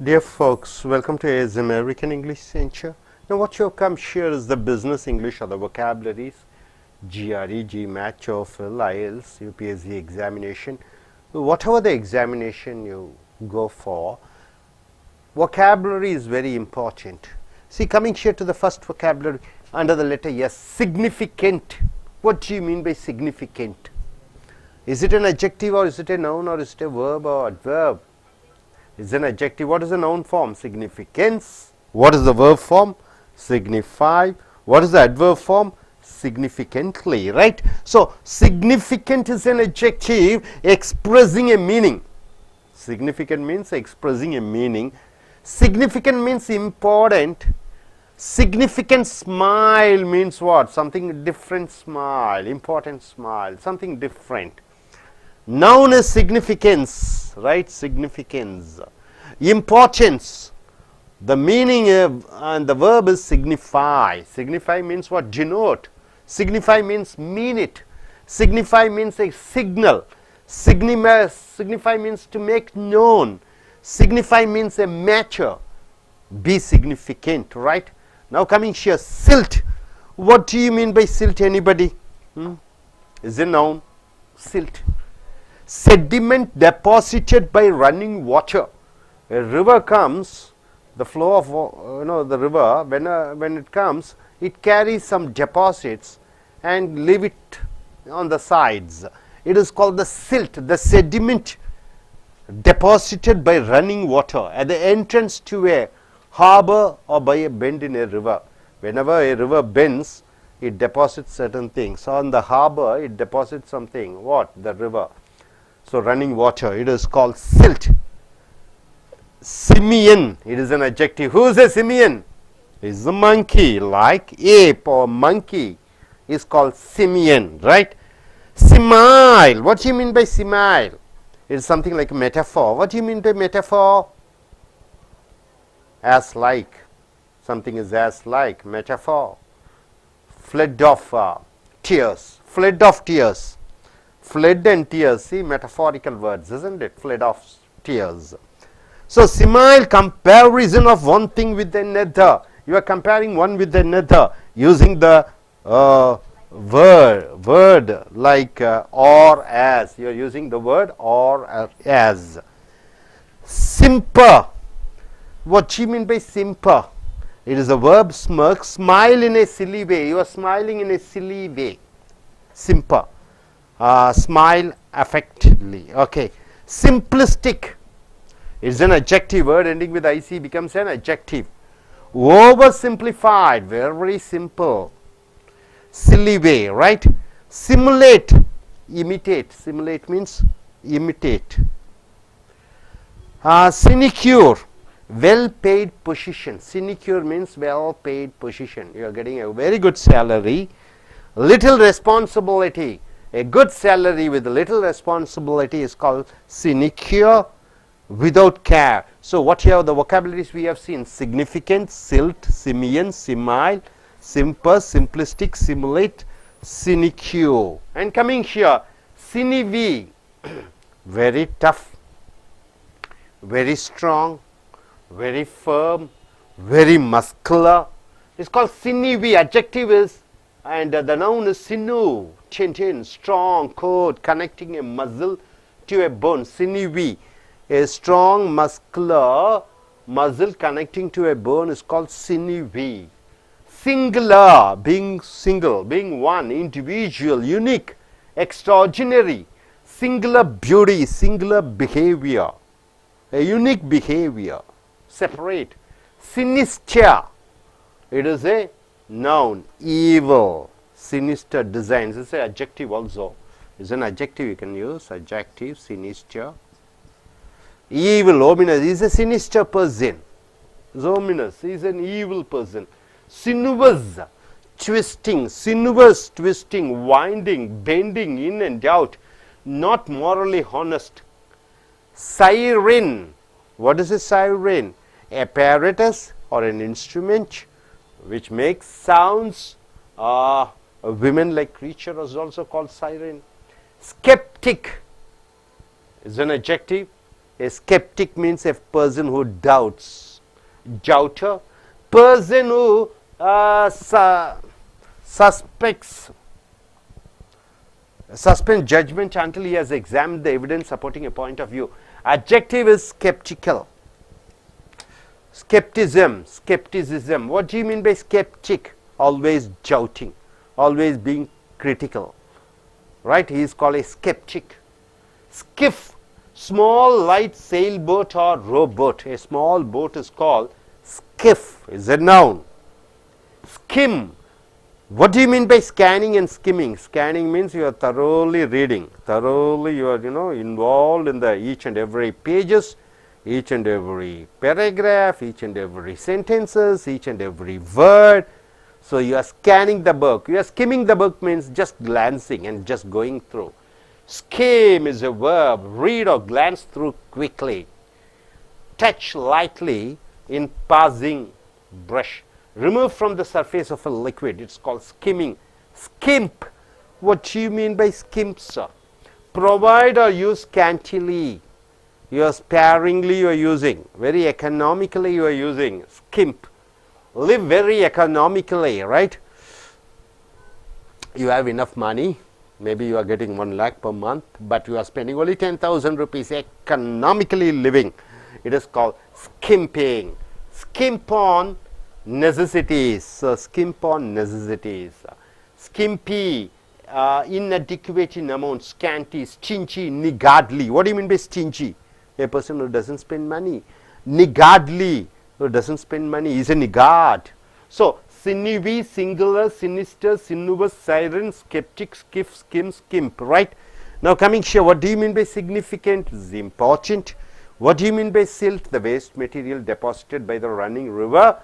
Dear folks, welcome to AS American English Center. Now what you have come here is the business English or the vocabularies, GRE, GMAT, TOEFL, IELTS, UPSC examination. Whatever the examination you go for, vocabulary is very important. See, coming here to the first vocabulary under the letter S, significant. What do you mean by significant? Is it an adjective or is it a noun or is it a verb or adverb? Is an adjective. What is the noun form? Significance. What is the verb form? Signify. What is the adverb form? Significantly, right? So, significant is an adjective expressing a meaning. Significant means expressing a meaning. Significant means important. Significant smile means what? Something different smile, important smile, something different. Noun is significance, right? Significance. Importance. The meaning and the verb is signify. Signify means what? Denote. Signify means mean it. Signify means a signal. Signify means to make known. Signify means a matter. Be significant, right? Now coming here, silt. What do you mean by silt? Anybody? Is a noun. Silt. Sediment deposited by running water. A river comes, the flow of the river, when it comes, it carries some deposits and leave it on the sides. It is called the silt, the sediment deposited by running water at the entrance to a harbor or by a bend in a river. Whenever a river bends, it deposits certain things. So on the harbor, it deposits something. What? The river. So running water, it is called silt. Simian, it is an adjective. Who is a simian? It is a monkey, like ape or monkey is called simian, right? Simile, what do you mean by simile? It is something like a metaphor. What do you mean by metaphor? As like, something is as like, metaphor. Flood of tears, flood of tears. Flood and tears, see, metaphorical words, isn't it? Flood of tears. So, simile, comparison of one thing with another. You are comparing one with another using the word like or as. You are using the word or as. Simper. What do you mean by simper? It is a verb, smirk, smile in a silly way. You are smiling in a silly way. Simper. Smile affectedly. Okay. Simplistic is an adjective. Word ending with IC becomes an adjective. Oversimplified, very simple. Silly way, right? Simulate, imitate. Simulate means imitate. Sinecure, well paid position. Sinecure means well paid position. You are getting a very good salary, little responsibility. A good salary with little responsibility is called sinecure, without care. So, what here are the vocabularies we have seen? Significant, silt, simian, simile, simper, simplistic, simulate, sinecure. And coming here, sinewy, very tough, very strong, very firm, very muscular. It's called sinewy. Adjective is, and the noun is sinew, tin, strong cord connecting a muscle to a bone. Sinewy. A strong muscular muscle connecting to a bone is called sinewy. Singular, being single, being one, individual, unique, extraordinary. Singular beauty, singular behavior, a unique behavior, separate. Sinister, it is a noun, evil, sinister designs. It's an adjective also. It's an adjective you can use, adjective, sinister. Evil, ominous, he is a sinister person. Ominous, he is an evil person. Sinuous, twisting, sinuous, twisting, winding, bending in and out, not morally honest. Siren, what is a siren? Apparatus or an instrument which makes sounds. A women-like creature is also called siren. Skeptic is an adjective. A skeptic means a person who doubts. Doubter, person who suspends judgment until he has examined the evidence supporting a point of view. Adjective is skeptical. Skepticism. What do you mean by skeptic? Always doubting, always being critical. Right? He is called a skeptic. Skiff, small light sailboat or rowboat. A small boat is called skiff, is a noun. Skim. What do you mean by scanning and skimming? Scanning means you are thoroughly reading, thoroughly you are involved in the each and every pages, each and every paragraph, each and every sentences, each and every word. So you are scanning the book. You are skimming the book means just glancing and just going through. Skim is a verb, read or glance through quickly. Touch lightly in passing brush. Remove from the surface of a liquid. It's called skimming. Skimp. What do you mean by skimp, sir? Provide or use scantily. You are sparingly you are using. Very economically you are using. Skimp. Live very economically, right? You have enough money. Maybe you are getting 1 lakh per month, but you are spending only 10,000 rupees economically living. It is called skimping. Skimp on necessities. Skimp on necessities. Skimpy, inadequate in amount, scanty, stingy, niggardly. What do you mean by stingy? A person who doesn't spend money. Niggardly, who doesn't spend money, is a niggard. So, sinewy, singular, sinister, sinuous, siren, skeptic, skiff, skim, skimp, right? Now coming here, what do you mean by significant? This is important. What do you mean by silt? The waste material deposited by the running river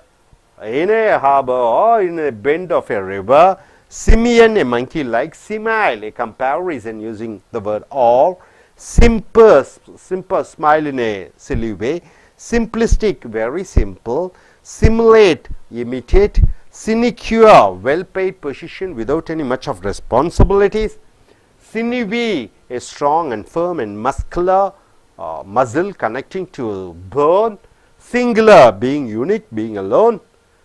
in a harbor or in a bend of a river. Simian, a monkey like. Simile, a comparison using the word or. Simper, smile in a silly way. Simplistic, very simple. Simulate, imitate. Sinecure, well paid position without any much of responsibilities. Sinewy, a strong and firm and muscular muscle connecting to bone. Singular, being unique, being alone.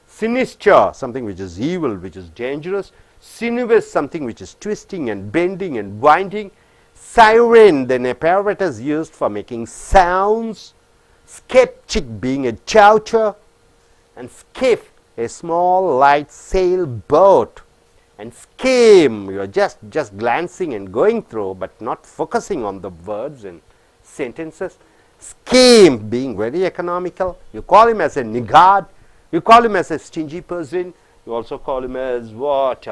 Sinister, something which is evil, which is dangerous. Sinuous, something which is twisting and bending and winding. Siren, then apparatus used for making sounds. Skeptic, being a doubter. And skiff, a small light sailboat. And skim, you are just glancing and going through, but not focusing on the words and sentences. Skim, being very economical. You call him as a niggard. You call him as a stingy person. You also call him as what?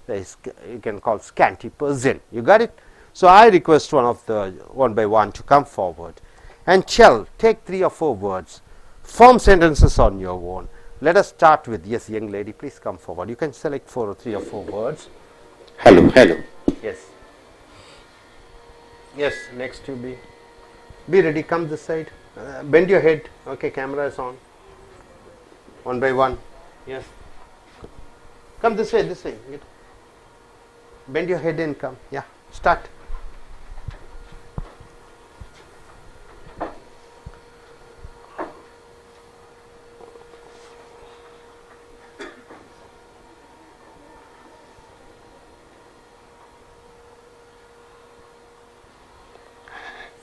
You can call scanty person. You got it? So I request one by one to come forward and take 3 or 4 words, form sentences on your own. Let us start with, yes, young lady, please come forward. You can select 4 or 3 or 4 words. Hello. Yes. Yes, next you be ready, come this side. Bend your head. Okay, camera is on. One by one. Yes. Come this way. Bend your head and come. Yeah, start.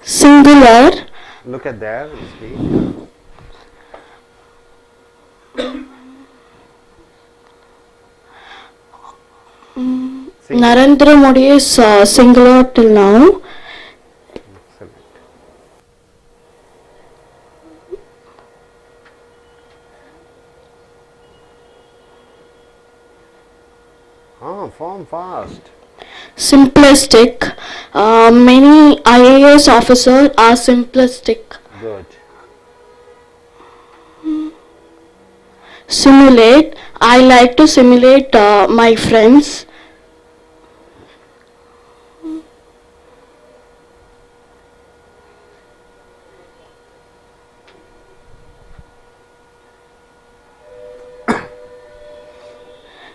Singular. Look at there and speak. Narendra Modi is singular till now. Excellent. Form fast. Simplistic. Many IAS officers are simplistic. Good. Simulate. I like to simulate my friends.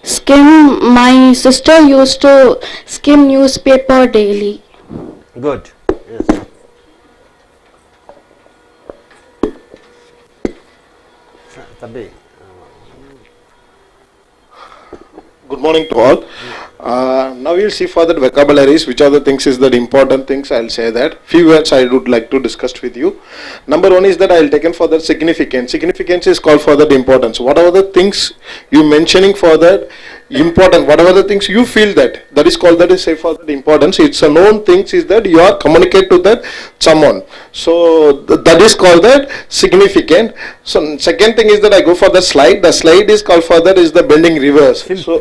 Skim. My sister used to skim newspaper daily. Good. Yes. தம்பி Good morning to all. Now we'll see for the vocabularies, which are the things is that important things. I'll say that. Few words I would like to discuss with you. Number one is that I'll taken for the significance. Significance is called for that importance. Whatever the things you mentioning for that important, whatever the things you feel that is called that is say for that importance. It's a known things is that you are communicate to that someone. So that is called that significant. So second thing is that I go for the slide. The slide is called for that is the bending reverse. So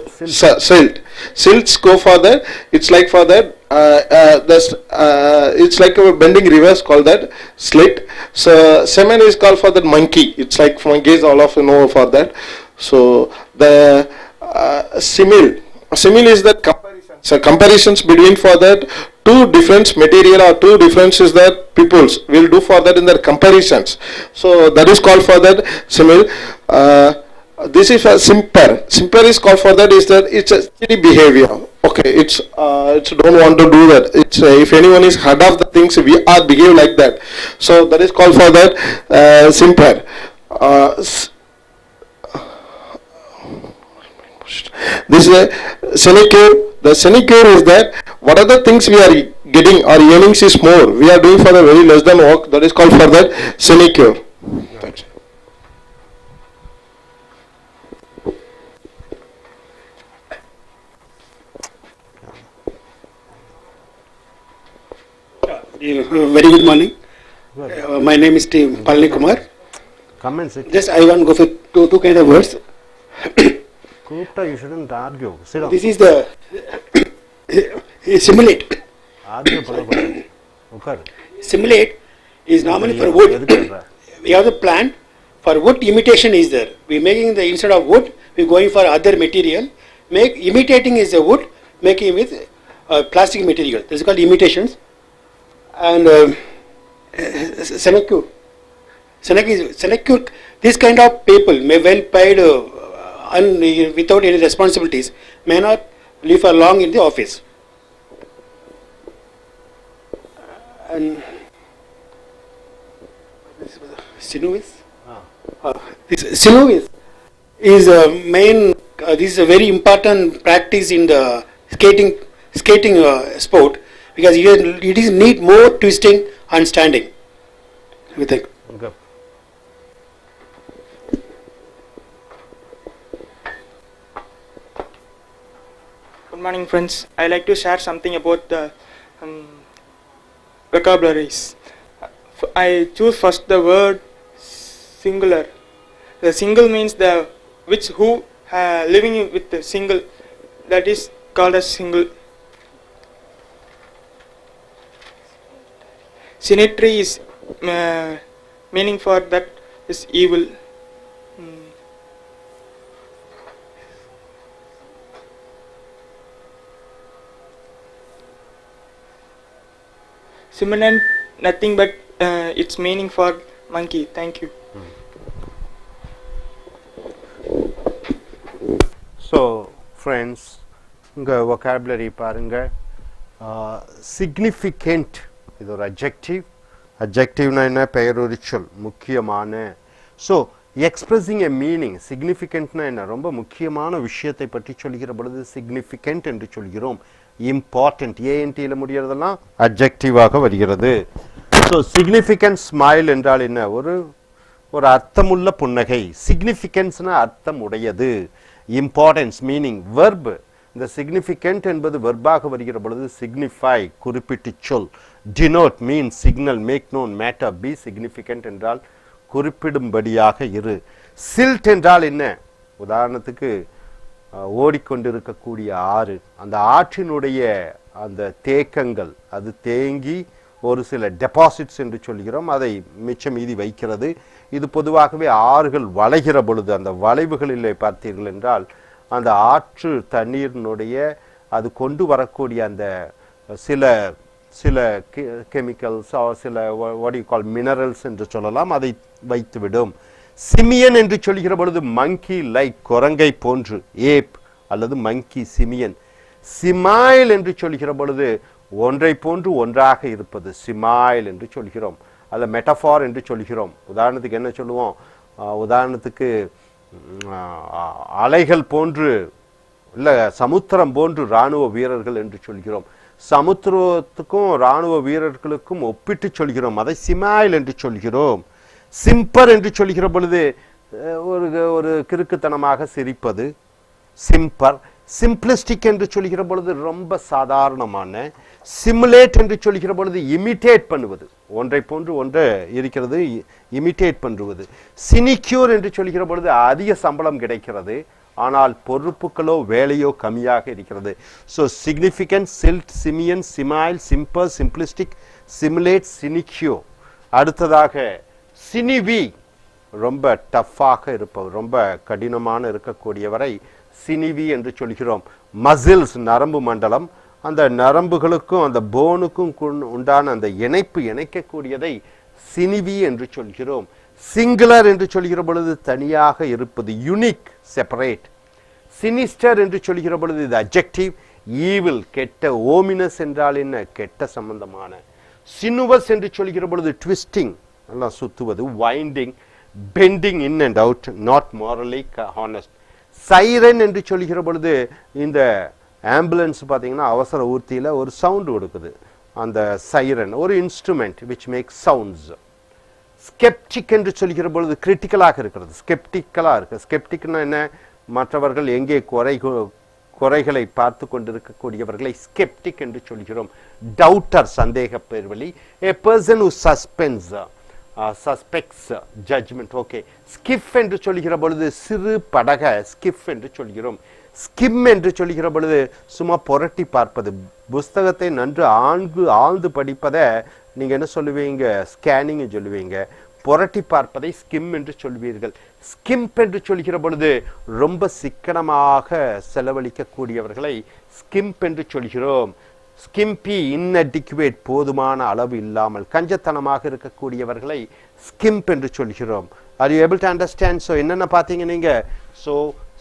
silt. Silts go for that. It's like for that. It's like a bending reverse called that slit. So semen is called for that monkey. It's like monkeys, all of you know for that. So the simile is that comparison. So comparisons between for that two different material or two differences that peoples will do for that in their comparisons. So that is called for that simile. This is a simper. Simper is called for that is that it's a silly behavior. Okay, it's don't want to do that. It's if anyone is heard of the things we are behave like that. So that is called for that simper. This is a sinecure. The sinecure is that what are the things we are getting or earnings is more. We are doing for the very less than work. That is called for that sinecure. Thanks. Very good morning. My name is Palani Kumar. Come and sit. Just I want to go for two kind of words. Kupta, you shouldn't argue. Sit down. This is the simulate. Argue pala. Ukar. Simulate is normally for wood. We have the plan for wood imitation is there. We making the instead of wood, we going for other material. Imitating is the wood, making with plastic material. This is called imitations. And sinecure. This kind of people may well paid without any responsibilities may not live for long in the office. And Syllabus. This Syllabus is a main. This is a very important practice in the skating sport because it is need more twisting and standing. We think. Okay. Good morning, friends. I like to share something about the vocabularies. I choose first the word singular. The single means the which who living with the single, that is called as single. Symmetry is meaning for that is evil. Simulant, nothing but its meaning for monkey. Thank you. So, friends, உங்க vocabulary பாருங்க. Significant இது ஒரு adjective. Adjectiveனா என்ன? பெயரொலி சொல், முக்கியமான. So, expressing a meaning, significantனா என்ன? ரொம்ப முக்கியமான விஷயத்தை பற்றி சொல்கிற பொழுது significant என்று சொல்கிறோம். Important, ANTல முடியறதெல்லாம் adjectiveாக வருகிறது. So, significant smile என்றால் என்ன? ஒரு அர்த்தமுள்ள புன்னகை. Significanceனா அர்த்தம் உடையது. Importance, meaning, verb. இந்த significant என்பது verb-ஆக வருகிற பொழுது signify, குறிப்பிட்டு சொல். Denote, mean, signal, make known, matter. Be significant என்றால் குறிப்பிடும்படியாக இரு. Silt என்றால் என்ன? உதாரணத்துக்கு ஓடிக்கொண்டிருக்கக்கூடிய ஆறு, அந்த ஆற்றினுடைய அந்த தேக்கங்கள், அது தேங்கி ஒரு சில டெபாசிட்ஸ் என்று சொல்கிறோம், அதை மிச்சம் மீதி வைக்கிறது. இது பொதுவாகவே ஆறுகள் வளைகிற பொழுது அந்த வளைவுகளிலே பார்த்தீர்கள் என்றால் அந்த ஆற்று தண்ணீரினுடைய அது கொண்டு வரக்கூடிய அந்த சில கெமிக்கல்ஸ் சில what you call மினரல்ஸ் என்று சொல்லலாம், அதை வைத்துவிடும். சிமியன் என்று சொல்கிற பொழுது மங்கி லைக், குரங்கை போன்று, ஏப் அல்லது மங்கி சிமியன். சிமாயில் என்று சொல்கிற பொழுது ஒன்றை போன்று ஒன்றாக இருப்பது சிமாயில் என்று சொல்கிறோம். அல்ல மெட்டஃபார் என்று சொல்கிறோம். உதாரணத்துக்கு என்ன சொல்லுவோம்? உதாரணத்துக்கு அலைகள் போன்று இல்லை சமுத்திரம் போன்று இராணுவ வீரர்கள் என்று சொல்கிறோம். சமுத்திரத்துக்கும் இராணுவ வீரர்களுக்கும் ஒப்பிட்டு சொல்கிறோம், அதை சிமாயில் என்று சொல்கிறோம். சிம்பர் என்று சொல்கிற பொழுது ஒரு கிறுக்குத்தனமாக சிரிப்பது சிம்பர். சிம்பிளிஸ்டிக் என்று சொல்கிற பொழுது ரொம்ப சாதாரணமான. சிமுலேட் என்று சொல்கிற பொழுது இமிட்டேட் பண்ணுவது, ஒன்றை போன்று ஒன்றை இருக்கிறது இமிட்டேட் பண்ணுவது. சினிக்யூர் என்று சொல்கிற பொழுது அதிக சம்பளம் கிடைக்கிறது, ஆனால் பொறுப்புகளோ வேலையோ கம்மியாக இருக்கிறது. ஸோ சிக்னிஃபிகன்ட், சில்ட், சிமியன், சிமாயில், சிம்பர், சிம்பிளிஸ்டிக், சிமுலேட், சினிக்யூ. அடுத்ததாக சினிவி, ரொம்ப டஃப்பாக இருப்பவர், ரொம்ப கடினமான இருக்கக்கூடியவரை சினிவி என்று சொல்கிறோம். மசில்ஸ், நரம்பு மண்டலம், அந்த நரம்புகளுக்கும் அந்த போனுக்கும் உண்டான அந்த இணைக்கக்கூடியதை சினிவி என்று சொல்கிறோம். சிங்குலர் என்று சொல்கிற பொழுது தனியாக இருப்பது, யூனிக், செப்பரேட். சினிஸ்டர் என்று சொல்கிற பொழுது இது அட்ஜெக்டிவ், ஈவில், கெட்ட. ஓமினஸ் என்றால் என்ன, கெட்ட சம்பந்தமான. சினுவஸ் என்று சொல்கிற பொழுது ட்விஸ்டிங், நல்லா சுத்துவது. Winding, bending in and out, not morally honest. Siren என்று சொல்கிற பொழுது இந்த ஆம்புலன்ஸ் பார்த்தீங்கன்னா அவசர ஊர்த்தியில் ஒரு சவுண்டு கொடுக்குது, அந்த சைரன் ஒரு instrument which makes sounds. Sceptic என்று சொல்கிற பொழுது கிரிட்டிக்கலாக இருக்கிறது, ஸ்கெப்டிக்கலாக இருக்குது. ஸ்கெப்டிக்னா என்ன, மற்றவர்கள் எங்கே குறைகளை பார்த்து கொண்டிருக்கக்கூடியவர்களை ஸ்கெப்டிக் என்று சொல்கிறோம். டவுட்டர், சந்தேக பேர்வழி. A person who suspects judgment. Okay. Skiff என்று சொல்கிற பொழுது சிறு படக, ஸ்கிஃப் என்று சொல்கிறோம். ஸ்கிம் என்று சொல்கிற பொழுது சும்மா புரட்டி பார்ப்பது, புஸ்தகத்தை நன்று ஆழ்ந்து படிப்பதை நீங்கள் என்ன சொல்லுவீங்க, ஸ்கேனிங் சொல்லுவீங்க. புரட்டி பார்ப்பதை ஸ்கிம் என்று சொல்வீர்கள். ஸ்கிம்ப் என்று சொல்கிற பொழுது ரொம்ப சிக்கனமாக செலவழிக்கக்கூடியவர்களை ஸ்கிம்ப் என்று சொல்கிறோம். ஸ்கிம்பி, இன்அடிக்குவேட், போதுமான அளவு இல்லாமல் கஞ்சத்தனமாக இருக்கக்கூடியவர்களை ஸ்கிம்ப் என்று சொல்கிறோம். Are you able to understand? So என்னென்ன பார்த்தீங்க நீங்கள்? So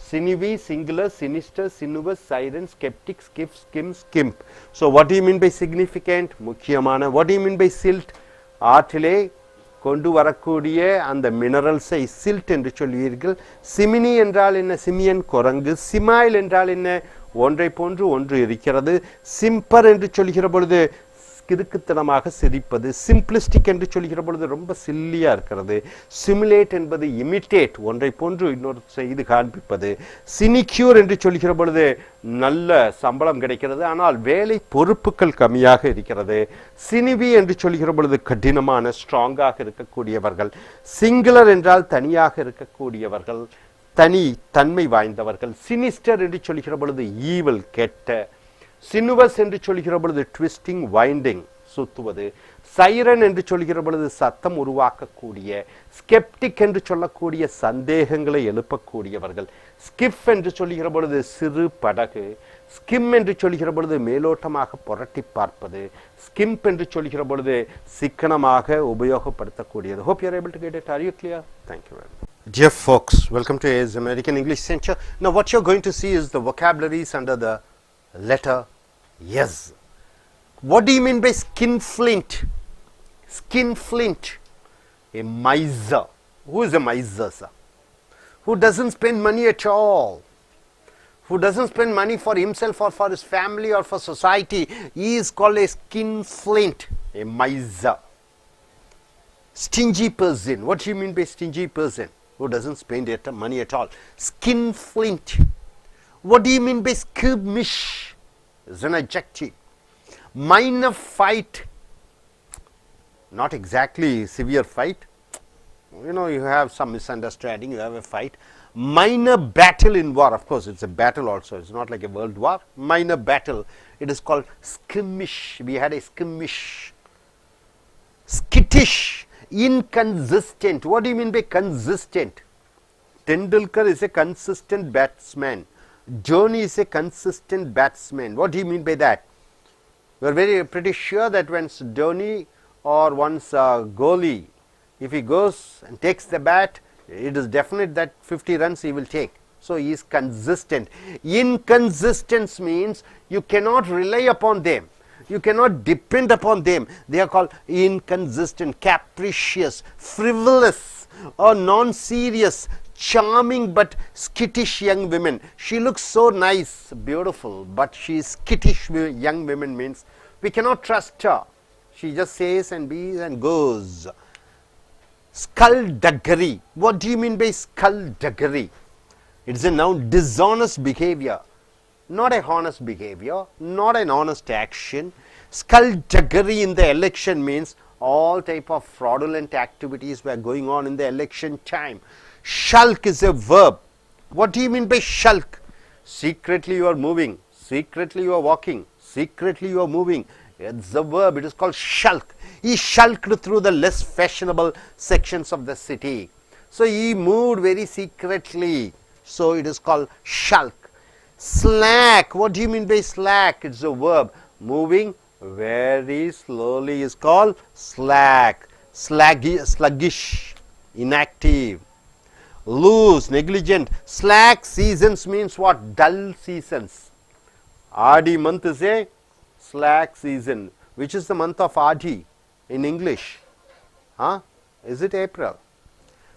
sinewy, singular, sinister, sinuous, siren, sceptic, skip, skim, skimp. So what do you mean by significant? முக்கியமான. What do you mean by silt? ஆற்றிலே கொண்டு வரக்கூடிய அந்த மினரல்ஸை சில்ட் என்று சொல்வீர்கள். சிமினி என்றால் என்ன? சிமியன், குரங்கு. சிமாயில் என்றால் என்ன? ஒன்றை போன்று ஒன்று இருக்கிறது. சிம்பர் என்று சொல்கிற பொழுது கிறுக்குத்தனமாக சிரிப்பது. சிம்பிளிஸ்டிக் என்று சொல்கிற பொழுது ரொம்ப சில்லியா இருக்கிறது. சிமுலேட் என்பது இமிட்டேட், ஒன்றை போன்று இன்னொரு செய்து காண்பிப்பது. சினிக்யூர் என்று சொல்கிற பொழுது நல்ல சம்பளம் கிடைக்கிறது, ஆனால் வேலை பொறுப்புகள் கம்மியாக இருக்கிறது. சினிவி என்று சொல்கிற பொழுது கடினமான, ஸ்ட்ராங்காக இருக்கக்கூடியவர்கள். சிங்குலர் என்றால் தனியாக இருக்கக்கூடியவர்கள், தனி தன்மை வாய்ந்தவர்கள். சினிஸ்டர் என்று சொல்கிற பொழுது ஈவில், கெட்ட. சினுவஸ் என்று சொல்கிற பொழுது ட்விஸ்டிங், வைண்டிங், சுத்துவது. சைரன் என்று சொல்கிற பொழுது சத்தம் உருவாக்கக்கூடிய. ஸ்கெப்டிக் என்று சொல்லக்கூடிய சந்தேகங்களை எழுப்பக்கூடியவர்கள். ஸ்கிஃப் என்று சொல்கிற பொழுது சிறு படகு. ஸ்கிம் என்று சொல்கிற பொழுது மேலோட்டமாக புரட்டி பார்ப்பது. ஸ்கிம்ப் என்று சொல்கிற பொழுது சிக்கனமாக உபயோகப்படுத்தக்கூடியது. Hope you are able to get it. Are you clear? Thank you very much. Dear folks, welcome to AIS American English Center. Now what you're going to see is the vocabularies under the letter yes. What do you mean by skinflint? Skinflint, a miser. Who is a miser, sir? Who doesn't spend money at all? Who doesn't spend money for himself or for his family or for society? He is called a skinflint, a miser. Stingy person. What do you mean by stingy person? Who doesn't spend money at all? Skinflint. What do you mean by skirmish? It's an adjective. Minor fight. Not exactly severe fight. You know, you have some misunderstanding, you have a fight. Minor battle in war. Of course, it's a battle also. It's not like a world war. Minor battle. It is called skirmish. We had a skirmish. Skittish. Inconsistent. What do you mean by consistent? Tendulkar is a consistent batsman. Dhoni is a consistent batsman. What do you mean by that? We are pretty sure that when Dhoni or one's goalie, if he goes and takes the bat, it is definite that 50 runs he will take. So he is consistent. Inconsistence means you cannot rely upon them. You cannot depend upon them. They are called inconsistent, capricious, frivolous, or non-serious, charming but skittish young women. She looks so nice, beautiful, but she is skittish young women means we cannot trust her. She just says and bees and goes. Skullduggery. What do you mean by skullduggery? It's a noun, dishonest behavior, not a honest behavior, not an honest action. Skullduggery in the election means all type of fraudulent activities were going on in the election time. Shulk is a verb. What do you mean by shulk? Secretly you are moving, secretly you are walking, secretly you are moving. It's a verb, it is called shulk. He shulked through the less fashionable sections of the city. So he moved very secretly. So it is called shulk. Slack. What do you mean by slack? It's a verb. Moving very slowly is called slack. Sluggish, inactive. Loose, negligent. Slack seasons means what? Dull seasons. Adi month is a slack season. Which is the month of Adi in English? Is it April?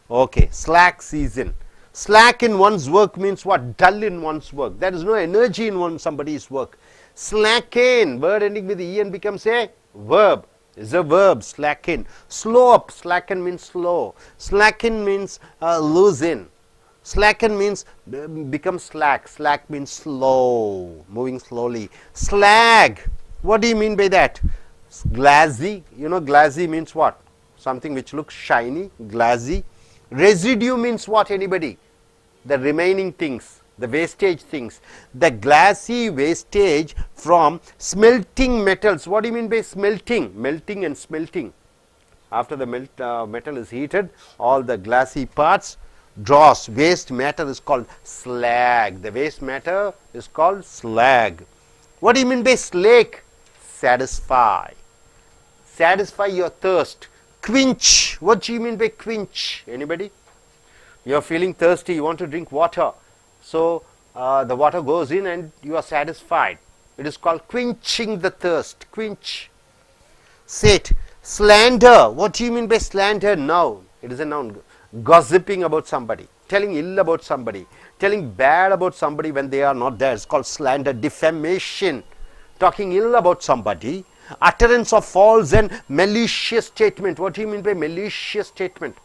Okay, slack season. Slack in one's work means what? Dull in one's work. There is no energy in somebody's work. Slacken, word ending with en becomes a verb. Is a verb, slacken. Slow up, slacken means slow. Slacken means loosen. Slacken means become slack. Slack means slow, moving slowly. Slag, what do you mean by that? Glassy, you know glassy means what? Something which looks shiny, glassy. Residue means what, anybody? The remaining things, the wastage things. The glassy wastage from smelting metals. What do you mean by smelting? Melting and smelting. After the metal is heated, all the glassy parts dross. Waste matter is called slag. The waste matter is called slag. What do you mean by slake? Satisfy. Satisfy your thirst. Quench. What do you mean by quench? Anybody? You are feeling thirsty, you want to drink water. So the water goes in and you are satisfied. It is called quenching the thirst. Quench. Sate. Slander. What do you mean by slander? Noun. It is a noun. Gossiping about somebody. Telling ill about somebody. Telling bad about somebody when they are not there. It's called slander. Defamation. Talking ill about somebody. Utterance of false and malicious statement. What do you mean by malicious statement?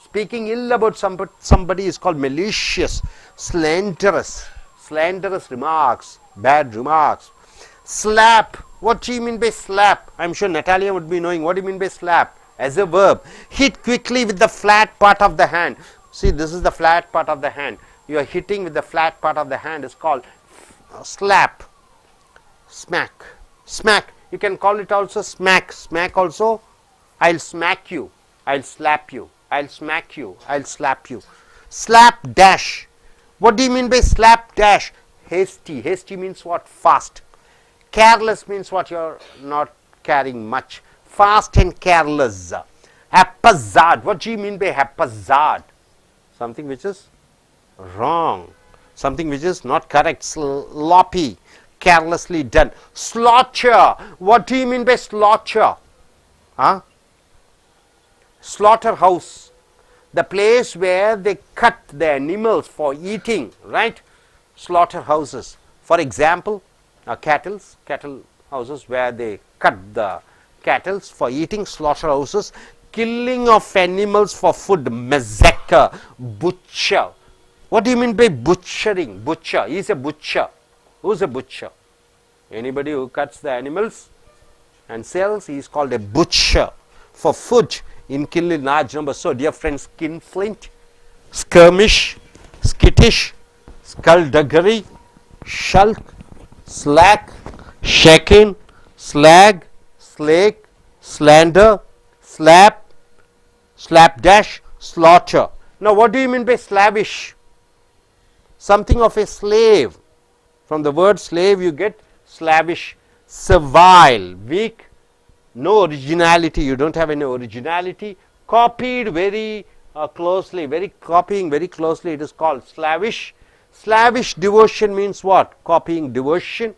Speaking ill about somebody is called malicious. Slanderous. Slanderous remarks. Bad remarks. Slap. What do you mean by slap? I am sure Natalia would be knowing. What do you mean by slap? As a verb. Hit quickly with the flat part of the hand. See, this is the flat part of the hand. You are hitting with the flat part of the hand is called slap. Smack. Smack. You can call it also smack. Smack also. I'll smack you. I'll slap you. I'll smack you. I'll slap you. Slap dash. What do you mean by slap dash? Hasty. Hasty means what? Fast. Careless means what? You're not carrying much. Fast and careless. Haphazard. What do you mean by haphazard? Something which is wrong. Something which is not correct. Sloppy. Carelessly done. Slaughter. What do you mean by slaughter? Slaughterhouse. The place where they cut the animals for eating, right? Slaughterhouses. For example, cattle houses where they cut the cattle for eating. Slaughterhouses. Killing of animals for food. Massacre. Butcher. What do you mean by butchering? Butcher. He is a butcher. Who is a butcher? Anybody who cuts the animals and sells, he is called a butcher. For food, in killing large numbers. So, dear friends, skinflint, skirmish, skittish, skullduggery, shulk, slack, shaken, slag, slake, slander, slap, slapdash, slaughter. Now, what do you mean by slavish? Something of a slave. From the word slave you get slavish. Servile, weak, no originality, you don't have any originality. Copied very closely, copying very closely, it is called slavish. Slavish devotion means what? Copying devotion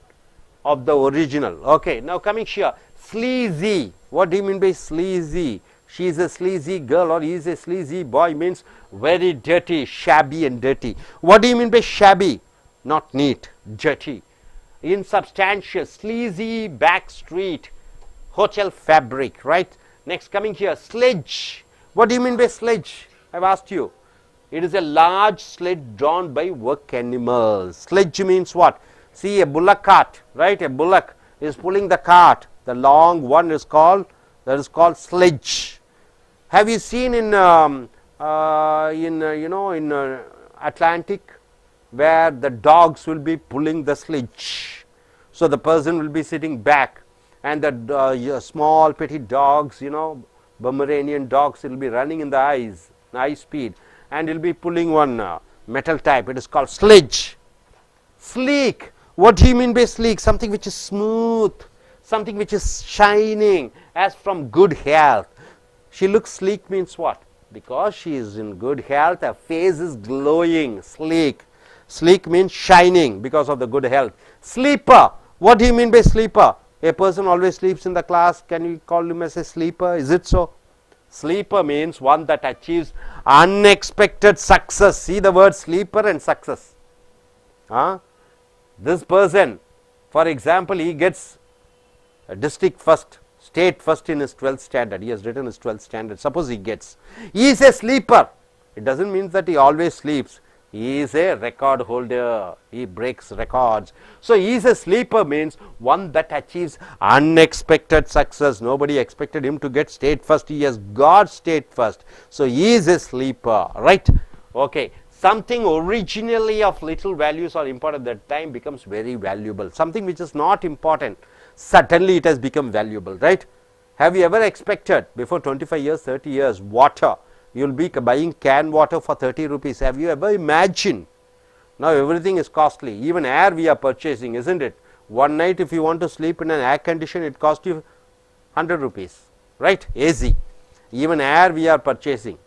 of the original. Okay, now coming here, sleazy. What do you mean by sleazy? she is a sleazy girl or he is a sleazy boy means very dirty, shabby and dirty. What do you mean by shabby? Not neat, dirty, insubstantial, sleazy, back street, hotel fabric, right? Next, coming here, sledge. What do you mean by sledge? I have asked you. It is a large sled drawn by work animals. Sledge means what? See, a bullock cart, right? A bullock is pulling the cart. The long one is called, that is called sledge. Have you seen in Atlantic where the dogs will be pulling the sledge? So the person will be sitting back, and the small petty dogs, Pomeranian dogs, will be running in the high speed, and will be pulling one metal type. It is called sledge. Sleek. What do you mean by sleek? Something which is smooth, something which is shining, as from good health. She looks sleek means what? Because she is in good health, her face is glowing, sleek. Sleek means shining because of the good health. Sleeper. What do you mean by sleeper? A person always sleeps in the class. Can you call him as a sleeper? Is it so? Sleeper means one that achieves unexpected success. See the word sleeper and success. This person, for example, he gets a district first, state first in his 12th standard. He has written his 12th standard. Suppose he gets. He is a sleeper. It doesn't mean that he always sleeps. He is a record holder. He breaks records. So he is a sleeper means one that achieves unexpected success. Nobody expected him to get state first. He has got state first. So he is a sleeper, right? Okay. Something originally of little values or important at that time becomes very valuable. Something which is not important, suddenly it has become valuable, right? Have you ever expected before 25 years, 30 years, water? You will be buying canned water for 30 rupees. Have you ever imagined? Now everything is costly. Even air we are purchasing, isn't it? One night if you want to sleep in an air condition, it costs you 100 rupees, right? AC. Even air we are purchasing.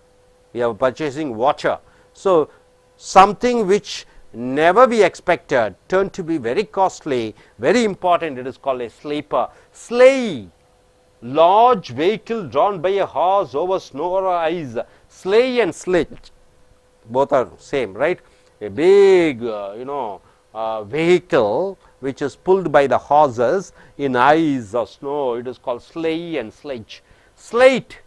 We are purchasing water. So something which never we expected turned to be very costly, very important. It is called a sleeper. Sleigh. Large vehicle drawn by a horse over snow or ice. Sleigh and sledge, both are same, right? A big vehicle which is pulled by the horses in ice or snow, it is called sleigh and sledge. Sleight,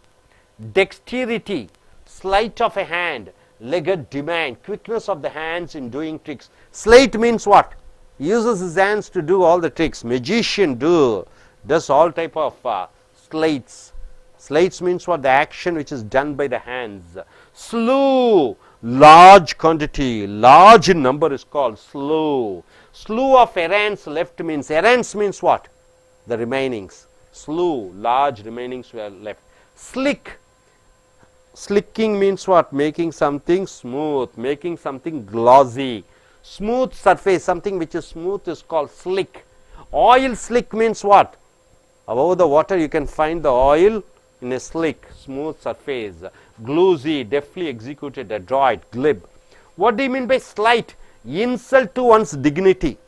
dexterity, sleight of a hand, legged demand, quickness of the hands in doing tricks. Sleight means what? He uses his hands to do all the tricks. Magician does all type of sleights. Sleights means what? The action which is done by the hands. Slew, large quantity, large in number is called slew. Slew of errands left means, errands means what? The remainings. Slew, large remainings were left. Slick, slicking means what? Making something smooth, making something glossy. Smooth surface, something which is smooth is called slick. Oil slick means what? Above the water you can find the oil in a slick, smooth surface. Gluesy, deftly executed, adroit, glib. What do you mean by slight? Insult to one's dignity.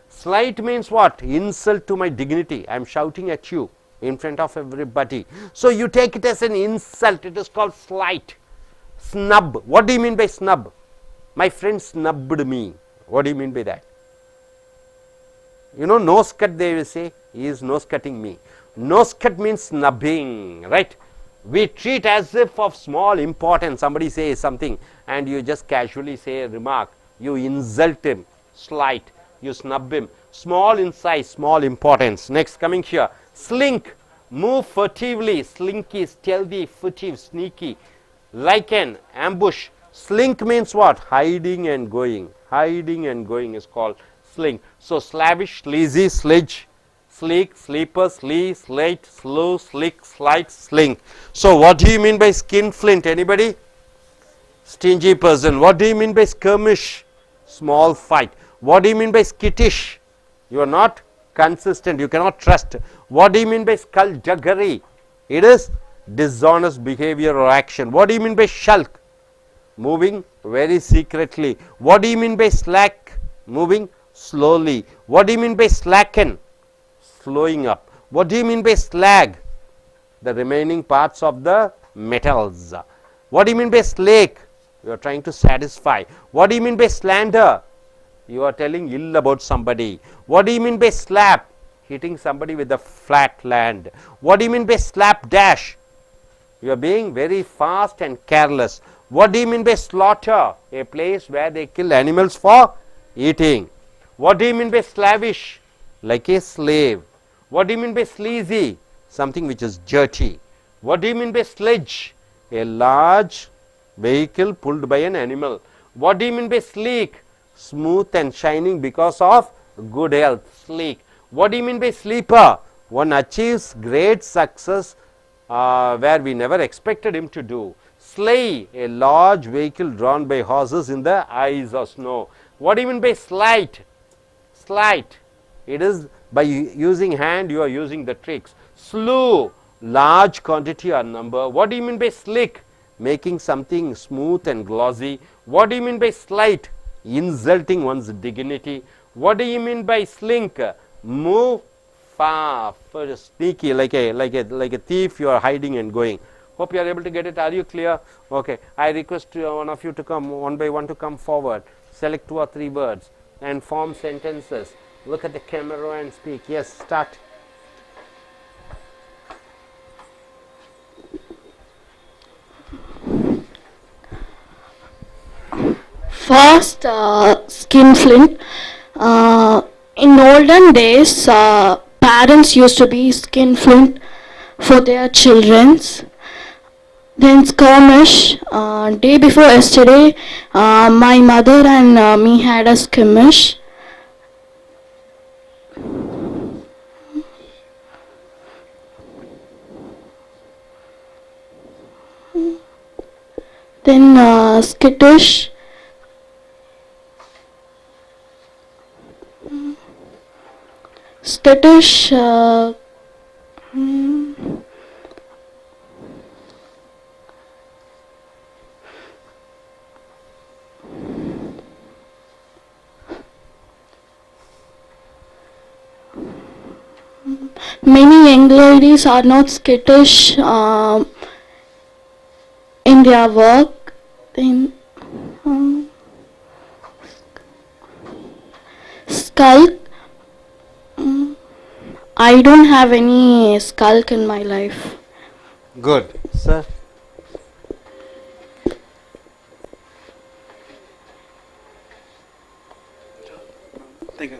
Slight means what? Insult to my dignity. I am shouting at you in front of everybody. So you take it as an insult. It is called slight. Snub. What do you mean by snub? My friend snubbed me. What do you mean by that? You know, nose cut, they will say, he is nose cutting me. Nose cut means snubbing, right? We treat as if of small importance. Somebody says something and you just casually say a remark. You insult him, slight, you snub him. Small in size, small importance. Next, coming here, slink, move furtively, slinky, stealthy, furtive, sneaky, like an ambush. Slink means what? Hiding and going. Hiding and going is called slink. So slavish, sleazy, sledge, sleek, sleeper, slee, slate, slow, slick, slight, slink. So what do you mean by skinflint? Anybody? Stingy person. What do you mean by skirmish? Small fight. What do you mean by skittish? You are not consistent. You cannot trust. What do you mean by skullduggery? It is dishonest behavior or action. What do you mean by shulk? Moving very secretly. What do you mean by slack? Moving slowly. What do you mean by slacken? Slowing up. What do you mean by slag? the remaining parts of the metals. What do you mean by slake? You are trying to satisfy. What do you mean by slander? You are telling ill about somebody. What do you mean by slap? Hitting somebody with a flat land. What do you mean by slapdash? You are being very fast and careless. What do you mean by slaughter? A place where they kill animals for eating. What do you mean by slavish? Like a slave. What do you mean by sleazy? Something which is dirty. What do you mean by sledge? A large vehicle pulled by an animal. What do you mean by sleek? Smooth and shining because of good health. Sleek. What do you mean by sleeper? One achieves great success where we never expected him to do. Sleigh, a large vehicle drawn by horses in the ice or snow. What do you mean by slight? Slight, it is by using hand you are using the tricks. Slew, large quantity or number. What do you mean by slick? Making something smooth and glossy. What do you mean by slight? Insulting one's dignity. What do you mean by slink? Move far, sneaky, like a thief you are hiding and going. Hope you are able to get it. Are you clear? Okay. I request one of you to come one by one to come forward. Select 2 or 3 words and form sentences. Look at the camera and speak. Yes, start. First, skinflint. In olden days, parents used to be skinflint for their children's. Then skirmish. Day before yesterday, my mother and me had a skirmish. Then skittish. Skittish. Many young ladies are not skittish in their work. Then skulk. I don't have any skulk in my life. Good. Sir. Thank you.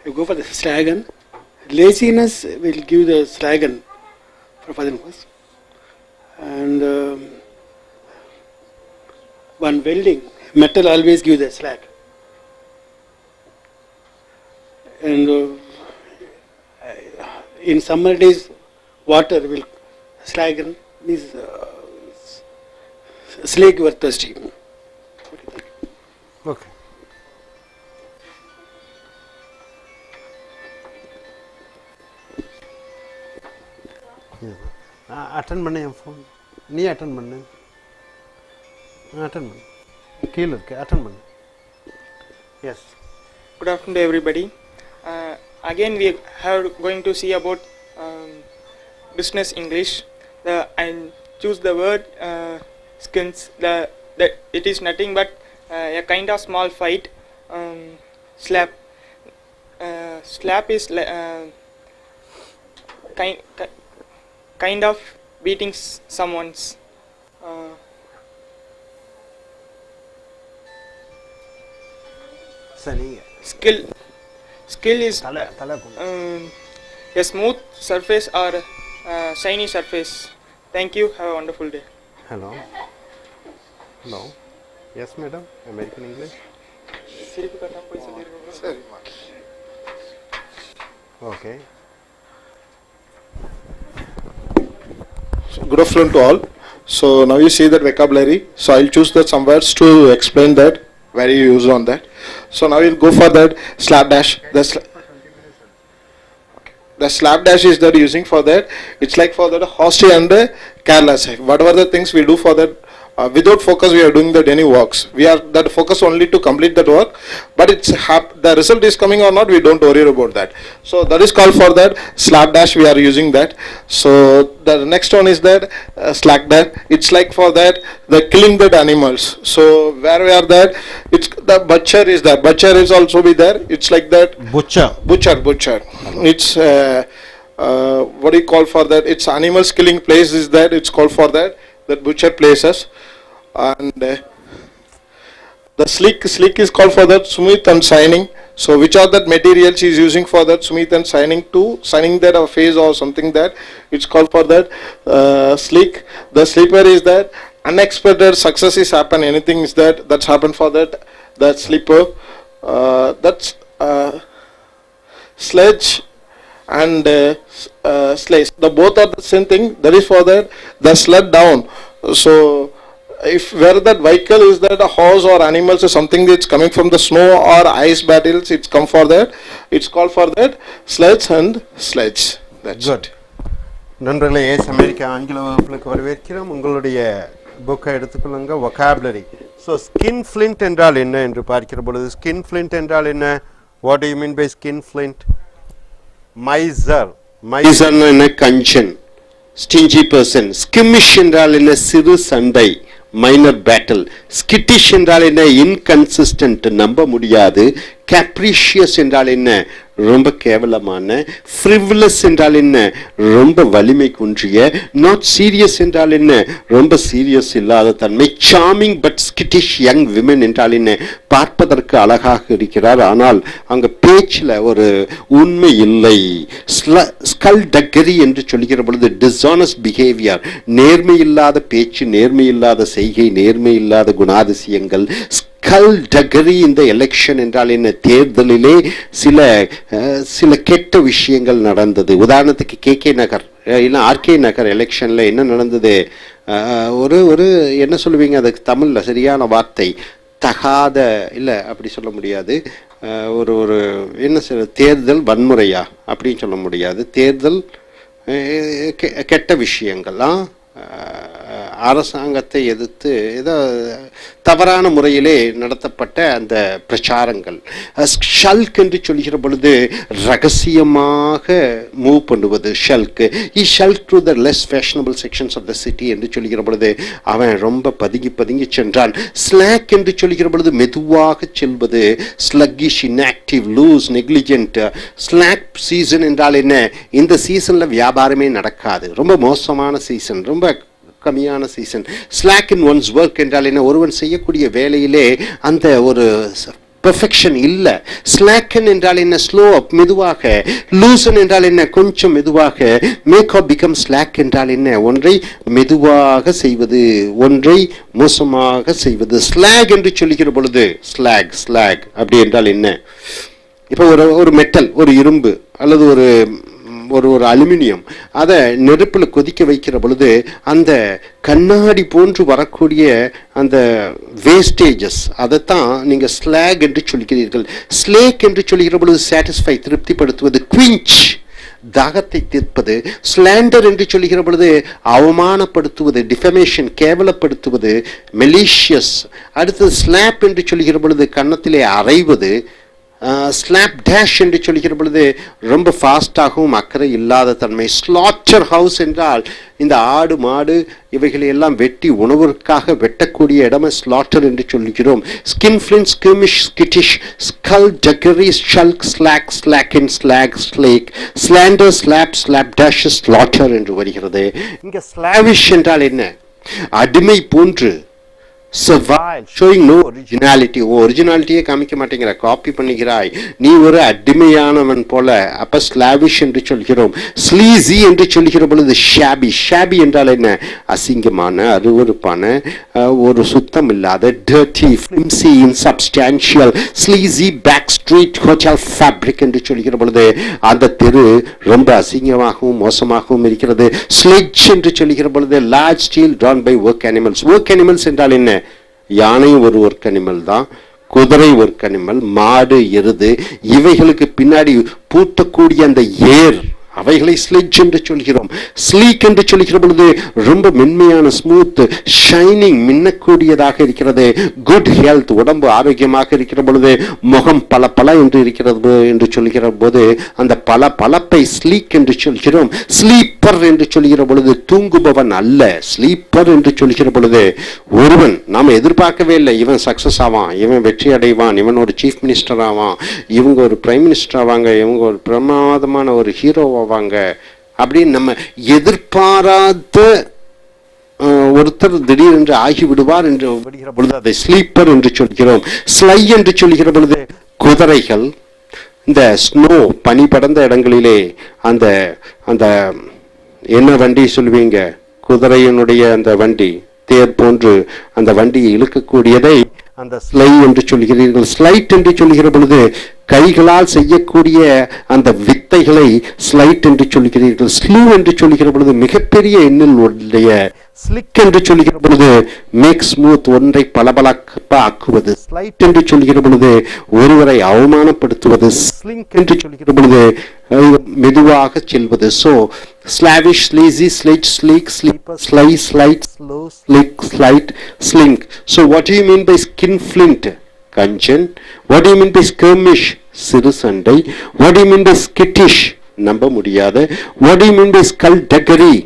You go for the slogan. Laziness will give the slogan for further course. And one welding, metal always gives the slag. And in summer days, water will slogan means slake your thirsty. Okay. Attend பண்ண என் phone நீ attend பண்ணு attend பண்ணு கீழே இருக்கு attend பண்ணு S Good afternoon to everybody. Again we are going to see about business English. I choose the word skins. That it is nothing but a kind of small fight. Slap. Slap is kind of beating someone's. சரி Skill is a smooth surface or shiny surface. Thank you. Have a wonderful day. Hello. Hello. Yes, madam. American English. Okay. Good afternoon to all. So now you see that vocabulary. So I'll choose that some words to explain that, where you use on that. So now we'll go for that slapdash. the slapdash is that using for that. It's like for that haughty and careless. Whatever the things we do for that, without focus we are doing that any works. We are that focus only to complete that work, but it's the result is coming or not, we don't worry about that. So that is called for that slapdash, we are using that. So the next one is that slackdash. It's like for that the killing that animals. So where we are that, it's the butcher is there. Butcher is also be there. It's like that butcher. It's what do you call for that? It's animals killing place is that. It's called for that butcher places. And the sleek is called for that smooth and shining. So which are that materials is using for that smooth and shining that a face or something that, it's called for that sleek. The sleeper is that unexpected success is happen, anything is that's happened for that sleeper. That's sledge and sledge, the both are the same thing. That is for that the sled down. So if where that vehicle is that a horse or animals or something that's coming from the snow or ice battles, it's come for that, it's called for that sledge and sledge. That's good. நண்பர்களே, ace America ஆங்கில வகுப்புகளுக்கு வரவேற்கிறோம். உங்களுடைய புக்கை எடுத்துக்கொள்ளுங்க. vocabulary. So skin Flint என்றால் என்ன என்று பார்க்கிற பொழுது, ஸ்கின் ஃப்ளிண்ட் என்றால் என்ன? What do you mean by skinflint? மைசர்னா என்ன? கஞ்சன், ஸ்டிஞ்சி பர்சன். ஸ்கிம்மிஷ் என்றால் என்ன? சிறு சண்டை, மைனர் பேட்டில். ஸ்கிட்டிஷ் என்றால் என்ன? இன்கன்சிஸ்டன்ட், நம்ப முடியாது. கேப்ரிஷியஸ் என்றால் என்ன? ரொம்ப கேவலமான. ஃப்ரிவ்லஸ் என்றால் என்ன? ரொம்ப வலிமை குன்றிய. நாட் சீரியஸ் என்றால் என்ன? ரொம்ப சீரியஸ் இல்லாத தன்மை. சார்மிங் பட் ஸ்கிட்டிஷ் யங் விமன் என்றால் என்ன? பார்ப்பதற்கு அழகாக இருக்கிறார், ஆனால் அங்க பேச்சில் ஒரு உண்மை இல்லை. ஸ்கல்டகரி என்று சொல்லுகிற பொழுது டிஸ்ஆனஸ்ட் பிஹேவியர், நேர்மையில்லாத பேச்சு, நேர்மையில்லாத செய்கை, நேர்மையில்லாத குணாதிசயங்கள். ஸ்கல்டகரி இந்த எலெக்ஷன் என்றால் என்ன? தேர்தலிலே சில கெட்ட விஷயங்கள் நடந்தது. உதாரணத்துக்கு KK நகர் இல்லை RK நகர் எலெக்ஷனில் என்ன நடந்தது? ஒரு என்ன சொல்லுவீங்க அதுக்கு தமிழில் சரியான வார்த்தை? தகாத, இல்லை அப்படி சொல்ல முடியாது. ஒரு என்ன சொல்ல, தேர்தல் வன்முறையா அப்படின்னு சொல்ல முடியாது. தேர்தல் கெட்ட விஷயங்கள்லாம் அரசாங்கத்தை எதிர்த்து ஏதோ தவறான முறையிலே நடத்தப்பட்ட அந்த பிரச்சாரங்கள். ஷல்க் என்று சொல்கிற பொழுது ரகசியமாக மூவ் பண்ணுவது. Skulk skulk to the less fashionable sections of the city என்று சொல்கிற பொழுது அவன் ரொம்ப பதுங்கி சென்றான். ஸ்லாக் என்று சொல்கிற பொழுது மெதுவாக செல்வது. Sluggish, inactive, loose, negligent. Slack season என்றால் என்ன? இந்த சீசனில் வியாபாரமே நடக்காது, ரொம்ப மோசமான சீசன், ரொம்ப கம்மியான சீசன். ஸ்லாக் இன் ஒன்ஸ் ஒர்க் என்றால் என்ன? ஒருவன் செய்யக்கூடிய வேலையிலே அந்த ஒரு பெர்ஃபெக்ஷன் இல்லை. ஸ்லாக்கன் என்றால் என்ன? ஸ்லோ அப், மெதுவாக. லூசன் என்றால் என்ன? கொஞ்சம் மெதுவாக. மேக் ஆப் பிகம் ஸ்லாக் என்றால் என்ன? ஒன்றை மெதுவாக செய்வது, ஒன்றை மோசமாக செய்வது. ஸ்லாக் என்று சொல்லுகிற பொழுது ஸ்லாக் அப்படி என்றால் என்ன? இப்போ ஒரு மெட்டல், ஒரு இரும்பு அல்லது ஒரு அலுமினியம், அதை நெருப்பில் கொதிக்க வைக்கிற பொழுது அந்த கண்ணாடி போன்று வரக்கூடிய அந்த வேஸ்டேஜஸ், அதைத்தான் நீங்கள் ஸ்லாக் என்று சொல்கிறீர்கள். ஸ்லேக் என்று சொல்கிற பொழுது சாட்டிஸ்ஃபை, திருப்திப்படுத்துவது. குவிஞ்ச், தாகத்தை தீர்ப்பது. ஸ்லாண்டர் என்று சொல்கிற பொழுது அவமானப்படுத்துவது, டிஃபமேஷன், கேவலப்படுத்துவது. மெலிஷியஸ். அடுத்தது ஸ்லாப் என்று சொல்கிற பொழுது கன்னத்திலே அறைவது. ஸ்லாப் டேஷ் என்று சொல்கிற பொழுது ரொம்ப ஃபாஸ்டாகவும் அக்கறை இல்லாத தன்மை. ஸ்லாட்டர் ஹவுஸ் என்றால் இந்த ஆடு மாடு இவைகளை எல்லாம் வெட்டி உணவிற்காக வெட்டக்கூடிய இடமே ஸ்லாட்டர் என்று சொல்கிறோம். Skinflint, skirmish, skittish, skulduggery, skulk, slack, slacken, slag, slake, slander, slap, slapdash, slaughter என்று வருகிறது. இங்கே ஸ்லாவிஷ் என்றால் என்ன? அடிமை போன்று. Servile, showing no originality. ஒரிஜினாலிட்டியே காமிக்க மாட்டேங்கிற, காப்பி பண்ணிக்கிறாய், நீ ஒரு அடிமையானவன் போல. அப்ப ஸ்லாவிஷ் என்று சொல்கிறோம். ஸ்லீசி என்று சொல்கிற பொழுது ஷாபி என்றால் என்ன? அசிங்கமான, அருவருப்பான, ஒரு சுத்தம் இல்லாத. Dirty, flimsy, insubstantial. Sleazy back street hotel fabric என்று சொல்கிற பொழுது அந்த தெரு ரொம்ப அசிங்கமாகவும் மோசமாகவும் இருக்கிறது. ஸ்லெட்ஜ் என்று சொல்கிற பொழுது large steel drawn by work animals. Work animals என்றால் என்ன? யானையும் ஒரு ஒர்க் அனிமல் தான், குதிரை ஒர்க் அனிமல், மாடு, எருது, இவைகளுக்கு பின்னாடி பூட்டக்கூடிய அந்த ஏர், அவைகளை ஸ்லெட்ஜ் என்று சொல்கிறோம். ஸ்லீக் என்று சொல்கிற பொழுது ரொம்ப மென்மையான, ஸ்மூத், ஷைனிங், மின்னக்கூடியதாக இருக்கிறது. குட் ஹெல்த், உடம்பு ஆரோக்கியமாக இருக்கிற பொழுது முகம் பல பல என்று இருக்கிறது என்று சொல்கிற போது அந்த பல பலப்பை ஸ்லீக் என்று சொல்கிறோம். ஸ்லீப்பர் என்று சொல்கிற பொழுது தூங்குபவன் அல்ல. ஸ்லீப்பர் என்று சொல்கிற பொழுது ஒருவன் நாம் எதிர்பார்க்கவே இல்லை, இவன் சக்சஸ் ஆவான், இவன் வெற்றி அடைவான், இவன் ஒரு சீஃப் மினிஸ்டர் ஆவான், இவங்க ஒரு பிரைம் மினிஸ்டர் ஆவாங்க, இவங்க ஒரு பிரமாதமான ஒரு ஹீரோ ஆவாங்க அப்படின்னு நம்ம எதிர்பாராத ஒருத்தர் திடீரென்று ஆகிவிடுவார் என்று விடுகிற பொழுது அதை ஸ்லீப்பர் என்று சொல்கிறோம். ஸ்லை என்று சொல்கிற பொழுது குதிரைகள், இந்த ஸ்னோ பனி படர்ந்த இடங்களிலே அந்த அந்த என்ன வண்டி சொல்லுவீங்க, குதிரையினுடைய அந்த வண்டி, தேர் போன்று அந்த வண்டியை இழுக்கக்கூடியதை அந்த ஸ்லை என்று சொல்கிறீர்கள். ஸ்லைட் என்று சொல்கிற பொழுது கைகளால் செய்யக்கூடிய அந்த வித்தைகளை ஸ்லைட் என்று சொல்கிறீர்கள். ஸ்லூ என்று சொல்கிற பொழுது மிகப்பெரிய எண்ணில் உடைய. ஸ்லிக் என்று சொல்கிற பொழுது மேக் ஸ்மூத், ஒன்றை பளபளப்பாக்குவது. ஸ்லைட் என்று சொல்கிற பொழுது ஒருவரை அவமானப்படுத்துவது. ஸ்லிங்க் என்று சொல்கிற பொழுது மெதுவாக செல்வது. So slavish, sleazy, slit, sleek, sleeper, sly, slight, slow, slick, slight, slink. So what do you mean by skinflint? கஞ்சன். What do you mean by skirmish? சிறு சண்டை. What do you mean by skittish? நம்ப முடியாத. What do you mean by skullduggery?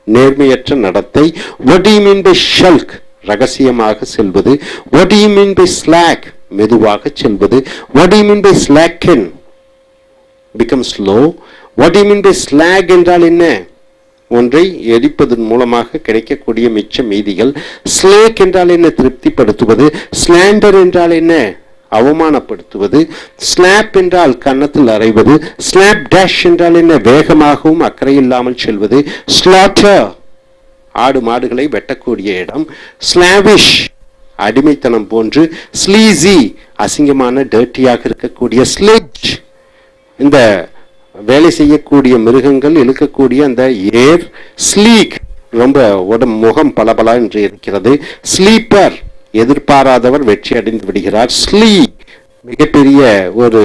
நேர்மையற்ற நடத்தை. What do you mean by shulk? ரகசியமாக செல்வது. What do you mean by slack? மெதுவாக செல்வது. What do you mean by slacken? become slow. What do you mean by slag என்றால் என்ன? ஒன்றை எரிப்பதன் மூலமாக கிடைக்கக்கூடிய மிச்ச மீதிகள். ஸ்லேக் என்றால் என்ன? திருப்திப்படுத்துவது. ஸ்லாண்டர் என்றால் என்ன? அவமானப்படுத்துவது. ஸ்லாப் என்றால் கன்னத்தில் அறைவது. ஸ்லாப் டேஷ் என்றால் என்ன? வேகமாகவும் அக்கறை இல்லாமல் செல்வது. ஸ்லாட்டர் ஆடு மாடுகளை வெட்டக்கூடிய இடம். ஸ்லாவிஷ் அடிமைத்தனம் போன்று. ஸ்லீசி அசிங்கமான, டர்ட்டியாக இருக்கக்கூடிய. ஸ்லெட்ஜ் இந்த வேலை செய்யக்கூடிய மிருகங்கள் இழுக்கக்கூடிய அந்த ஏர். ஸ்லீக் ரொம்ப முகம் பலபல என்று இருக்கிறது. ஸ்லீப்பர் எதிர்பாராதவர் வெற்றி அடைந்து விடுகிறார். ஸ்லீக் மிகப்பெரிய ஒரு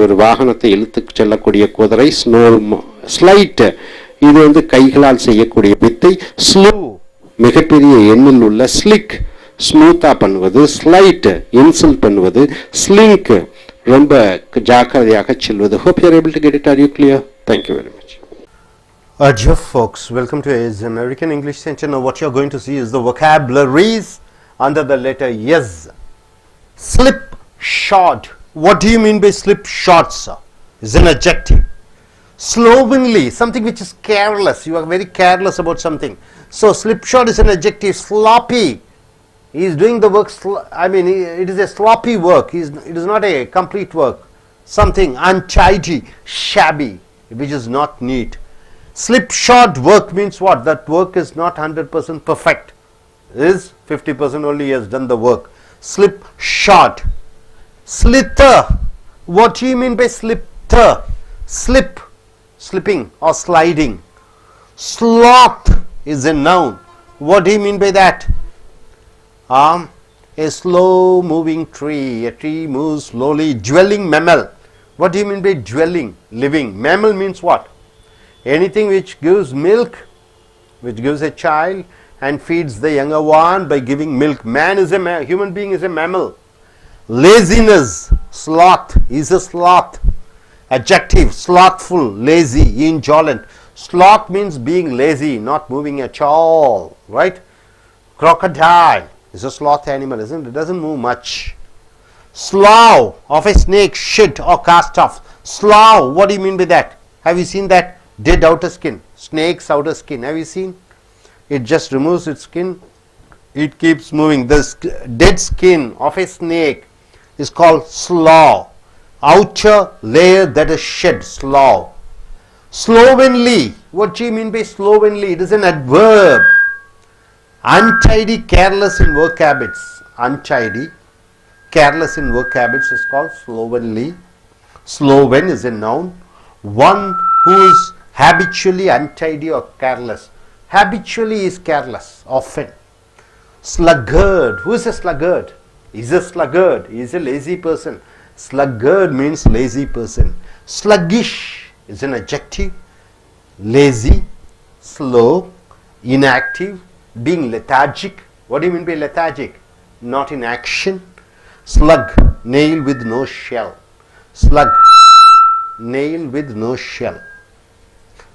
ஒரு வாகனத்தை இழுத்து செல்லக்கூடிய குதிரை. ஸ்னோ. ஸ்லைட் இது கைகளால் செய்யக்கூடிய வித்தை. ஸ்லோ மிகப்பெரிய எண்ணில் உள்ள. ஸ்லிக் ஸ்மூத்தா பண்ணுவது. ஸ்லைட் இன்சல்ட் பண்ணுவது. ஸ்லிங்க் ரொம்ப ஜாக்கிரதையாக செல்வது. Hope you are able to get it. Are you clear? Thank you very much. Dear folks, welcome to AS American English Center. Now what you are going to see is the vocabularies under the letter yes. Slip shod. What do you mean by slip shod, sir? Is an adjective. Slovenly, something which is careless. You are very careless about something. So slipshod is an adjective. Sloppy. He is doing the work, it is a sloppy work. It is not a complete work. Something untidy, shabby, which is not neat. Slipshod work means what? That work is not 100% perfect. It is 50% only he has done the work. Slipshod. Slither. What do you mean by slither? Slip, slipping or sliding. Sloth is a noun. What do you mean by that? A slow moving tree. A tree moves slowly. Dwelling mammal. What do you mean by dwelling? Living. Mammal means what? Anything which gives milk, which gives a child and feeds the younger one by giving milk. Man is human being is a mammal. Laziness. Sloth is a sloth. Adjective. Slothful, lazy, indolent. Sloth means being lazy, not moving at all. Right? Crocodile is a sloth animal, isn't it? It doesn't move much. Slough of a snake, shit or cast off. Slough, what do you mean by that? Have you seen that? Dead outer skin, snake's outer skin. Have you seen? It just removes its skin. It keeps moving. The dead skin of a snake is called slough. Outer layer that is shed, slough. Slovenly, what do you mean by slovenly? It is an adverb. Untidy, careless in work habits. Untidy, careless in work habits is called slovenly. Sloven is a noun. One who is habitually untidy or careless. Habitually is careless, often. Sluggard. Who is a sluggard? He is a sluggard. He is a lazy person. Sluggard means lazy person. Sluggish is an adjective. Lazy, slow, inactive, being lethargic. What do you mean by lethargic? Not in action. Slug, nail with no shell. Slug, nail with no shell.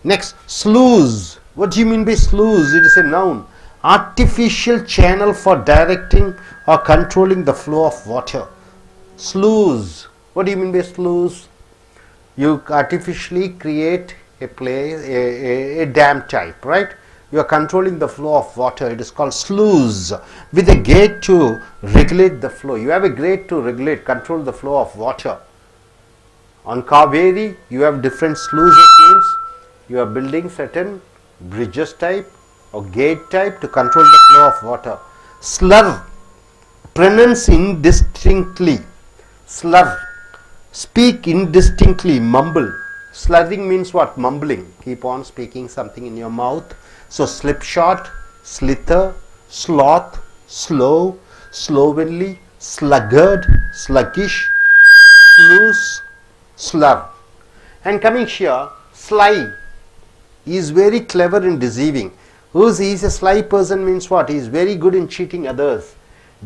Next, sluice. What do you mean by sluice? It is a noun. Artificial channel for directing or controlling the flow of water. Sluice. What do you mean by sluice? You artificially create a place, a dam type, right? You are controlling the flow of water. It is called sluice, with a gate to regulate the flow. You have a gate to regulate, control the flow of water. On Kaveri, you have different sluices, means you are building certain bridges type or gate type to control the flow of water. Slur, pronounce indistinctly. Slur, speak indistinctly, mumble. Slurring means what? Mumbling. Keep on speaking something in your mouth. So slipshod, slither, sloth, slow, slovenly, sluggard, sluggish, sluice, slur. And coming here, sly. He is very clever in deceiving. He is a sly person means what? He is very good in cheating others.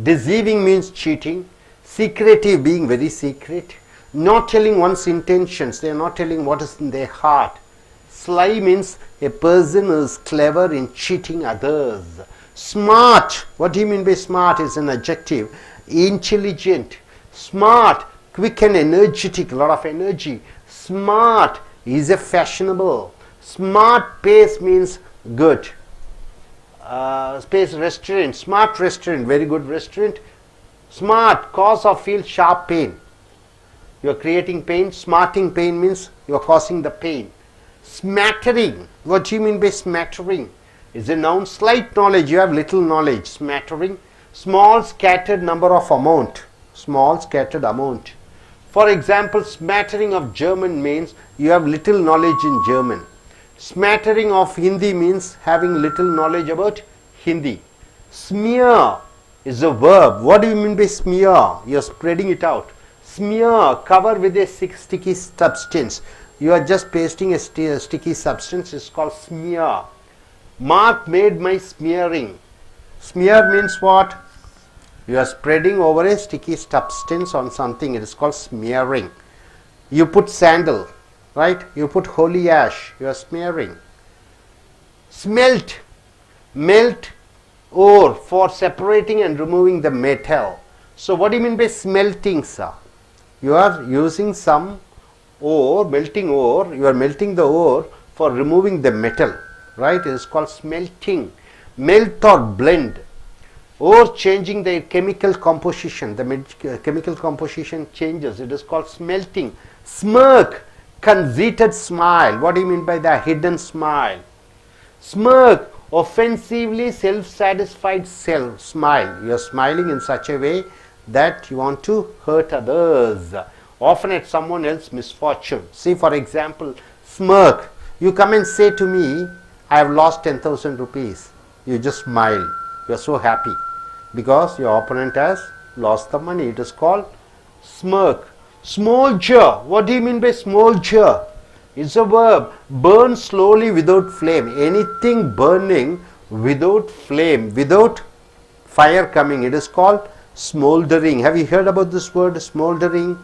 Deceiving means cheating. Secretive, being very secret. Not telling one's intentions. They are not telling what is in their heart. Sly means a person who is clever in cheating others. Smart. What do you mean by smart? Is an adjective. Intelligent. Smart. Quick and energetic. A lot of energy. Smart is a fashionable. Smart pace means good. Space restaurant. Smart restaurant. Very good restaurant. Smart. Cause or feel sharp pain. You are creating pain. Smarting pain means you are causing the pain. Smattering. What do you mean by smattering? Is a noun. Slight knowledge. You have little knowledge. Smattering. Small scattered number of amount. Small scattered amount. For example, smattering of German means you have little knowledge in German. Smattering of Hindi means having little knowledge about Hindi. Smear is a verb. What do you mean by smear? You are spreading it out. Smear, cover with a sticky substance. You are just pasting a sticky substance. It's called smear. Mark made my smearing. Smear means what? You are spreading over a sticky substance on something. It is called smearing. You put sandal, right? You put holy ash. You are smearing. Smelt. Melt ore for separating and removing the metal. So what do you mean by smelting, sir? You are using some ore, melting ore. You are melting the ore for removing the metal, right? It is called smelting. Melt or blend. Or changing the chemical composition. The chemical composition changes. It is called smelting. Smirk, conceited smile. What do you mean by that? Hidden smile. Smirk, offensively self-satisfied smile. You are smiling in such a way that you want to hurt others, often at someone else's misfortune. See, for example, smirk. You come and say to me, I have lost 10,000 rupees. You just smile. You are so happy because your opponent has lost the money. It is called smirk. Smolder. What do you mean by smolder? It's a verb. Burn slowly without flame. Anything burning without flame, without fire coming. It is called smoldering. Have you heard about this word, smoldering?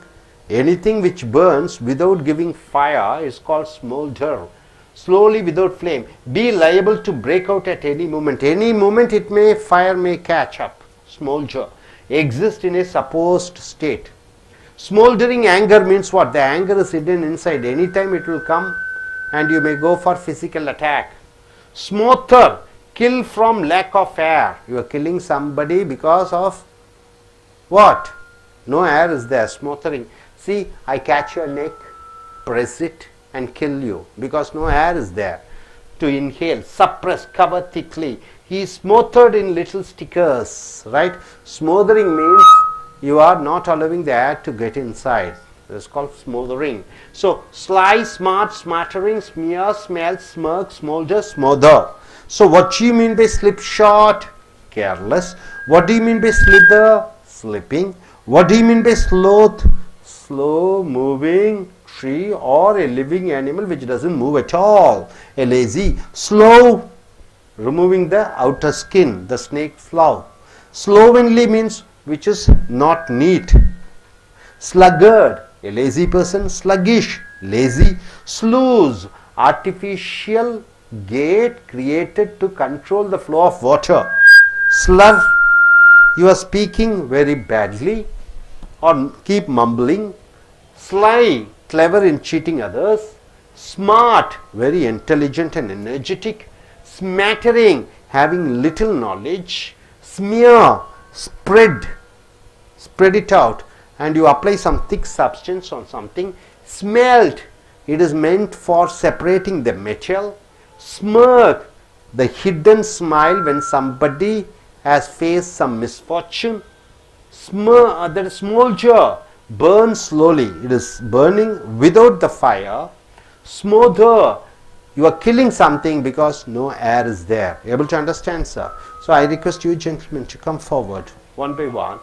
Anything which burns without giving fire is called smolder. Slowly without flame. Be liable to break out at any moment. Any moment fire may catch up. Smolder. Exist in a supposed state. Smoldering anger means what? The anger is hidden inside. Anytime it will come and you may go for physical attack. Smother. Kill from lack of air. You are killing somebody because of what? No air is there. Smothering. See, I catch your neck, press it and kill you because no air is there. To inhale, suppress, cover thickly. He is smothered in little stickers, right? Smothering means you are not allowing the air to get inside. It is called smothering. So, sly, smart, smattering, smear, smell, smirk, smolder, smother. So, what do you mean by slipshod? Careless. What do you mean by slither? Slipping. What do you mean by sloth? Slow moving tree or a living animal which doesn't move at all. A lazy, slow, removing the outer skin, the snake slough. Slovenly means which is not neat. Sluggard, a lazy person. Sluggish, lazy. Sluice, artificial gate created to control the flow of water. Slur, you are speaking very badly or keep mumbling. Sly, clever in cheating others. Smart, very intelligent and energetic. Smattering, having little knowledge. Smear, spread it out and you apply some thick substance on something. Smelt, it is meant for separating the metal. Smirk, the hidden smile when somebody has faced some misfortune. That is smolder, burn slowly, it is burning without the fire. Smother, you are killing something because no air is there. Able to understand, sir? So I request you gentlemen to come forward one by one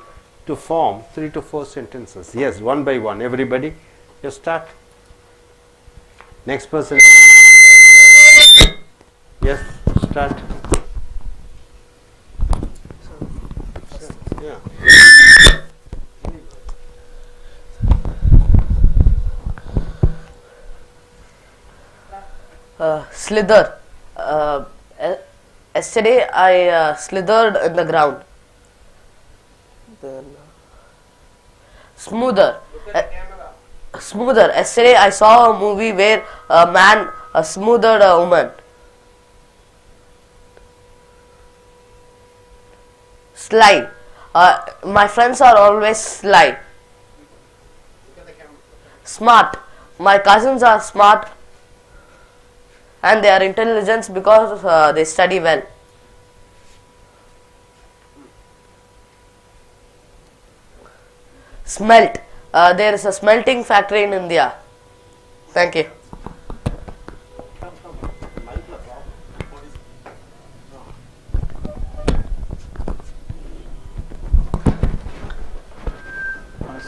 to form 3 to 4 sentences. Yes, one by one, everybody. You start. Next person. Yes, start. Yeah. Slither. Yesterday I slithered in the ground. Then, smoother. Smoother. Yesterday I saw a movie where a man smoothed a woman. Sly. My friends are always sly. Smart. My cousins are smart and they are intelligent because they study well. Smelt. There is a smelting factory in India. Thank you.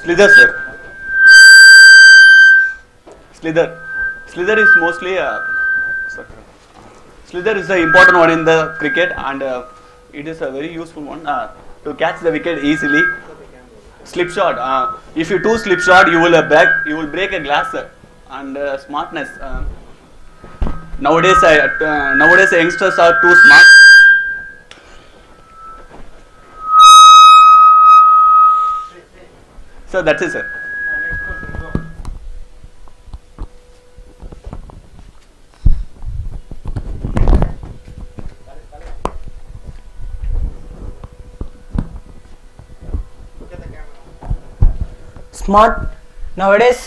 Slither, sir. Slither. Slither is mostly slither is the important one in the cricket, and it is a very useful one to catch the wicket easily. Slip shot. If you do slip shot, you will break a glass. And smartness. Nowadays youngsters are too smart. So that's it, sir. Smart. Nowadays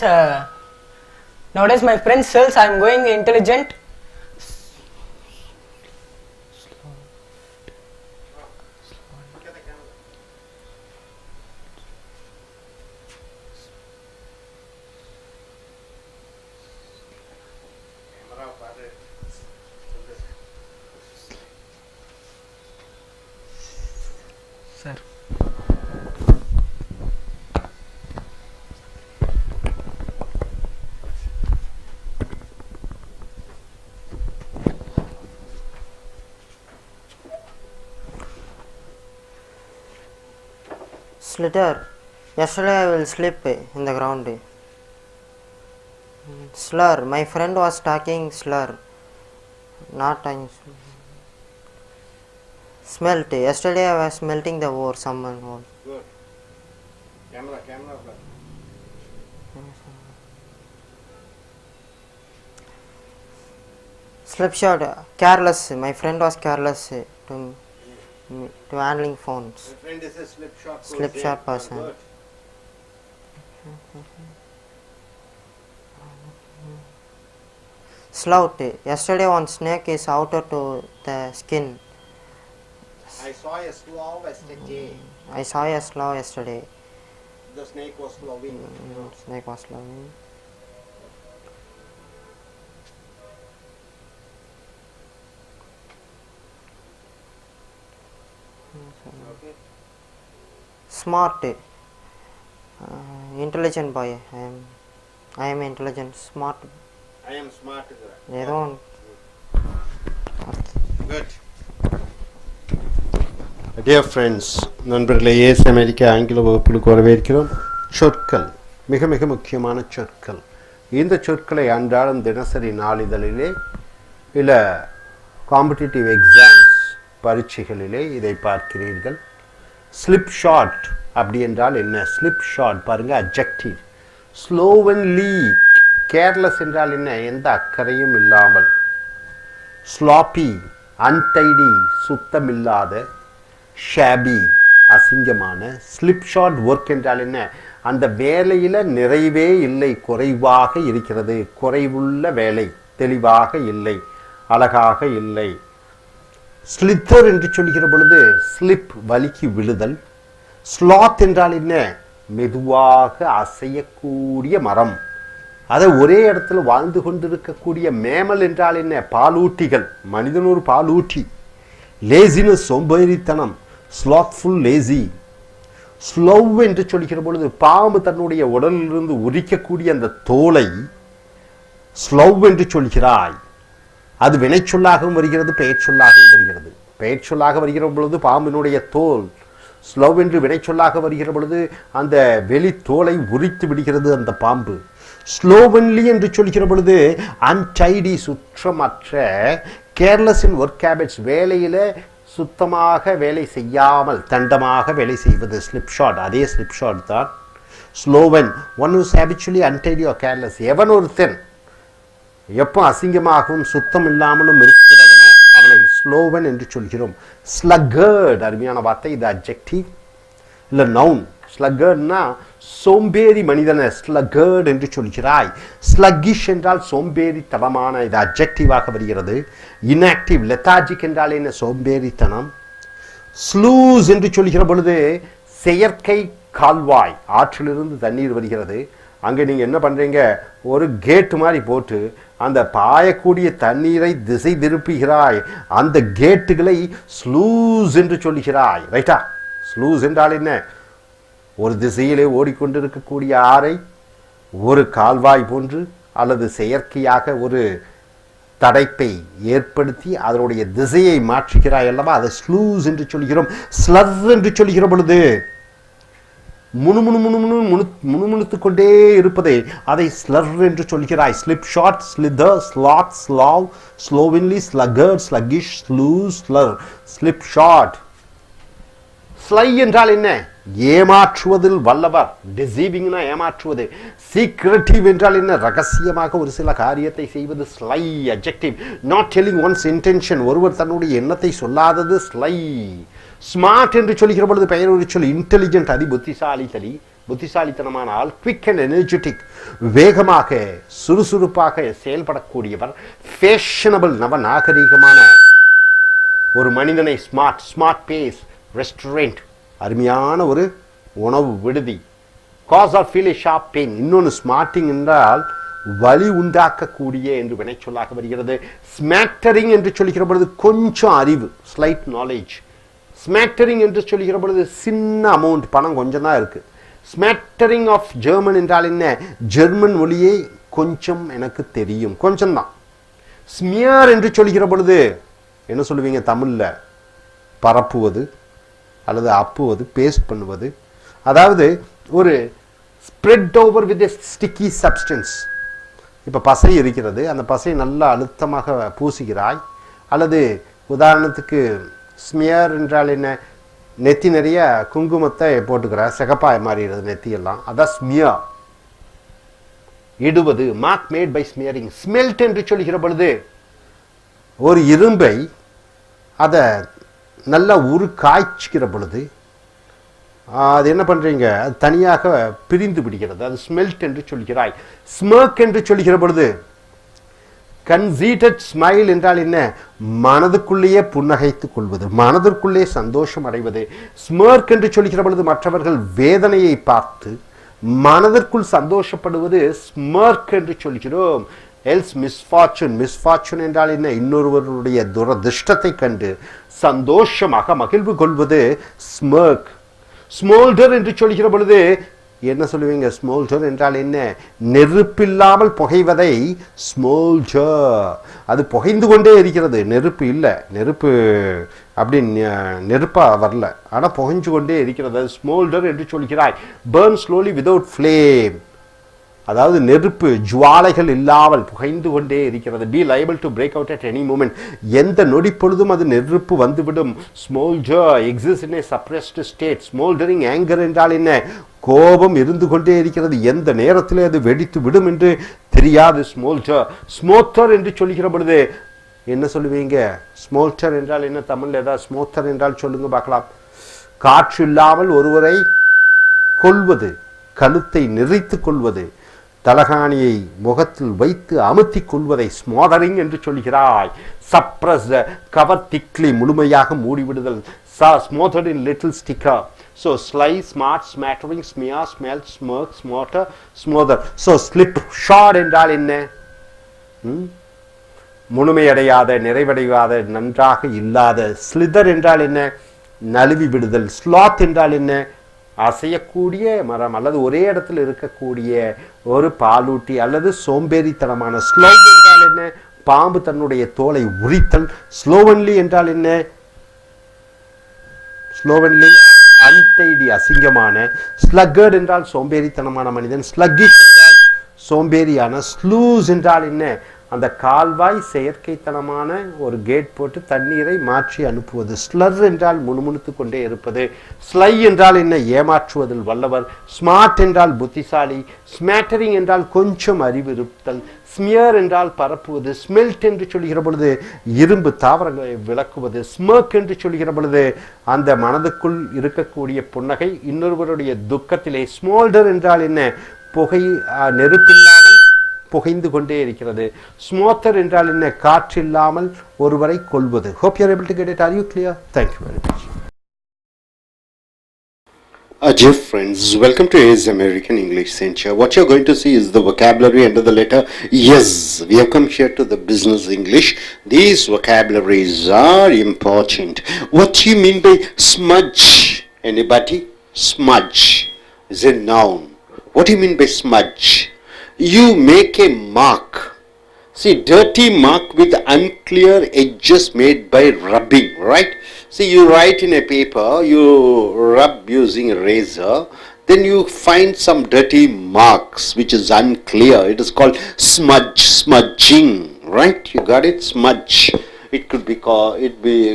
my friend says I am going intelligent. Sir. Slither. Yesterday I will sleep in the ground. Slur. My friend was talking slur. Not I. Smelt. Yesterday I was smelting the ore. Someone was. Good. Camera. Slipshod. Careless. My friend was careless to handling phones. My friend is a slipshod. Slipshod person. Good. Slout. Yesterday one snake is outer to the skin. I saw a slough yesterday. I saw a slough yesterday. The snake was sloughing. Snake was sloughing. Okay. Smart. Intelligent boy. I am I am intelligent, smart. I am smart. ஏதோ ஒன்று. Good. Dear friends, நண்பர்களே, ace அமெரிக்க ஆங்கில வகுப்புகளுக்கு வரவேற்கிறோம். சொற்கள் மிக மிக முக்கியமான சொற்கள். இந்த சொற்களை அன்றாடம் தினசரி நாளிதழிலே இல்லை காம்படிட்டிவ் எக்ஸாம்ஸ் பரீட்சைகளிலே இதை பார்க்கிறீர்கள். ஸ்லிப் ஷாட் அப்படி என்றால் என்ன? ஸ்லிப் ஷாட் பாருங்க, அட்ஜெக்டிவ். ஸ்லோவன்லி கேர்லெஸ் என்றால் என்ன? எந்த அக்கறையும் இல்லாமல். Sloppy untidy சுத்தமில்லாத. ஷாபி அசிங்கமான. ஸ்லிப் ஷாட் ஒர்க் என்றால் என்ன? அந்த வேலையில் நிறைவே இல்லை, குறைவாக இருக்கிறது, குறைவுள்ள வேலை, தெளிவாக இல்லை, அழகாக இல்லை. ஸ்லித்தர் என்று சொல்கிற பொழுது ஸ்லிப் வலிக்கு விழுதல். ஸ்லாத் என்றால் என்ன? மெதுவாக அசையக்கூடிய மரம். அதை ஒரே இடத்துல வாழ்ந்து கொண்டிருக்கக்கூடிய மேமல் என்றால் என்ன? பாலூட்டிகள். மனிதன் ஒரு பாலூட்டி. லேசினஸ் சோம்பேறித்தனம். ஸ்லாத்ஃபுல் லேசி. ஸ்லோவ் என்று சொல்கிற பொழுது பாம்பு தன்னுடைய உடலிலிருந்து உரிக்கக்கூடிய அந்த தோலை ஸ்லோவ் என்று சொல்கிறாய். அது வினைச்சொல்லாகவும் வருகிறது, பெயர் சொல்லாகவும் வருகிறது. பெயர் சொல்லாக வருகிற பொழுது பாம்பினுடைய தோல், ஸ்லோவ் என்று வினைச்சொல்லாக வருகிற பொழுது அந்த வெளி தோலை உரித்து விடுகிறது அந்த பாம்பு. ஸ்லோவன்லி என்று சொல்கிற பொழுது அன்டைடி சுற்றமற்ற. கேர்லெஸ் இன் ஒர்க் ஹேபிட்ஸ் வேலையில் சுத்தமாக வேலை செய்யாமல் தண்டமாக வேலை செய்வது. ஸ்லிப் ஷாட், அதே ஸ்லிப் ஷாட் தான். Sloven one is habitually untidy or careless. எவன் ஒருத்தன் எப்போ அசிங்கமாகவும் சுத்தம் இல்லாமலும் இருக்கிறவனோ அவனை ஸ்லோவன் என்று சொல்கிறோம். ஸ்லக்கர்ட் அருமையான வார்த்தை, இது அட்ஜெக்டிவ் இல்லை நவுன். ஸ்லக்கர்ட்னா சோம்பேறி மனிதனை ஸ்லக்கர்ட் என்று சொல்கிறாய். ஸ்லக்கிஷ் என்றால் சோம்பேறித்தனமான, இது அட்ஜெக்டிவாக வருகிறது. இன்ஆக்டிவ் லெத்தாஜிக் என்றால் என்ன? சோம்பேறித்தனம். ஸ்லூஸ் என்று சொல்கிற பொழுது செயற்கை கால்வாய், ஆற்றிலிருந்து தண்ணீர் வருகிறது. அங்கே நீங்கள் என்ன பண்ணுறீங்க? ஒரு கேட்டு மாதிரி போட்டு அந்த பாயக்கூடிய தண்ணீரை திசை திருப்புகிறாய். அந்த கேட்டுகளை ஸ்லூஸ் என்று சொல்கிறாய். ரைட்டா? ஸ்லூஸ் என்றால் என்ன? ஒரு திசையிலே ஓடிக்கொண்டிருக்கக்கூடிய ஆறை ஒரு கால்வாய் போன்று அல்லது செயற்கையாக ஒரு தடைப்பை ஏற்படுத்தி அதனுடைய திசையை மாற்றுகிறாய் அல்லவா? அதை ஸ்லூஸ் என்று சொல்கிறோம். ஸ்லர் என்று சொல்கிற பொழுது முணுமுணுத்துக் கொண்டே இருப்பதை அதை ஸ்லர் என்று சொல்கிறாய். Slipshod, slither, sloth, slough, slovenly, sluggard, sluggish, sluice, slur. Slipshod. Sly என்றால் என்ன? ஏமாற்றுவதில் வல்லவர். டிசீவிங்னா ஏமாற்றுவது. சீக்ரெட்டிவ் என்றால் என்ன? ரகசியமாக ஒரு சில காரியத்தை செய்வது. Sly adjective. Not telling one's intention, ஒருவர் தன்னுடைய எண்ணத்தை சொல்லாதது ஸ்லை. ஸ்மார்ட் என்று சொல்கிற பொழுது பெயர் ஒரு சொல். இன்டெலிஜென்ட் அதி புத்திசாலித்தனமான ஆள். குவிக் அண்ட் எனர்ஜெட்டிக் வேகமாக சுறுசுறுப்பாக செயல்படக்கூடியவர். ஃபேஷனபிள் நவ நாகரீகமான ஒரு மனிதனை ஸ்மார்ட். ஸ்மார்ட் பேஸ் ரெஸ்டாரண்ட் அருமையான ஒரு உணவு விடுதி. Cause or feel a sharp pain. இன்னொன்று ஸ்மார்ட்டிங் என்றால் வலி உண்டாக்கக்கூடிய என்று வினைச்சொல்லாக வருகிறது. ஸ்மேட்டரிங் என்று சொல்கிற பொழுது கொஞ்சம் அறிவு, ஸ்லைட் நாலேஜ். ஸ்மேட்டரிங் என்று சொல்கிற பொழுது சின்ன அமௌண்ட், பணம் கொஞ்சம் தான் இருக்குது. ஸ்மேட்டரிங் ஆஃப் ஜெர்மன் என்றால் என்ன? ஜெர்மன் மொழியை கொஞ்சம் எனக்கு தெரியும், கொஞ்சம் தான். ஸ்மியர் என்று சொல்கிற பொழுது என்ன சொல்லுவீங்க தமிழில்? பரப்புவது அல்லது அப்புவது, பேஸ்ட் பண்ணுவது. அதாவது ஒரு spread over with sticky substance. இப்போ பசை இருக்கிறது, அந்த பசை நல்லா அழுத்தமாக பூசுகிறாய். அல்லது உதாரணத்துக்கு ஸ்மியர் என்றால் என்ன? நெத்தி நிறைய குங்குமத்தை போட்டுக்கிற, சிகப்பாய் மாறிடுறது நெத்தியெல்லாம், அதான் ஸ்மியர். இடுவது, mark made by smearing. Smelt என்று சொல்கிற பொழுது ஒரு இரும்பை அதை நல்லா காய்ச்சிக்கிற பொழுது அது என்ன பண்ணுறீங்க? அது தனியாக பிரிந்து விடுகிறது, அது ஸ்மெல்ட் என்று சொல்கிறாய். ஸ்மர்க் என்று சொல்கிற பொழுது கன்சீட்டட் ஸ்மைல் என்றால் என்ன? மனதுக்குள்ளேயே புன்னகைத்துக் கொள்வது, மனதிற்குள்ளே சந்தோஷம் அடைவது. ஸ்மர்க் என்று சொல்கிற பொழுது மற்றவர்கள் வேதனையை பார்த்து மனதிற்குள் சந்தோஷப்படுவது ஸ்மர்க் என்று சொல்கிறோம். Else misfortune. மிஸ்ஃபார்ச்சூன் என்றால் என்ன? இன்னொருவருடைய துரதிர்ஷ்டத்தை கண்டு சந்தோஷமாக மகிழ்வு கொள்வது ஸ்மர்க். ஸ்மோல்டர் என்று சொல்கிற பொழுது என்ன சொல்லுவீங்க? ஸ்மோல்டர் என்றால் என்ன? நெருப்பில்லாமல் புகைவதை ஸ்மோல்டர். அது புகைந்து கொண்டே இருக்கிறது, நெருப்பு இல்லை, நெருப்பு அப்படி நெருப்பாக வரல, ஆனால் புகைஞ்சு கொண்டே இருக்கிறது, அது ஸ்மோல்டர் என்று சொல்கிறாய். பேர்ன் ஸ்லோலி விதவுட் ஃப்ளேம், அதாவது நெருப்பு ஜுவாலைகள் இல்லாமல் புகைந்து கொண்டே இருக்கிறது. Be liable to break out at any moment, எந்த நொடி பொழுதும் அது நெருப்பு வந்துவிடும். Smoulder exist in a suppressed state. Smouldering anger என்றால் என்ன? கோபம் இருந்து கொண்டே இருக்கிறது, எந்த நேரத்தில் அது வெடித்து விடும் என்று தெரியாது. ஸ்மோல்டர். ஸ்மோத்தர் என்று சொல்லுகிற பொழுது என்ன சொல்லுவீங்க? ஸ்மோல்டர் என்றால் என்ன? தமிழில் ஏதாவது ஸ்மோத்தர் என்றால் சொல்லுங்க பார்க்கலாம். காற்று இல்லாமல் ஒருவரை கொள்வது, கழுத்தை நெறித்து கொள்வது, தலகாணியை முகத்தில் வைத்து அமுத்திக் கொள்வதை ஸ்மாதரிங் என்று சொல்கிறாய். சப்ரஸ், கவர் திக்லி, முழுமையாக மூடிவிடுதல். Smothered in little sticker. So sly, smart, smattering, smear, smell, smirk, smoulder, smother. So slipshod என்றால் என்ன? முழுமையடையாத, நிறைவடையாத, நன்றாக இல்லாத. ஸ்லிதர் என்றால் என்ன? நழுவி விடுதல். ஸ்லாத் என்றால் என்ன? அசையக்கூடிய மரம் அல்லது ஒரே இடத்தில் இருக்கக்கூடிய ஒரு பாலூட்டி அல்லது சோம்பேறித்தனமான. ஸ்லோக் என்றால் என்ன? பாம்பு தன்னுடைய தோலை உரித்தல். ஸ்லோவன்லி என்றால் என்ன? ஸ்லோவன்லி அன்டைடி, அசிங்கமான. ஸ்லக்கர்ட் என்றால் சோம்பேறித்தனமான மனிதன். ஸ்லக்கிஷ் என்றால் சோம்பேறியான. ஸ்லூஸ் என்றால் என்ன? அந்த கால்வாய் செயற்கைத்தனமான ஒரு கேட் போட்டு தண்ணீரை மாற்றி அனுப்புவது. ஸ்லர் என்றால் முணுமுணுத்து கொண்டே இருப்பது. ஸ்லை என்றால் என்ன? ஏமாற்றுவதில் வல்லவர். ஸ்மார்ட் என்றால் புத்திசாலி. ஸ்மேட்டரிங் என்றால் கொஞ்சம் அறிவிருத்தல். ஸ்மியர் என்றால் பரப்புவது. ஸ்மெல்ட் என்று சொல்கிற பொழுது இரும்பு தாவரங்களை விளக்குவது. ஸ்மர்க் என்று சொல்கிற பொழுது அந்த மனதுக்குள் இருக்கக்கூடிய புன்னகை இன்னொருவருடைய துக்கத்திலே. ஸ்மோல்டர் என்றால் என்ன? புகை, நெருப்பில்லாமல் புகைந்து கொண்டே இருக்கிறது. ஸ்மோத்தர் என்றால் என்ன? காற்றில்லாமல் ஒருவரை கொள்வது. Hope you are able to get it. Are you clear? Thank you very much. Dear friends, welcome to AS American English Center. What you're going to see is the vocabulary under the letter yes. We have come here to the business English. These vocabularies are important. What do you mean by smudge? Anybody? Smudge is a noun. What do you mean by smudge? You make a mark. See, dirty mark with unclear edges made by rubbing, right? See, you write in a paper, you rub using a razor, then you find some dirty marks which is unclear. It is called smudge, smudging, right? You got it? Smudge. It could be called,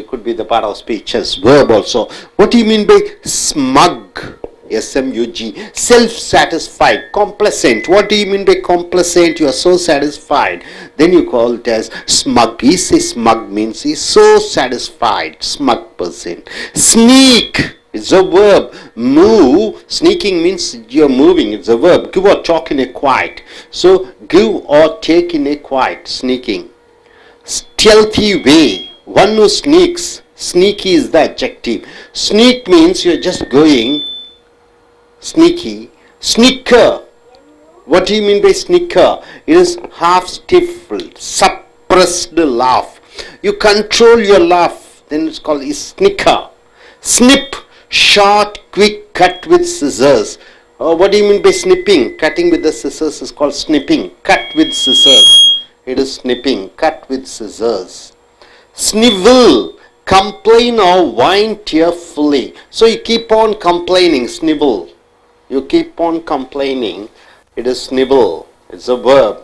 could be the part of speech as verb also. What do you mean by smug? S-M-U-G. Self-satisfied, complacent. What do you mean by complacent? You are so satisfied. Then you call it as smug. He says smug means he is so satisfied. Smug person. Sneak. It's a verb. Move. Sneaking means you're moving. It's a verb. Give or talk in a quiet. So give or take in a quiet. Sneaking. Stealthy way. One who sneaks. Sneaky is the adjective. Sneak means you're just going. Sneaky. Snicker. What do you mean by snicker? It is half stifled, suppressed laugh. You control your laugh, then it's called a snicker. Snip. Short, quick cut with scissors. What do you mean by snipping? Cutting with the scissors is called snipping. Cut with scissors. It is snipping. Cut with scissors. Snivel. Complain or whine tearfully. So you keep on complaining. Snivel. You keep on complaining. It is snivel. It's a verb.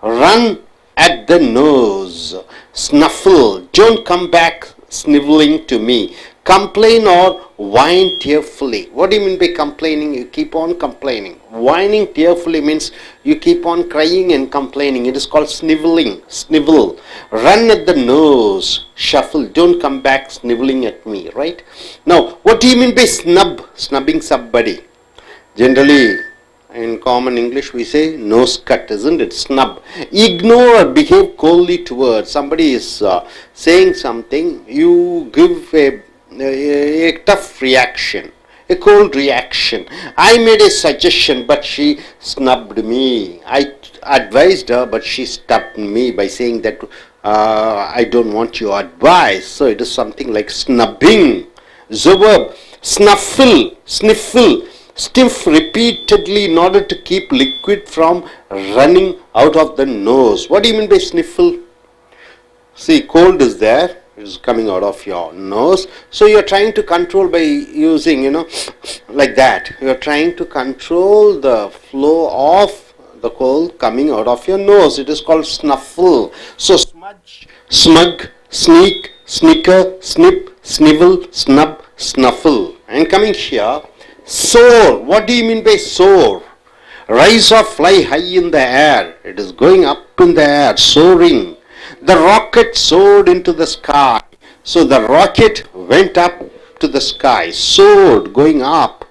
Run at the nose. Snuffle. Don't come back sniveling to me. Complain or whine tearfully. What do you mean by complaining? You keep on complaining. Whining tearfully means you keep on crying and complaining. It is called sniveling. Snivel. Run at the nose. Shuffle. Don't come back sniveling at me. Right? Now, what do you mean by snub? Snubbing somebody. Generally, in common English, we say nose cut, isn't it? Snub. Ignore or behave coldly towards. Somebody is saying something, you give a tough reaction, a cold reaction. I made a suggestion, but she snubbed me. I advised her, but she stopped me by saying that I don't want your advice. So it is something like snubbing. The verb snuffle, sniffle. Sniff repeatedly in order to keep liquid from running out of the nose. What do you mean by sniffle? See, cold is there, it is coming out of your nose. So you are trying to control by using, like that. You are trying to control the flow of the cold coming out of your nose. It is called snuffle. So smudge, smug, sneak, snicker, snip, snivel, snub, snuffle. And coming here, soar. What do you mean by soar? Rise or fly high in the air. It is going up in the air, soaring. The rocket soared into the sky. So the rocket went up to the sky, soared, going up.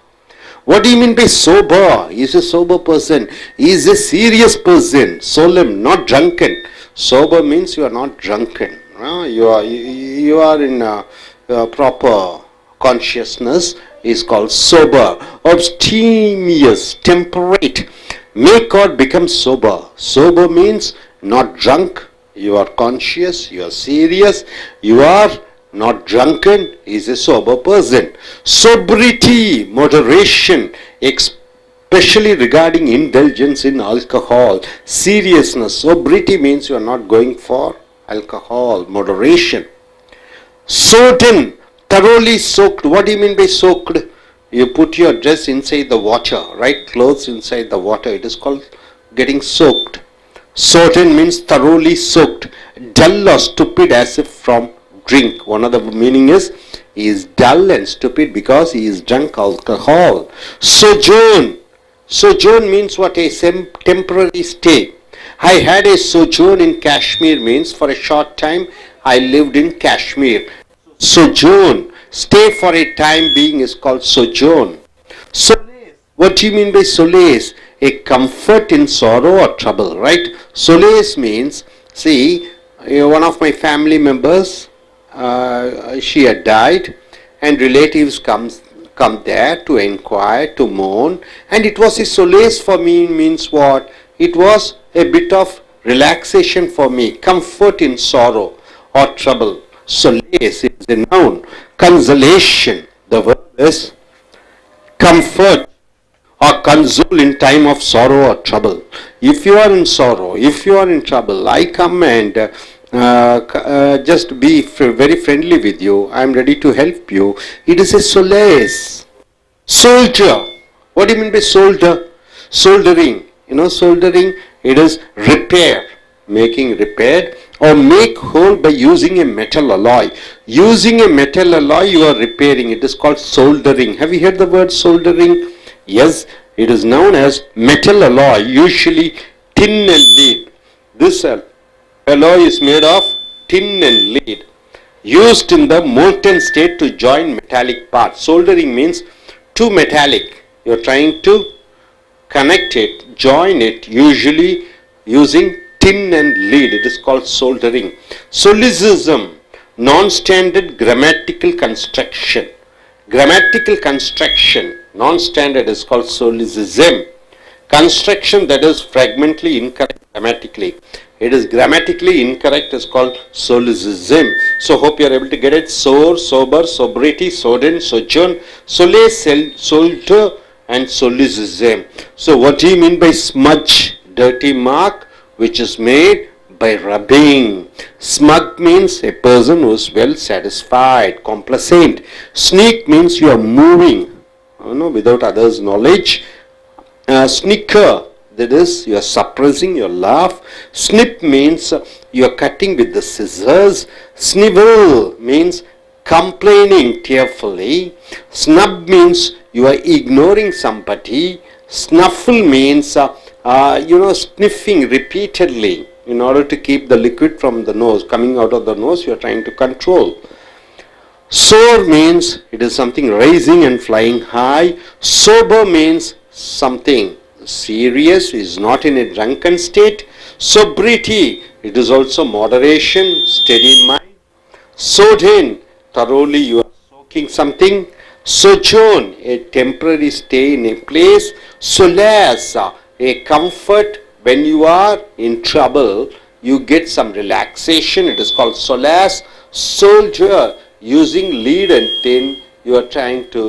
What do you mean by sober? He is a sober person. He is a serious person. Solemn, not drunken. Sober means you are not drunken. You are in a proper consciousness. Is called sober. Abstemious, temperate. Make or become sober. Sober means not drunk. You are conscious, you are serious, you are not drunken, is a sober person. Sobriety, moderation, especially regarding indulgence in alcohol. Seriousness, sobriety means you are not going for alcohol, moderation. Certain, thoroughly soaked. What do you mean by soaked? You put your dress inside the water, right? Clothes inside the water. It is called getting soaked. Certain means thoroughly soaked. Dull or stupid as if from drink. One of the meaning is he is dull and stupid because he is drunk alcohol. Sojourn. Sojourn means what? A temporary stay. I had a sojourn in Kashmir means for a short time I lived in Kashmir. Sojourn. Stay for a time being is called sojourn. Solace. What do you mean by solace? A comfort in sorrow or trouble, right? Solace means, see, one of my family members, she had died, and relatives come there to inquire, to mourn, and it was a solace for me. Means what? It was a bit of relaxation for me, comfort in sorrow or trouble. Solace is a noun. Consolation, the verb is comfort or console in time of sorrow or trouble. If you are in sorrow, if you are in trouble, I come and just be very friendly with you. I am ready to help you. It is a solace. Soldier. What do you mean by soldier? Soldering. Soldering, it is repair, making repaired, or make whole by using a metal alloy. Using a metal alloy, you are repairing. It is called soldering. Have you heard the word soldering? Yes, it is known as metal alloy, usually tin and lead. This alloy is made of tin and lead, used in the molten state to join metallic parts. Soldering means to metallic. You are trying to connect it, join it, usually using tin and lead. It is called soldering. Syllogism, non-standard grammatical construction. Grammatical construction, non-standard, is called syllogism. Construction that is fragmentally incorrect grammatically. It is grammatically incorrect is called syllogism. So hope you are able to get it. Soar, sober, sobriety, sojourn, sojourn, solace, soldier, and syllogism. So what do you mean by smudge? Dirty mark which is made by rubbing. Smug means a person who is well satisfied, complacent. Sneak means you are moving, without others' knowledge. Snicker, that is, you are suppressing your laugh. Snip means you are cutting with the scissors. Snivel means complaining tearfully. Snub means you are ignoring somebody. Snuffle means sniffing repeatedly in order to keep the liquid from the nose coming out of the nose. You are trying to control. Soar means it is something rising and flying high. Sober means something serious, is not in a drunken state. Sobriety, it is also moderation, steady mind. Sojourn, thoroughly you are soaking something. Sojourn, a temporary stay in a place. Solace, a comfort when you are in trouble, you get some relaxation. It is called solace. Soldier, using lead and tin, you are trying to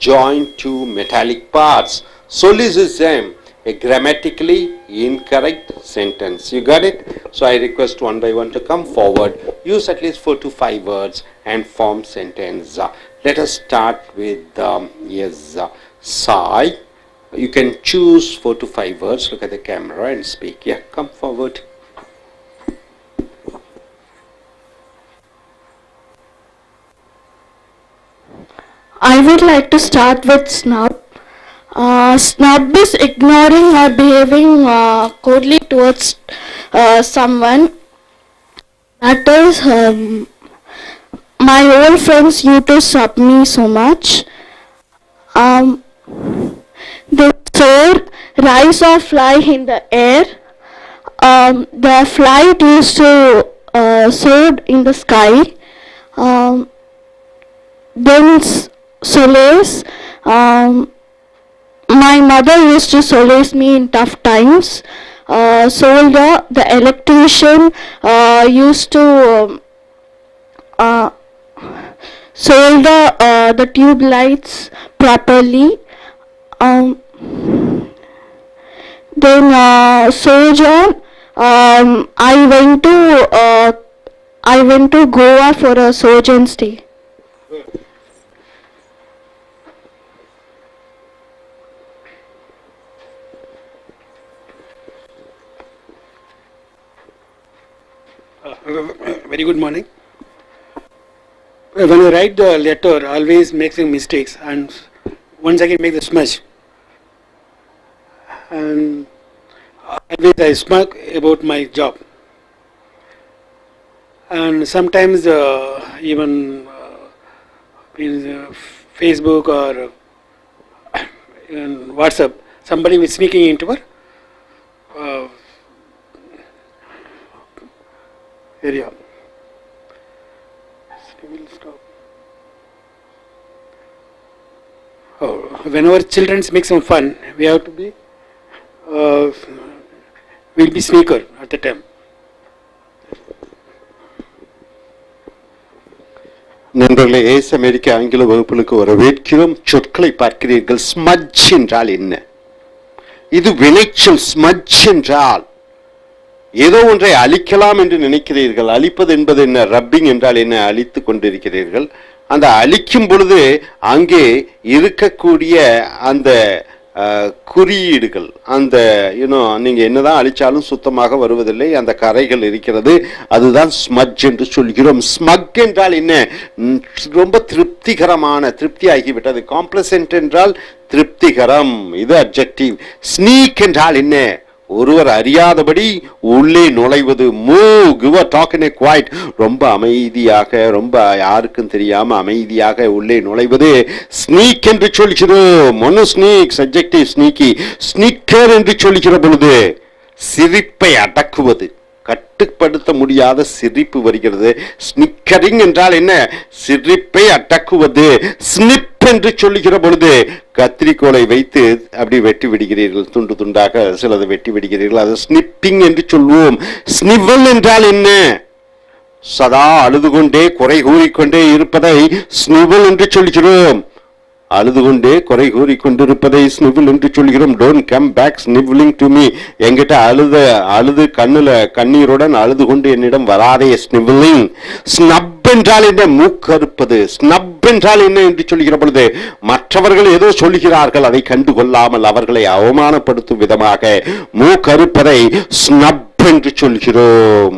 join two metallic parts. Syllogism, a grammatically incorrect sentence. You got it? So I request one by one to come forward, use at least 4 to 5 words and form sentence. Let us start with Sai. You can choose 4 to 5 words. Look at the camera and speak. Yeah, come forward. I would like to start with snub. Snub is ignoring or behaving coldly towards someone. That is, my old friends used to snub me so much. They soar, rise or fly in the air. Their flight used to soar in the sky. Then solace. My mother used to solace me in tough times. Soldier, the electrician, used to solder the tube lights properly. Then sojourn, I went to Goa for a sojourn stay. Very good morning. When you write the letter, always make some mistakes, and once again make the smudge. And always I smug about my job. And sometimes even in Facebook or in WhatsApp, somebody was sneaking into our area. Oh, whenever children make some fun, we have to be, we'll be sneaker at the time. நண்பர்களே, ace அமெரிக்க ஆங்கில வகுப்புகளுக்கு வரவேற்கிறோம். சொற்களை பார்க்கிறீர்கள். Smudge என்றால் என்ன? இது வினைச்சொல். ஸ்மட்ஜ் என்றால் ஏதோ ஒன்றை அழிக்கலாம் என்று நினைக்கிறீர்கள். அழிப்பது என்பது என்ன? ரப்பிங் என்றால் என்ன? அழித்து கொண்டிருக்கிறீர்கள். அந்த அழிக்கும் பொழுது அங்கே இருக்கக்கூடிய அந்த குறியீடுகள், அந்த நீங்க என்னதான் அழிச்சாலும் சுத்தமாக வருவதில்லை, அந்த கரைகள் இருக்கிறது. அதுதான் ஸ்மட்ஜ் என்று சொல்கிறோம். ஸ்மக் என்றால் என்ன? ரொம்ப திருப்திகரமான, திருப்தி ஆகிவிட்டது. காம்ப்ளசன்ட் என்றால் திருப்திகரம், இது அட்ஜெக்டிவ். ஸ்னீக் என்றால் என்ன? ஒருவர் அறியாதபடி உள்ளே நுழைவது. மூவ், டாக்கிங் குவைட், ரொம்ப அமைதியாக, ரொம்ப யாருக்கும் தெரியாம அமைதியாக உள்ளே நுழைவது ஸ்னீக் என்று சொல்கிறோம். ஒன்னு ஸ்னீக், சப்ஜெக்டிவ் ஸ்னீக்கி. ஸ்னீக்கர் என்று சொல்கிற பொழுது சிரிப்பை அடக்குவது, கட்டுப்படுத்த முடியாத சிரிப்பு வருகிறது. ஸ்னிக்கரிங் என்றால் என்ன? சிரிப்பை அடக்குவது. ஸ்னிப் என்று சொல்லுகிற பொழுது கத்திரிக்கோளை வைத்து அப்படி வெட்டி விடுகிறீர்கள், துண்டு துண்டாக சிலதை வெட்டி விடுகிறீர்கள், அது ஸ்னிப்பிங் என்று சொல்வோம். ஸ்னிவல் என்றால் என்ன? சதா அழுது கொண்டே குறை கூறிக்கொண்டே இருப்பதை ஸ்னிவல் என்று சொல்கிறோம். அழுது கொண்டே குறை கூறி கொண்டிருப்பதை ஸ்னிவல் என்று சொல்கிறோம். Don't come back snivelling to me. என்கிட்ட அழுது கண்ணீருடன் அழுது கொண்டு என்னிடம் வராதே. ஸ்னிவலிங். ஸ்னப் என்றால் என்ன? மூக்கறுப்பது. ஸ்னப் என்றால் என்ன என்று சொல்கிற பொழுது மற்றவர்கள் ஏதோ சொல்கிறார்கள், அதை கண்டுகொள்ளாமல் அவர்களை அவமானப்படுத்தும் விதமாக மூக்கறுப்பதை ஸ்னப் என்று சொல்கிறோம்.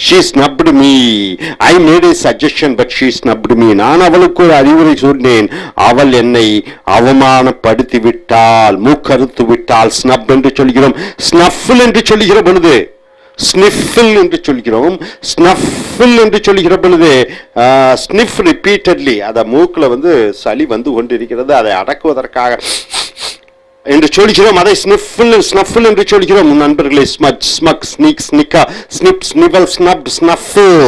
She snubbed me. I made a suggestion but she snubbed me. நான் அவளுக்கு ஒரு அறிவுரை சொன்னேன், அவள் என்னை அவமானப்படுத்தி விட்டாள், மூக்கறுத்து விட்டாள். ஸ்னப் என்று சொல்கிறோம். ஸ்னஃபில் என்று சொல்கிற பொழுது ஸ்னிஃபில் என்று சொல்கிறோம். ஸ்னஃபில் என்று சொல்கிற பொழுது ஸ்னிஃப் ரிப்பீட்டட்லி, அத மூக்கில் சளி வந்து கொண்டிருக்கிறது, அதை அடக்குவதற்காக என்று சொல்கிறோம். அதை ஸ்னஃபில் என்று சொல்கிறோம். நண்பர்களே, smudge, smug, sneak, snicker, snip, snivel, snub, snuffle.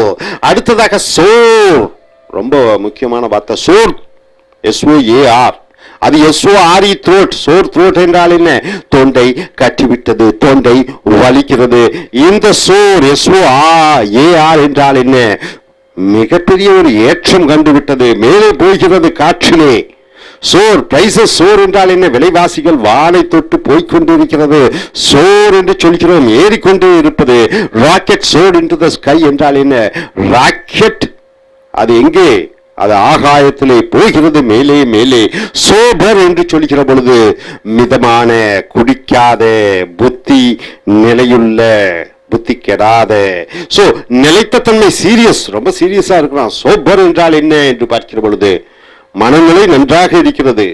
அடுத்ததாக சோர், ரொம்ப முக்கியமான வார்த்தை. Soar, SOAR. அது SORE, த்ரோட். சோர் த்ரோட் என்றால் என்ன? தொண்டை கட்டிவிட்டது, தொண்டை வலிக்கிறது. இந்த சோர் SOAR என்றால் என்ன? மிகப்பெரிய ஒரு ஏற்றம் கண்டுவிட்டது, மேலே போகிறது காற்றிலே. சோர் பிரைசஸ், சோர் என்றால் என்ன? விலைவாசிகள் வானை தொட்டு போய்கொண்டிருக்கிறது. சோர் என்று சொல்கிறோம், ஏறிக்கொண்டே இருப்பது. Rocket soar into the sky என்றால் என்ன? ராக்கெட் அது எங்கே? அது ஆகாயத்திலே போகிறது, மேலே மேலே. சோபர் என்று சொல்கிற பொழுது மிதமான, குடிக்காத, புத்தி நிலையுள்ள, புத்தி கெடாத. சோ நிலைத்த தன்மை, சீரியஸ், ரொம்ப சீரியஸா இருக்கிறான். சோபர் என்றால் என்ன என்று பார்க்கிற பொழுது மனநிலை நன்றாக இருக்கிறது,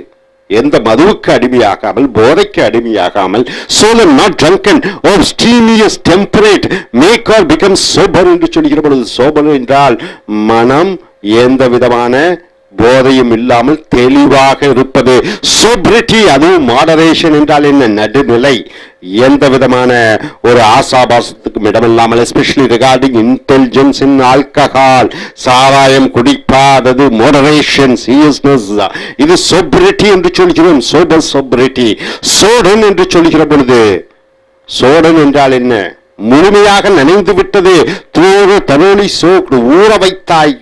எந்த மதுவுக்கு அடிமையாகாமல், போதைக்கு அடிமையாகாமல். Solemn not drunken or abstemious temperate make or become sober என்று சொல்கிற பொழுது, சோபர் என்றால் மனம் எந்த விதமான போதையும் இல்லாமல் தெளிவாக இருப்பது. சோப்ரிட்டி, அதுவும் மாடரேஷன் என்றால் என்ன? நடுநிலை, எந்த விதமான ஒரு ஆசாபாசத்துக்கும் இடமில்லாமல். Especially regarding intelligence in alcohol, சாராயம் குடிப்பாதது. மாடரேஷன், சீரியஸ்னஸ், இது சோப்ரிட்டி என்று சொல்கிறோம். சோபர் சோப்ரிட்டி. சோடன் என்று சொல்கிற பொழுது, சோடன் என்றால் என்ன? முழுமையாக நனைந்து விட்டது. தரோலி சோக், ஊற வைத்தாய்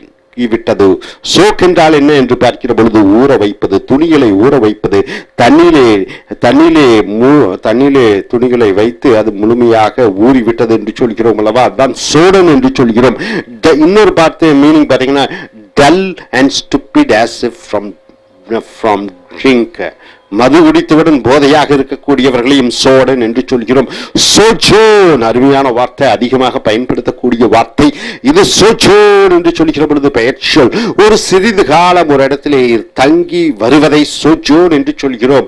விட்டது. சோக் என்றால் என்ன என்று பார்க்கிற பொழுது ஊற வைப்பது, துணிகளை ஊற வைப்பது. தண்ணிலே துணிகளை வைத்து அது முழுமையாக ஊறிவிட்டது என்று சொல்கிறோம் அல்லவா, அதுதான் சோடன் என்று சொல்கிறோம். இன்னொரு பார்த்து மீனிங் பார்த்தீங்கன்னா, dull and stupid as if from drink, மது குடித்தவுடன் போதையாக இருக்கக்கூடியவர்களையும் சோடன் என்று சொல்கிறோம். சோஜோன், அருமையான வார்த்தை, அதிகமாக பயன்படுத்தக்கூடிய வார்த்தை இது. சோஜோன் என்று சொல்கிற பொழுது பெயர்ச்சொல். ஒரு சிறிது காலம் ஒரு இடத்திலே தங்கி வருவதை சோஜோன் என்று சொல்கிறோம்.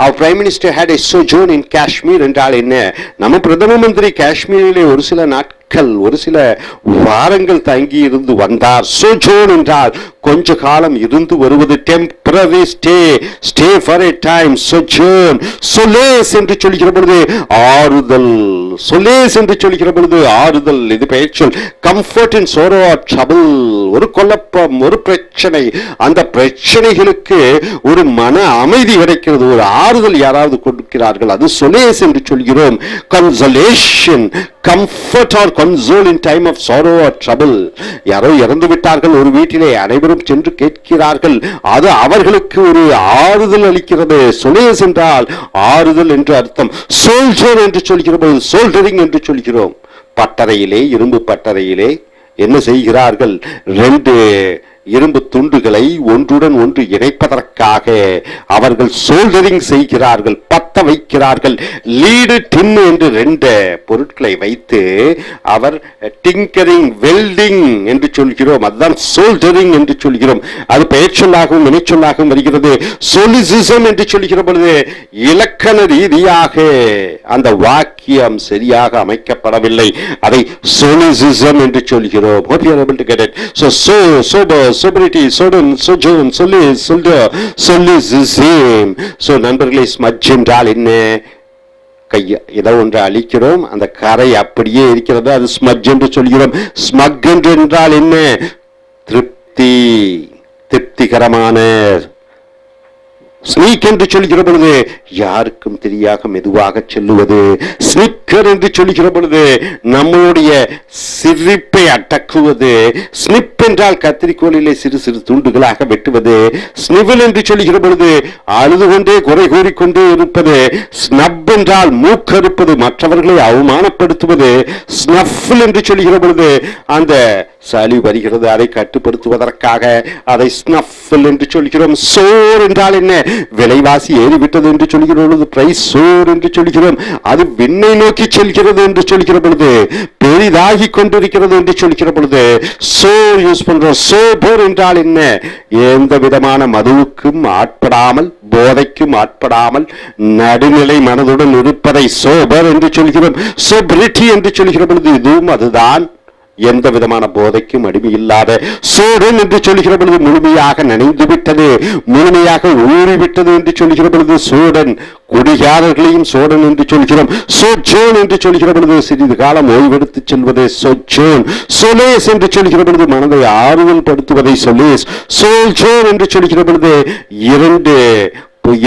our prime minister had a sojourn in Kashmir என்றால் என்ன? நம்ம பிரதம மந்திரி காஷ்மீரிலே ஒரு சில நாட்கள், ஒரு சில வாரங்கள் தங்கி இருந்து வந்தார். சோஜோன் என்றால் கொஞ்ச காலம் இருந்து வருவது. Temporary stay, stay for a time. sojourn. solace என்று சொல்கிற பொழுது ஆறுதல். solace என்று சொல்கிற பொழுது ஆறுதல், இது பெயர்ச்சொல். comfort in sorrow or trouble, ஒரு குழப்பம், ஒரு பிரச்சனை, அந்த பிரச்சனைகளுக்கு ஒரு மன அமைதி கிடைக்கிறது, ஒரு ஆறுதல் யாராவது கொடுக்கிறார்கள், அது solace என்று சொல்கிறோம். consolation, comfort or console in time of sorrow or trouble. யாரோ இறந்து விட்டார்கள் ஒரு வீட்டிலே, அனைவரும் சென்று கேட்கிறார்கள், அது அவர்களுக்கு ஒரு ஆறுதல் அளிக்கிறது. solace என்றால் ஆறுதல் என்று அர்த்தம். soldier என்று சொல்கிற போது சோல்டரிங் என்று சொல்கிறோம். பட்டறையிலே, இரும்பு பட்டறையிலே என்ன செய்கிறார்கள்? 2 இரும்பு துண்டுகளை ஒன்றுடன் ஒன்று இணைப்பதற்காக அவர்கள் சோல்டரிங் செய்கிறார்கள், பத்த வைக்கிறார்கள். லீடு, டின் என்று 2 பொருட்களை வைத்து அவர் டிங்கரிங், வெல்டிங் என்று சொல்கிறோம். அதுதான் சோல்டரிங் என்று சொல்கிறோம். அது பெயர்ச்சொல்லாகவும் வினைச்சொல்லாகவும் வருகிறது. சொலிசிசம் என்று சொல்கிற பொழுது இலக்கண ரீதியாக அந்த வாக்கியம் சரியாக அமைக்கப்படவில்லை, அதை சொலிசிசம் என்று சொல்கிறோம். Hope you are able to get it. Sober, sobriety, sojourn, solace, soldier, solecism. நண்பர்களே, ஸ்மட்ஜ் என்றால் என்ன? ஏதோ ஒன்று அழிக்கிறோம், அந்த கரை அப்படியே இருக்கிறது, அது ஸ்மட்ஜ் என்று சொல்கிறோம். ஸ்மக் என்றால் என்ன? திருப்தி, திருப்திகரமான. ஸ்னீக் என்று சொல்கிற பொழுது யாருக்கும் தெரியாக மெதுவாக செல்லுவது. ஸ்னிக்கர் என்று சொல்கிற பொழுது நம்முடைய சிரிப்பை அடக்குவது. ஸ்னிப் என்றால் கத்திரிக்கோலிலே சிறு சிறு துண்டுகளாக வெட்டுவது. ஸ்னிவல் என்று சொல்கிற பொழுது அழுது கொண்டே குறை கூறிக்கொண்டே இருப்பது. ஸ்னப் என்றால் மூக்கறுப்பது, மற்றவர்களை அவமானப்படுத்துவது. ஸ்னஃபில் என்று சொல்கிற பொழுது அந்த சளி வருகிறது, அதை கட்டுப்படுத்துவதற்காக அதை ஸ்னஃபில் என்று சொல்கிறோம். சோர் என்றால் என்ன? விலைவாசி ஏறிவிட்டது என்று சொல்கிற பொழுது பிரைஸ் சோர் என்று சொல்கிறோம். அது விண்ணை நோக்கி செல்கிறது என்று சொல்கிற பொழுது, பெரிதாகி கொண்டிருக்கிறது என்று சொல்கிற பொழுது சோர் யூஸ் பண்றோம். சோபர் என்றால் என்ன? எந்த விதமான மதுவுக்கும் ஆட்படாமல், போதைக்கும் ஆட்படாமல் நடுநிலை மனதுடன் இருப்பதை சோபர் என்று சொல்கிறோம். சோபிரிட்டி என்று சொல்கிற பொழுது இதுவும் அதுதான், எந்த விதமான போதைக்கும் அடிமையில்லாத. சோடன் என்று சொல்கிற பொழுது முழுமையாக நனைந்து விட்டது, முழுமையாக ஊறிவிட்டது என்று சொல்கிற பொழுது சோடன். குடிகாரர்களையும் சோடன் என்று சொல்கிறோம். சோஜோன் என்று சொல்கிற பொழுது சிறிது காலம் ஓய்வெடுத்து செல்வதை சோஜோன். சொலேஸ் என்று சொல்கிற பொழுது மனதை ஆறுதல் படுத்துவதை சொலேஸ். சோல்ஜோன் என்று சொல்கிற பொழுது 2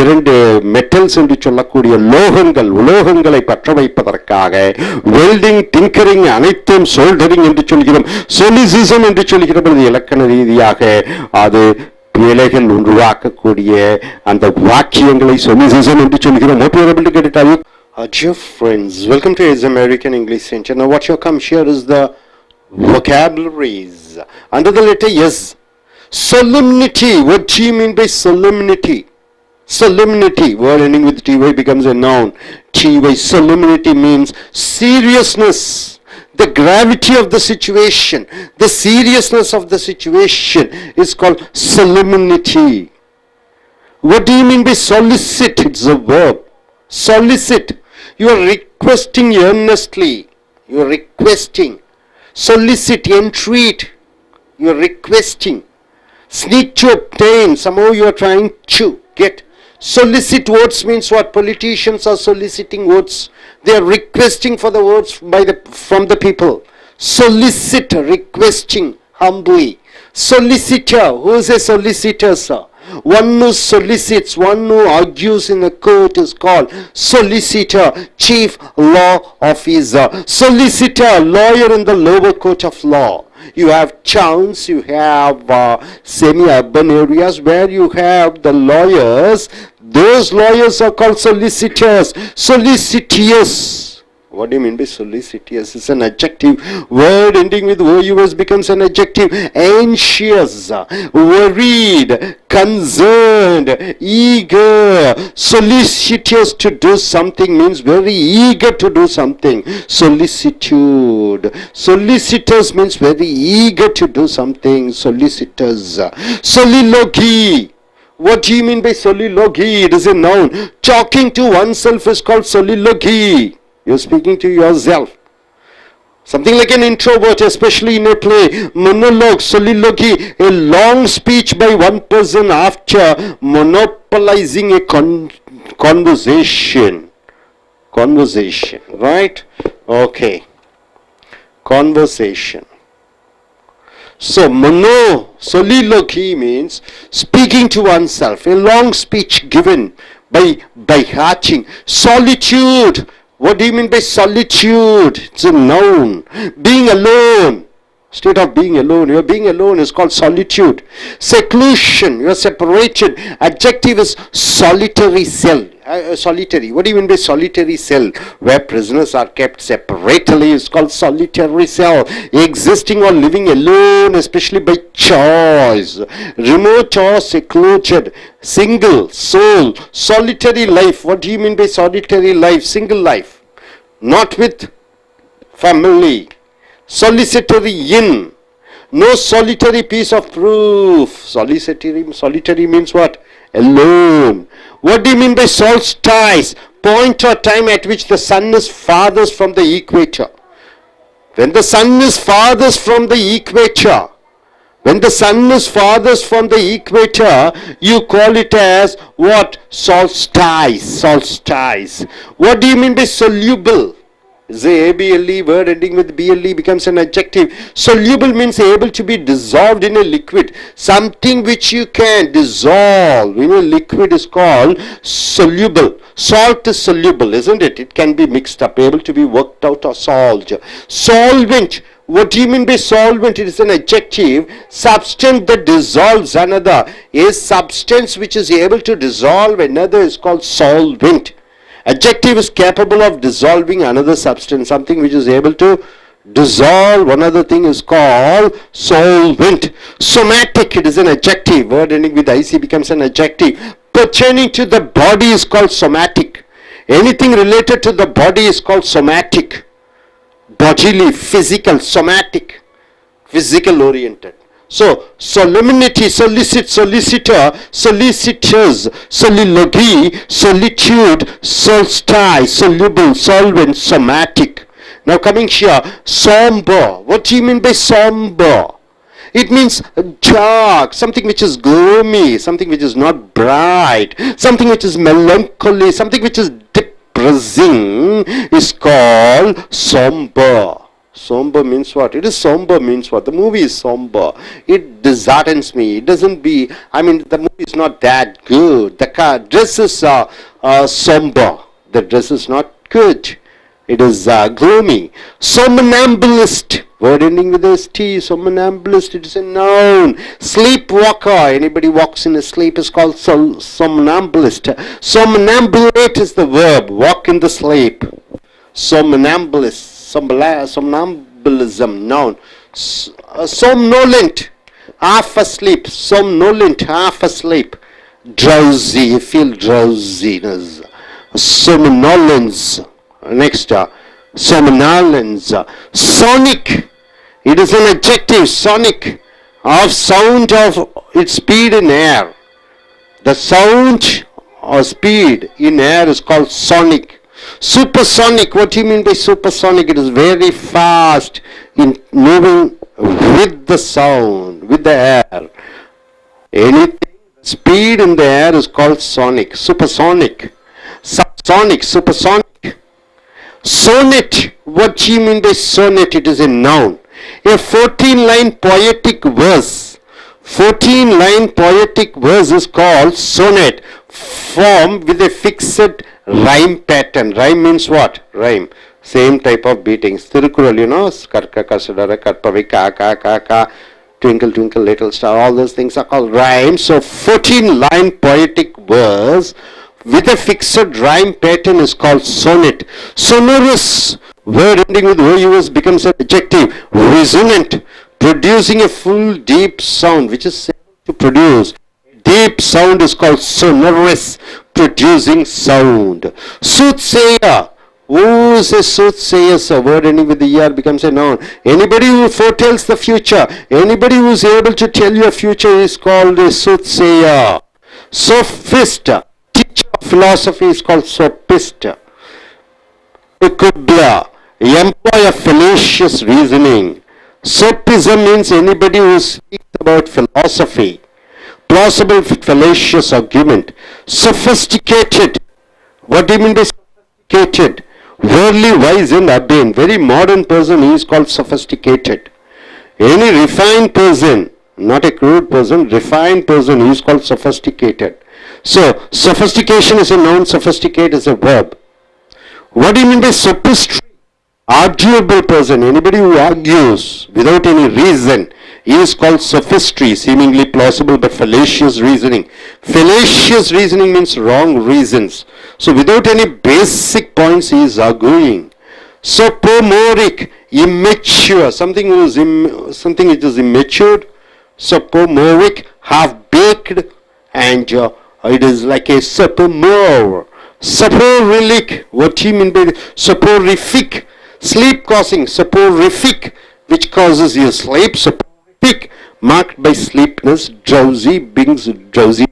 இரண்டு மெட்டல்ஸ் என்று சொல்லக்கூடிய உலோகங்களை பற்ற வைப்பதற்காக வெல்டிங், டிங்கரிங், அனைத்தும் சோல்டரிங் என்று சொல்கிறோம். சொலிசிசம் என்று சொல்கிற பொழுது இலக்கண ரீதியாக அது பிழைகள் உருவாக்கக்கூடிய அந்த வாக்கியங்களை சொலிசிசம் என்று சொல்கிறோம். Hope you are able to get it, are you? Dear friends, welcome to His American English Center. Now what you come here is the vocabularies. Under the letter S, solemnity. What do you mean by solemnity? Solemnity, word ending with ty becomes a noun. Ty, solemnity means seriousness, the gravity of the situation, the seriousness of the situation is called solemnity. What do you mean by solicit? It's a verb. Solicit. You are requesting earnestly. You are requesting. Solicit, entreat. You are requesting. Seek to obtain. Somehow you are trying to get. Solicit votes means what? Politicians are soliciting votes. They are requesting for the votes from the people. Solicit, requesting humbly. Solicitor. Who is a solicitor, sir? One who solicits, one who argues in a court is called solicitor, chief law officer. Solicitor, lawyer in the lower court of law. You have towns, you have semi-urban areas where you have the lawyers. Those lawyers are called solicitors. Solicitious. What do you mean by solicitous? It's an adjective. Word ending with OUS becomes an adjective. Anxious, worried, concerned, eager. Solicitous to do something means very eager to do something. Solicitude. Solicitous means very eager to do something. Solicitors. Soliloquy. What do you mean by soliloquy? It is a noun. Talking to oneself is called soliloquy. You're speaking to yourself. Something like an introvert, especially in a play. Monologue, soliloquy, a long speech by one person after monopolizing a conversation. Conversation, right? Okay. Conversation. So, soliloquy means speaking to oneself, a long speech given by hatching. Solitude. What do you mean by solitude? It's a noun. Being alone. State of being alone. Your being alone is called solitude. Seclusion. You are separated. Adjective is solitary cell. Solitary. What do you mean by solitary cell? Where prisoners are kept separately is called solitary cell. Existing or living alone, especially by choice. Remote or secluded. Single, sole, solitary life. What do you mean by solitary life? Single life. Not with family. Solicitary in. No solitary piece of proof. Solitary means what? Alone. What do you mean by solstice? Point or time at which the sun is farthest from the equator. When the sun is farthest from the equator, you call it as what? Solstice. What do you mean by soluble? A-B-L-E, word ending with B-L-E becomes an adjective. Soluble means able to be dissolved in a liquid. Something which you can dissolve in a liquid is called soluble. Salt is soluble, isn't it? It can be mixed up, able to be worked out or solved. Solvent. What do you mean by solvent? It is an adjective. Substance that dissolves another. A substance which is able to dissolve another is called solvent. Adjective is capable of dissolving another substance. Something which is able to dissolve another thing is called solvent. Somatic. It is an adjective. Word ending with IC becomes an adjective. Pertaining to the body is called somatic. Anything related to the body is called somatic. Bodily, physical, somatic, physical oriented. So, solemnity, solicit, solicitor, solicitors, soliloquy, solitude, solstice, soluble, solvent, somatic. Now coming here, somber. What do you mean by somber? It means dark, something which is gloomy, something which is not bright, something which is melancholy, something which is depressing is called somber. Somber means what? It is somber means what? The movie is somber. It disheartens me. It doesn't be, I mean, the movie is not that good. The dress is somber. The dress is not good. It is gloomy. Somnambulist. Word ending with ST. Somnambulist. It is a noun. Sleepwalker. Anybody walks in a sleep is called somnambulist. Somnambulate is the verb. Walk in the sleep. Somnambulist. Somnambulism, noun. Somnolent, half asleep. Somnolent, half asleep. Drowsy, you feel drowsiness. Somnolence. Next, somnolence. Sonic, it is an adjective, sonic, of sound of its speed in air. The sound or speed in air is called sonic. Supersonic, what do you mean by supersonic? It is very fast in moving with the sound, with the air. Anything, speed in the air is called sonic, supersonic. Subsonic, supersonic. Sonnet, what do you mean by sonnet? It is a noun. A 14-line poetic verse. 14-line poetic verse is called sonnet, formed with a fixed rhyme pattern. Rhyme means what? Rhyme. Same type of beatings. Thirukural, you know, Karka, Kasadara, Karpavi, Ka, Twinkle, Twinkle, Little Star, all those things are called rhymes. So 14-line poetic verse with a fixed rhyme pattern is called sonnet. Sonorous, word ending with OUS becomes an adjective. Resonant, producing a full deep sound, which is to produce. Deep sound is called sonorous, producing sound. Soothsayer. Who is a soothsayer? So word ending with the ER becomes a noun. Anybody who foretells the future, anybody who is able to tell your future is called a soothsayer. Sophist. Teacher of philosophy is called sophist. Quibbler. Employ of fallacious reasoning. Sophism means anybody who speaks about philosophy. Plausible fallacious argument. Sophisticated. What do you mean by sophisticated? Worldly wise and urbane. Very modern person is called sophisticated. Any refined person, not a crude person, refined person is called sophisticated. So, sophistication is a noun, sophisticate is a verb. What do you mean by sophistry? Arguable person, anybody who argues without any reason, is called sophistry, seemingly plausible but fallacious reasoning. Fallacious reasoning means wrong reasons. So without any basic points he is arguing. Sophomoric, immature, something which is immature. Sophomoric, half-baked, and it is like a sophomore. Soporific, what do you mean by soporific? Sleep causing, soporific, which causes you sleep. Soporific, marked by sleepiness. Drowsy brings drowsiness.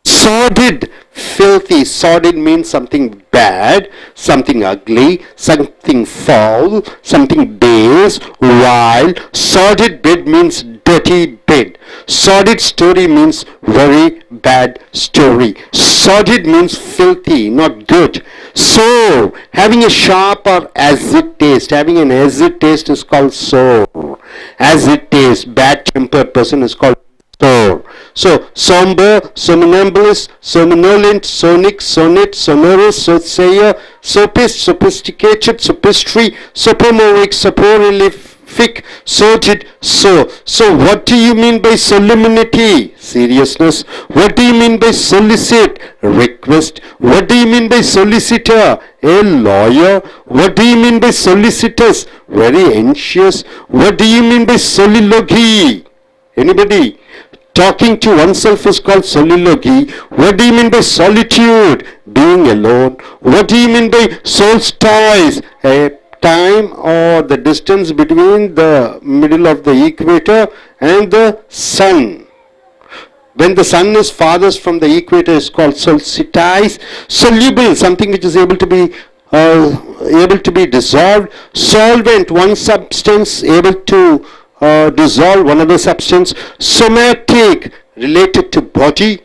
Sordid, filthy. Sordid means something bad, something ugly, something foul, something base, vile. Sordid bed means dirty bed. Sordid story means very bad story. Sordid means filthy, not good. Sour, having a sharp or acid taste. Having an acid taste is called sour. Acid taste, bad tempered person is called sour. So, somber, somnambulist, somnolent, sonic, sonnet, sonorous, soothsayer, sophist, sophisticated, sophistry, sophomoric, soporific, sordid, so. So, what do you mean by solemnity? Seriousness. What do you mean by solicit? Request. What do you mean by solicitor? A lawyer. What do you mean by solicitous? Very anxious. What do you mean by soliloquy? Anybody? Talking to oneself is called soliloquy. What do you mean by solitude? Being alone. What do you mean by solstice? A time or the distance between the middle of the equator and the sun. When the sun is farthest from the equator is called solstice. Soluble, something which is able to be dissolved. Solvent, one substance able to dissolve one other substance. Somatic, related to body.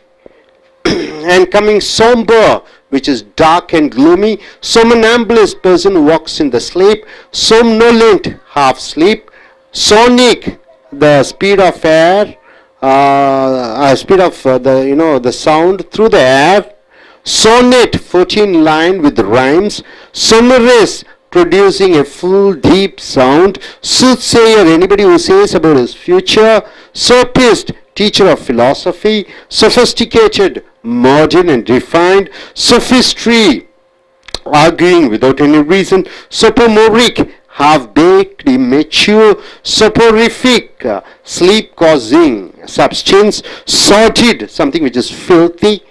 And coming somber, which is dark and gloomy. Somnambulist, person who walks in the sleep. Somnolent, half sleep. Sonic, the speed of air, the sound through the air. Sonnet, 14 line with rhymes. Sonorous, producing a full deep sound. Soothsayer, anybody who says about his future. Sophist, teacher of philosophy. Sophisticated, modern and refined. Sophistry, arguing without any reason. Sophomoric, half-baked, immature. Soporific, sleep-causing substance. Sordid, something which is filthy.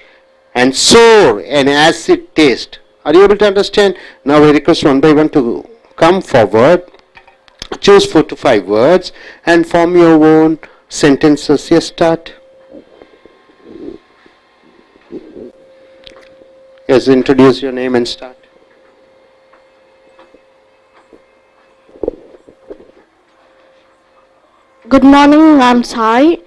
And sour, an acid taste. Are you able to understand? Now I request one by one to come forward. Choose 4 to 5 words and form your own sentences. Yes, start. Yes, introduce your name and start. Good morning, I'm Sai.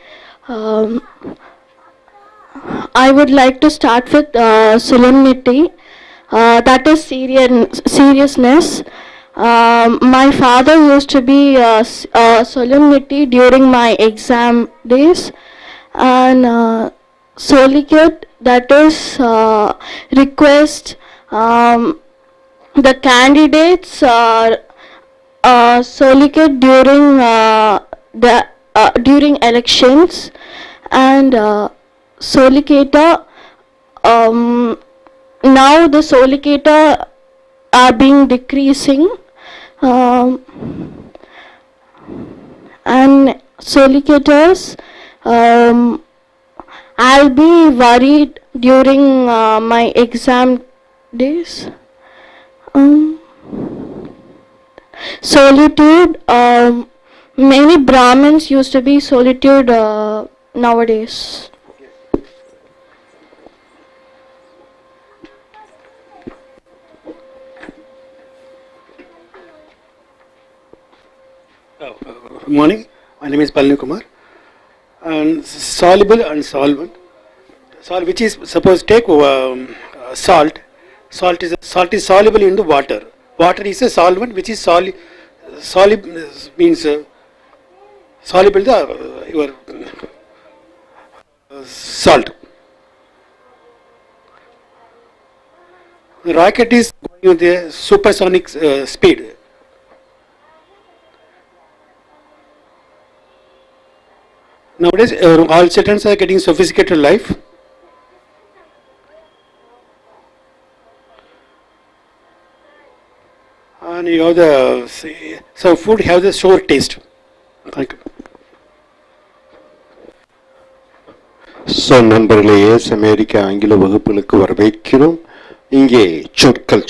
I would like to start with solemnity, that is seriousness. My father used to be solemnity during my exam days, and solicitude, that is request. The candidates solicitude during elections, and solicitor, now the solicitor are being decreasing, and solicitors, I'll be worried during my exam days. Solitude, many Brahmins used to be solitude nowadays. Good morning. My name is Palni Kumar. And soluble and solvent. Which is, suppose take salt. Salt is soluble in the water. Water is a solvent which is soluble means soluble your salt. The rocket is going with the supersonic speed. Nowadays, all children are getting sophisticated life. And you have so food have the sour taste. Thank you. So, நண்பர்களே, அமெரிக்க ஆங்கில வகுப்புகளுக்கு வரவேற்கிறோம். இங்கே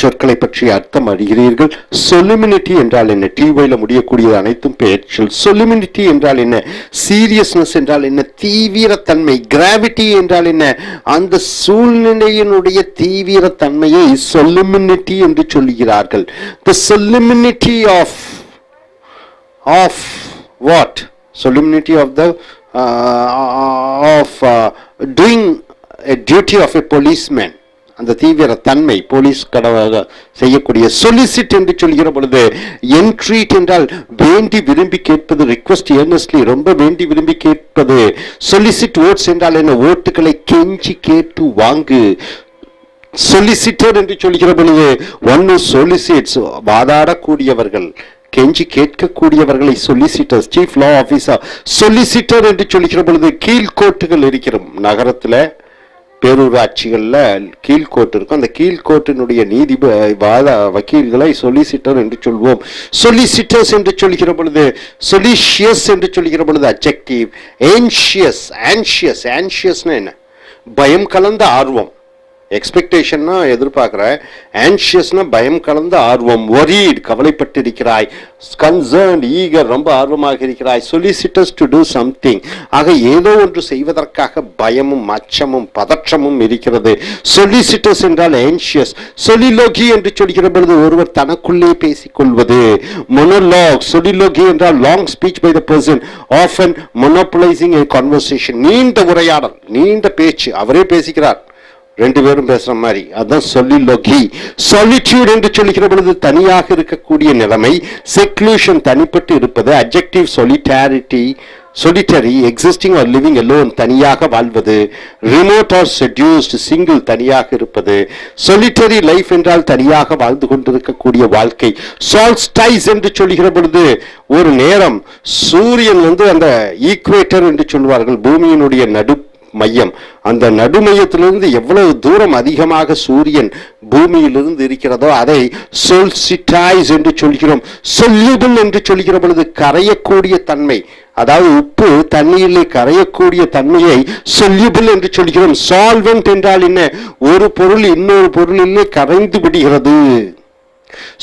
சொற்களை பற்றி அர்த்தம் அறிகிறீர்கள். சொலிமினிட்டி என்றால் என்ன? டிவைல முடியக்கூடிய அனைத்தும் பெயர்ச்சொல். சொலிமினிட்டி என்றால் என்ன? சீரியஸ்னஸ் என்றால் என்ன? தீவிரத்தன்மை. கிராவிட்டி என்றால் என்ன? அந்த சூழ்நிலையினுடைய தீவிரத்தன்மையை சொலிமினிட்டி என்று சொல்கிறார்கள். The solemnity of what? Solemnity of the doing a duty of a policeman. அந்த தீவிர தன்மை போலீஸ் கடவாக செய்யக்கூடிய. சொலிசிட் என்று சொல்கிற பொழுது என்ட்ரீட் என்றால் வேண்டி விரும்பி கேட்பது. ரிக்வெஸ்ட் ஏர்னஸ்ட்லி, ரொம்ப வேண்டி விரும்பி கேட்பது. சொலிசிட் ஓட்ஸ் என்றால் என்ன? ஓட்டுகளை கெஞ்சி கேட்டு வாங்கு. சொலிசிட்டர் என்று சொல்கிற பொழுது ஒன்னு சொலிசிட்ஸ், வாதாடக்கூடியவர்கள், கெஞ்சி கேட்கக்கூடியவர்களை சொலிசிட்டர்ஸ். சீஃப் லா ஆபீசர். சொலிசிட்டர் என்று சொல்கிற பொழுது கீழ்கோட்டுகள் இருக்கிறோம். நகரத்துல பேரூராட்சிகளில் கீழ்கோர்ட் இருக்கும். அந்த கீழ்கோர்ட்டினுடைய வக்கீல்களை சொலிசிட்டர் என்று சொல்வோம். சொலிசிட்டர்ஸ் என்று சொல்கிற பொழுது சொலிஷியஸ் என்று சொல்கிற பொழுது அட்ஜெக்டிவ். ஆன்ஷியஸ்னா என்ன? பயம் கலந்த ஆர்வம். எக்ஸ்பெக்டேஷன்னா எதிர்பார்க்கிறேன். ஆன்ஷியஸ்னா பயம் கலந்த ஆர்வம். worried, கவலைப்பட்டிருக்கிறாய். கன்சர்ன்ட், ஈகர், ரொம்ப ஆர்வமாக இருக்கிறாய். சொலிசிட்டர்ஸ் டு டூ சம்திங், ஆக ஏதோ ஒன்று செய்வதற்காக பயமும் அச்சமும் பதற்றமும் இருக்கிறது. சொலிசிட்டர்ஸ் என்றால் ஆன்ஷியஸ். சொலிலோகி என்று சொல்கிற பொழுது ஒருவர் தனக்குள்ளே பேசிக்கொள்வது. மொனோலாக். சொலிலோகி என்றால் long speech by the person, often monopolising a conversation. நீண்ட உரையாடல், நீண்ட பேச்சு, அவரே பேசுகிறார். ரெண்டு பேரும் பேசுற மாதிரி, அதான் சொல்லிலோகி. சாலிட்யூட் என்று சொல்லுகிற பொழுது தனியாக இருக்கக்கூடிய நிலைமை, செக்லூஷன் தனிப்பட்டு இருப்பது, adjective solitary existing or living alone தனியாக வாழ்வது, remote or seduced சிங்கிள் தனியாக இருப்பது, solitary life என்றால் தனியாக வாழ்ந்து கொண்டிருக்கக்கூடிய வாழ்க்கை. solstice என்று சொல்லுகிற பொழுது ஒரு நேரம் சூரியன் அந்த ஈக்குவேட்டர் என்று சொல்வார்கள், பூமியினுடைய நடு மையம், அந்த நடுமையத்திலிருந்து எவ்வளவு தூரம் அதிகமாக சூரியன் பூமியிலிருந்து இருக்கிறதோ அதை solstice என்று சொல்கிறோம். soluble என்று சொல்கிற பொழுது கரையக்கூடிய தன்மை, அதாவது உப்பு தண்ணீரிலே கரையக்கூடிய தன்மையை soluble என்று சொல்கிறோம். solvent என்றால் என்ன? ஒரு பொருள் இன்னொரு பொருளிலே கரைந்து விடுகிறது.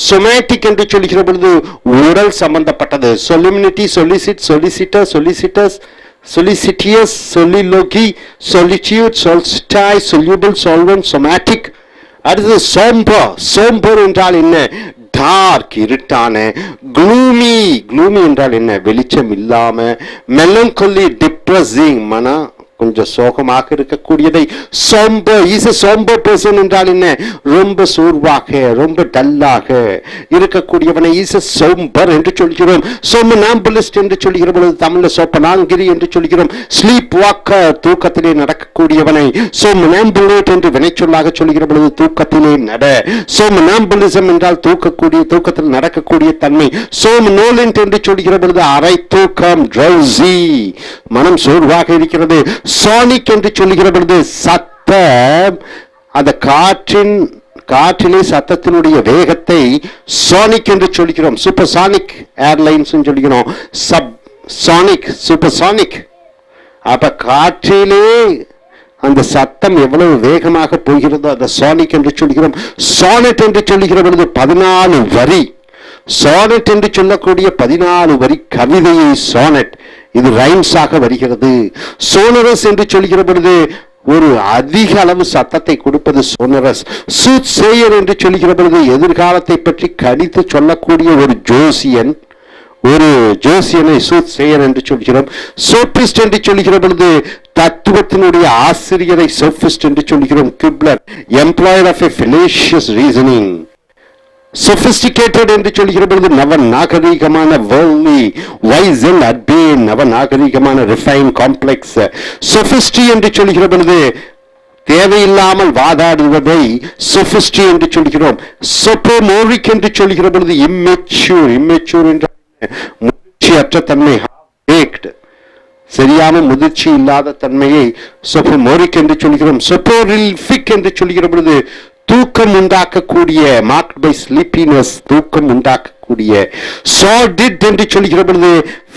சொமேட்டிக் என்று சொல்கிற பொழுது உடல் சம்பந்தப்பட்டது. solemnity, solicit, solicitor, solicitous, solicitious, soliloquy, solitude, solstice, soluble, solvent, somatic. அடுத்தது சோம்பர் என்றால் என்ன? டார்க் இருட்டான. gloomy என்றால் என்ன? வெளிச்சம் இல்லாம. melancholy, depressing மன கொஞ்சம் சோகமாக இருக்கக்கூடியதை. somber person என்றால் என்ன? ரொம்ப சோர்வாக ரொம்ப டல்லாக இருக்கக்கூடியவனை somber என்று சொல்கிறோம். somnambulist என்று சொல்கிற பொழுது தமிழ்ல சோப்பனாங்கிரி என்று சொல்கிறோம். ஸ்லீப் வாக்கர் தூக்கத்திலே நடக்கக்கூடியவனை somnambulate என்று வினைச்சொல்லாக சொல்கிற பொழுது தூக்கத்திலே நட. somnambulism என்றால் தூக்கத்தில் நடக்கக்கூடிய தன்மை. somnolent என்று சொல்கிற பொழுது அரை தூக்கம், drowsy மனம் சோர்வாக இருக்கிறது. சானிக் என்று சொல்லுகிற பொழுது சத்தம், அந்த காற்றிலே சத்தத்தினுடைய வேகத்தை சானிக் என்று சொல்கிறோம். சூப்பர்சானிக் ஏர்லைன்ஸ் சொல்கிறோம். Subsonic, supersonic. அப்ப காற்றிலே அந்த சத்தம் எவ்வளவு வேகமாக போகிறதோ அதை சானிக் என்று சொல்கிறோம். சானட் என்று சொல்லுகிற பொழுது 14 வரி. சானட் என்று சொல்லக்கூடிய 14 வரி கவிதையை சானட், இது ரைம்ஸாக வருகிறது. சோனரஸ் என்று சொல்கிற பொழுது ஒரு அதிக அளவு சத்தத்தை கொடுப்பது சோனரஸ். சூத் சேயர் என்று சொல்கிற பொழுது எதிர்காலத்தை பற்றி கணித்து சொல்லக்கூடிய ஒரு ஜோசியனை சூத் சேயர் என்று சொல்கிறோம். சோபிஸ்ட் என்று சொல்கிற பொழுது தத்துவத்தினுடைய ஆசிரியரை சோபிஸ்ட் என்று சொல்கிறோம். Quibbler, employer of a fallacious reasoning. sophisticated என்று சொல்கிற பொழுது நவநாகரிகமான, worldly, wise and urbane நவநாகரிகமான, refined, complex. sophistry என்று சொல்கிற பொழுது தேவையில்லாமல் வாதாடுவதை sophistry என்று சொல்கிறோம். sophomoric என்று சொல்கிற பொழுது immature என்ற முதிர்ச்சியற்ற தன்மை, baked சரியான முதிர்ச்சி இல்லாத தன்மையை sophomoric என்று சொல்கிறோம். soporific என்று சொல்கிற பொழுது தூக்கம் உண்டாக்கக்கூடிய, மார்க்ட் பை ஸ்லீப்பினஸ் தூக்கம் உண்டாக்கக்கூடிய. sordid என்று சொல்கிற பொழுது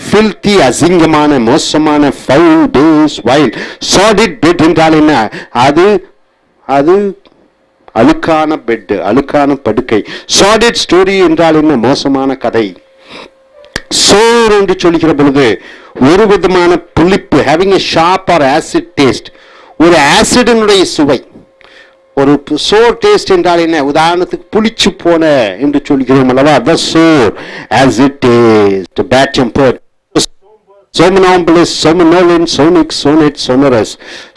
filthy அசிங்கமான, மோசமான, foul, base, vile. sordid bed என்றால் என்ன? அது அழுக்கான பெட், அழுக்கான படுக்கை. sordid story என்றால் என்ன? மோசமான கதை. sour என்று சொல்கிற பொழுது ஒரு விதமான புளிப்பு, having a sharp or acid taste, ஒரு ஆசிடினுடைய சுவை. ஒரு சோர் டேஸ்ட் என்றால் என்ன? உதாரணத்துக்கு புளிச்சு போன என்று சொல்கிறோம் அல்லவா, the sour as it tastes, bad tempered. somnambulist, somnolent, sonic, sonnet, sonorous.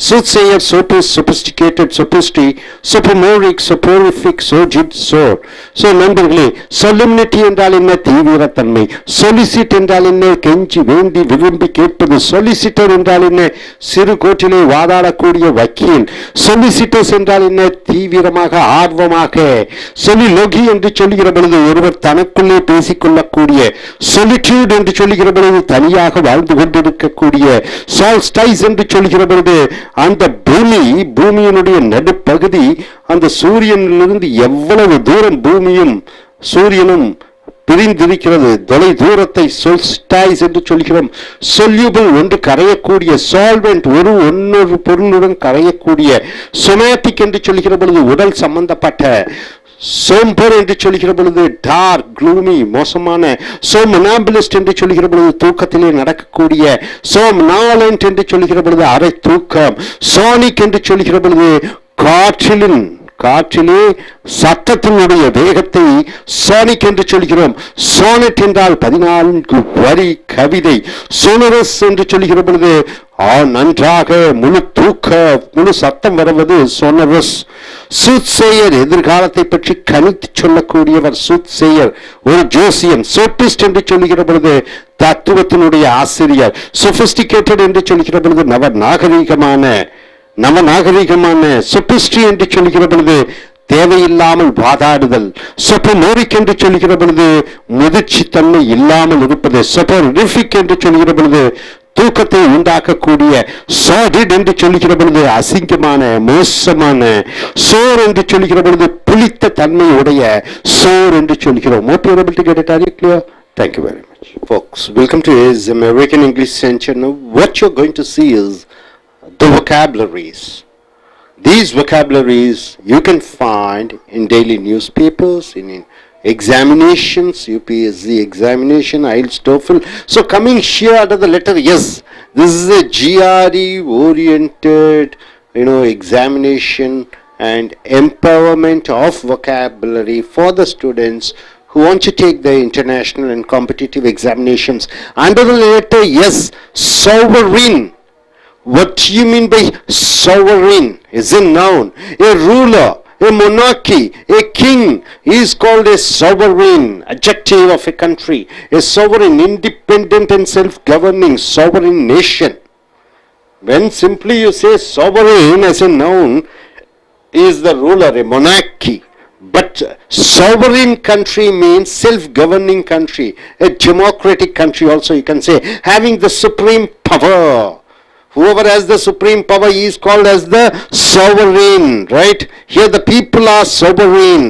soothsayer, sophist, sophisticated, sophistry, sophomoric, soporific, sordid, sour. நண்பர்களே, solemnity என்றால் என்ன? தீவிரத்தன்மை. solicit என்றால் என்ன? கெஞ்சி வேண்டி விரும்பி கேட்பது. solicitor என்றால் என்ன? சிறு கோர்ட்டிலே வாதாடக்கூடிய வக்கீல். solicitous என்றால் என்ன? தீவிரமாக, ஆர்வமாக. soliloquy என்று சொல்லுகிற பொழுது ஒருவர் தனக்குள்ளே பேசிக்கொள்ளக்கூடிய. solitude என்று சொல்லுகிற பொழுது தனியாக வாழ்ந்து கொண்டிருக்கக்கூடிய. solstice என்று சொல்கிற பொழுது அந்த பூமியினுடைய நடுப்பகுதி, அந்த சூரியனிலிருந்து எவ்வளவு தூரம் பூமியும் சூரியனும் பிரிந்திருக்கிறது, தொலை தூரத்தை solstice என்று சொல்கிறோம். soluble ஒன்று கரையக்கூடிய. solvent இன்னொரு பொருளுடன் கரையக்கூடிய. somatic என்று சொல்கிற பொழுது உடல் சம்பந்தப்பட்ட. somber என்று சொல்கிற பொழுது டார்க், gloomy மோசமான. somnambulist என்று சொல்கிற பொழுது தூக்கத்திலே நடக்கக்கூடிய. somnolent என்று சொல்கிற பொழுது அரை தூக்கம். sonic என்று சொல்கிற பொழுது காற்றிலே சத்தத்தினுடைய வேகத்தை சானிக் என்று சொல்கிறோம். சானட் என்றால் 14 வரி கவிதை. சோனரஸ் என்று சொல்கிற பொழுது நன்றாக முழு சத்தம் வருவது சோனரஸ். சூத்சேயர், எதிர்காலத்தை பற்றி கணித்து சொல்லக்கூடியவர் சூத்சேயர், ஒரு ஜோசியன். சோபிஸ்ட் என்று சொல்லுகிற பொழுது தத்துவத்தினுடைய ஆசிரியர். சொபிஸ்டிகேட்டட் என்று சொல்கிற பொழுது நவநாகரிகமான. சொபிஸ்ட்ரி என்று சொல்கிற பொழுது தேவையில்லாமல் வாதாடுதல். சொபனோரிக் என்று சொல்கிற பொழுது முதிர்ச்சித்தன்மை இல்லாமல் இருப்பது. சொபரிஃபிக் என்று சொல்கிற பொழுது தூக்கத்தை உண்டாக்கக்கூடிய. சாடிட் என்று சொல்லுகிற பொழுது அசிங்கமான, மோசமான. சோர் என்று சொல்லுகிற பொழுது புளித்த தன்மை உடைய சோர் என்று சொல்கிறோம். Hope you are able to get it. Are you clear? Thank you very much. Folks, welcome to his American English Center. Now what you're going to see is the vocabularies. These vocabularies you can find in daily newspapers, in examinations, UPSC examination, IELTS, TOEFL. So coming here under the letter S, this is a GRE oriented, examination and empowerment of vocabulary for the students who want to take the international and competitive examinations. Under the letter S, sovereign. What do you mean by sovereign? Is a noun. A ruler, a monarchy, a king is called a sovereign, adjective of a country. A sovereign, independent and self-governing sovereign nation. When simply you say sovereign as a noun, is the ruler, a monarchy. But sovereign country means self-governing country, a democratic country also you can say, having the supreme power. Whoever has the supreme power is called as the sovereign, right? Here the people are sovereign.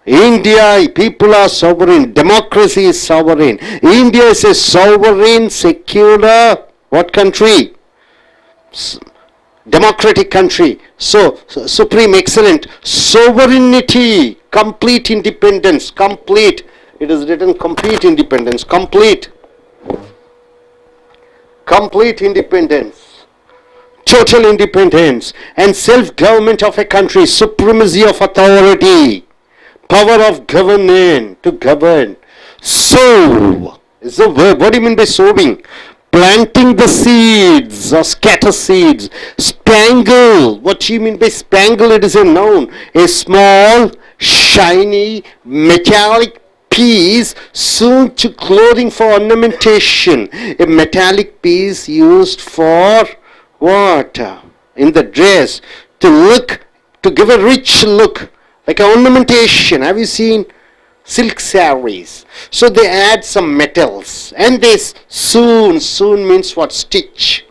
India, people are sovereign. Democracy is sovereign. India is a sovereign, secular, what country? Democratic country. So, supreme, excellent. Sovereignty, complete independence, complete. It is written complete independence, complete. Complete independence, total independence and self-government of a country, supremacy of authority, power of government to govern. Sow is the verb. What do you mean by sowing? Planting the seeds or scatter seeds. Spangle, what do you mean by spangle? It is a noun, a small, shiny, metallic piece sewn to clothing for ornamentation. A metallic piece used for what? In the dress, to look, to give a rich look, like an ornamentation. Have you seen silk sarees? So they add some metals and they sewn means what? Stitch,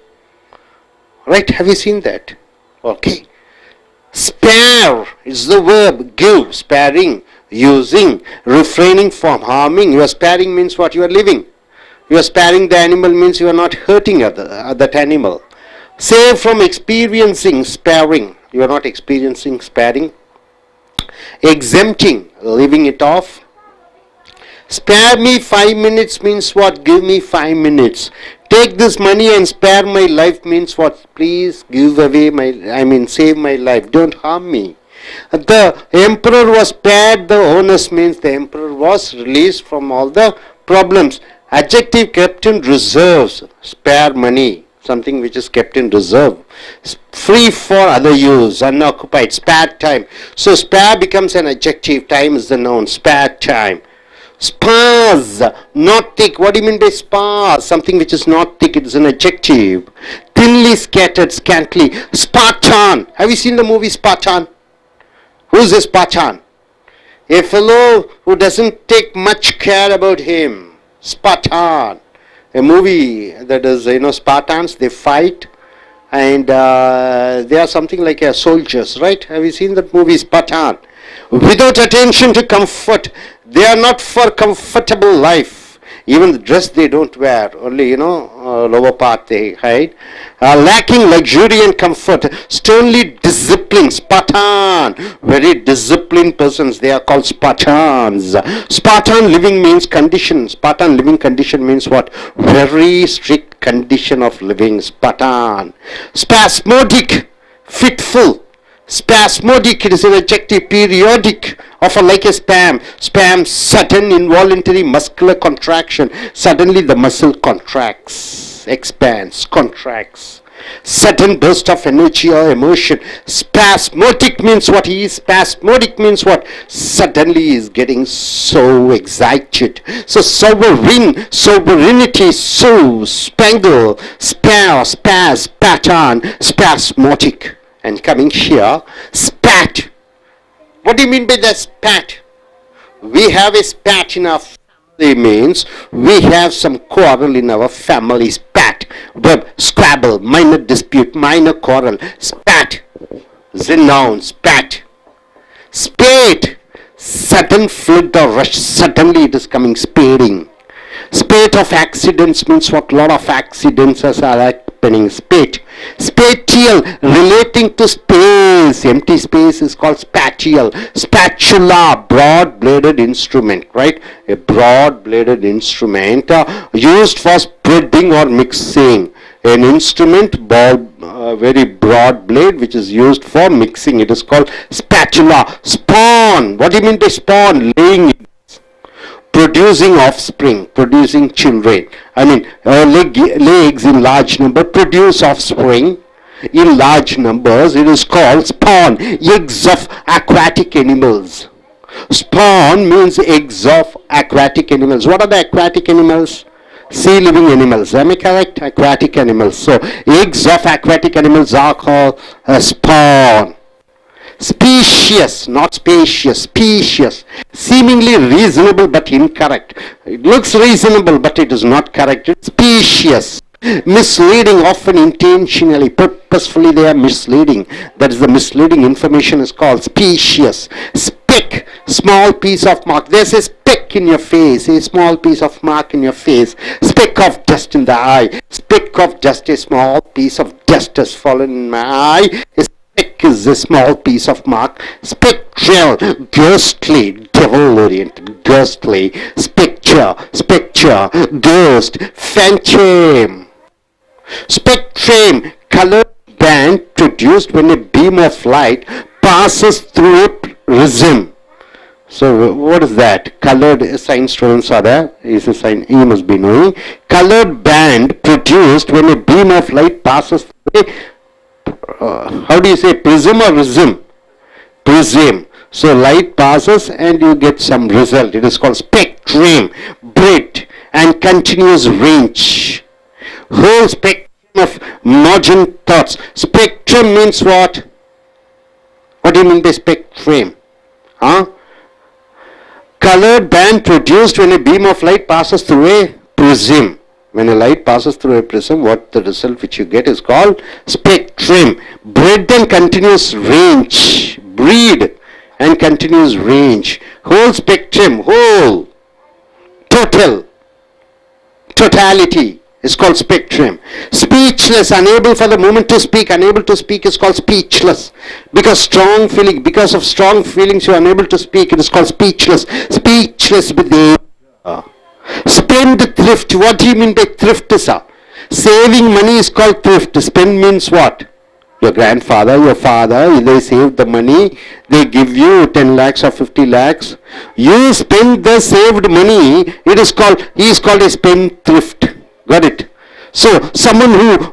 right? Have you seen that? Okay. Spare is the verb, give, sparing, using, refraining from harming. You are sparing means what? You are living. You are sparing the animal means you are not hurting that animal. Save from experiencing, sparing. You are not experiencing, sparing. Exempting, leaving it off. Spare me 5 minutes means what? Give me 5 minutes. Take this money and spare my life means what? Please give away save my life. Don't harm me. The emperor was spared the onus means the emperor was released from all the problems. Adjective, kept in reserves. Spare money, something which is kept in reserve. Free for other use, unoccupied. Spare time. So spare becomes an adjective. Time is the noun. Spare time. Sparse, not thick. What do you mean by sparse? Something which is not thick, it is an adjective. Thinly scattered, scantly. Spartan. Have you seen the movie Spartan? Who is a Spartan? A fellow who doesn't take much care about him. Spartan. A movie that is, Spartans, they fight and they are something like soldiers, right? Have you seen that movie Spartan? Without attention to comfort. They are not for comfortable life. Even the dress they don't wear, only lower part they hide. Lacking luxury and comfort. Sternly disciplined. Spartan, very disciplined persons, they are called Spartans. Spartan living means condition. Spartan living condition means what? Very strict condition of living. Spartan. Spasmodic, fitful. Spasmodic, it is an adjective. Periodic, often like a spam. Spam, sudden involuntary muscular contraction. Suddenly the muscle contracts, expands, contracts. Sudden burst of energy or emotion. Spasmodic means what? He is spasmodic means what? Suddenly he is getting so excited. So sovereignty, so, spangle, spaz, pattern, spasmodic. And coming here, spat. What do you mean by that spat? We have a spat in our family means we have some quarrel in our family. Spat. Verb, scrabble, minor dispute, minor quarrel. Spat is a noun. Spat. Spate, sudden flood or rush. Suddenly it is coming, spading. Spate of accidents means what? Lot of accidents are happening. Spate. Spatial, relating to space. Empty space is called spatial. Spatula, broad-bladed instrument, right? A broad-bladed instrument used for spreading or mixing. An instrument, very broad blade, which is used for mixing. It is called spatula. Spawn. What do you mean by spawn? Laying. Producing offspring, producing children. I mean, lay eggs in large number, produce offspring in large numbers. It is called spawn. Eggs of aquatic animals. Spawn means eggs of aquatic animals. What are the aquatic animals? Sea living animals. Am I correct? Aquatic animals. So, eggs of aquatic animals are called spawn. Specious, not spacious, specious, seemingly reasonable but incorrect. It looks reasonable but it is not correct. It's specious. Misleading, often intentionally, purposefully they are misleading. That is, the misleading information is called specious. Speck, small piece of mark. There's a speck in your face, a small piece of mark in your face. Speck of dust in the eye. Speck of dust, a small piece of dust has fallen in my eye. Is a small piece of mark. Spectral, ghostly, devil-oriented, ghostly. Spectre, ghost, phantom. Spectrum, colored band produced when a beam of light passes through a prism. So what is that? Colored science students are there. Is a sign you must be knowing. Colored band produced when a beam of light passes through a how do you say, prism or prism? Prism. So light passes and you get some result. It is called spectrum, breadth and continuous range. Whole spectrum of margin thoughts. Spectrum means what? What do you mean by spectrum? Colored band produced when a beam of light passes through a prism. When a light passes through a prism, what the result which you get is called spectrum. Breadth and continuous range. Breed and continuous range. Whole spectrum, whole, total, totality is called spectrum. Speechless, unable for the moment to speak. Unable to speak is called speechless. Because of strong feelings you are unable to speak. It is called speechless. Speechless with the spend thrift. What do you mean by thrift, sir? Saving money is called thrift. Spend means what? Your grandfather, your father, they saved the money, they give you 10 lakhs or 50 lakhs. You spend the saved money, he is called a spendthrift. Got it? So, someone who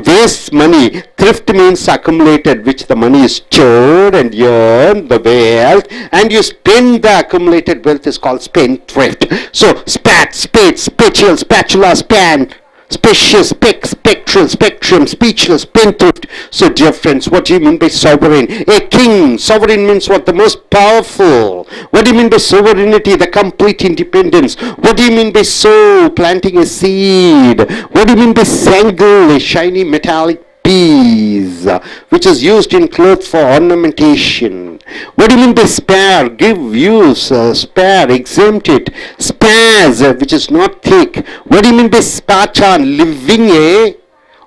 wastes money, thrift means accumulated, which the money is stored and earned, the wealth, and you spend the accumulated wealth is called spendthrift. So, spat, spade, spatial, spatula, span, spacious, spectral, spectrum, speechless, spendthrift. So, dear friends, what do you mean by sovereign? A king. Sovereign means what? The most powerful. What do you mean by sovereignty? The complete independence. What do you mean by soul? Planting a seed. What do you mean by sangle? A shiny metallic piece which is used in clothes for ornamentation. What do you mean by spare? Give use, spare, exempt it. Spaz, which is not thick. What do you mean by Spartan? Living a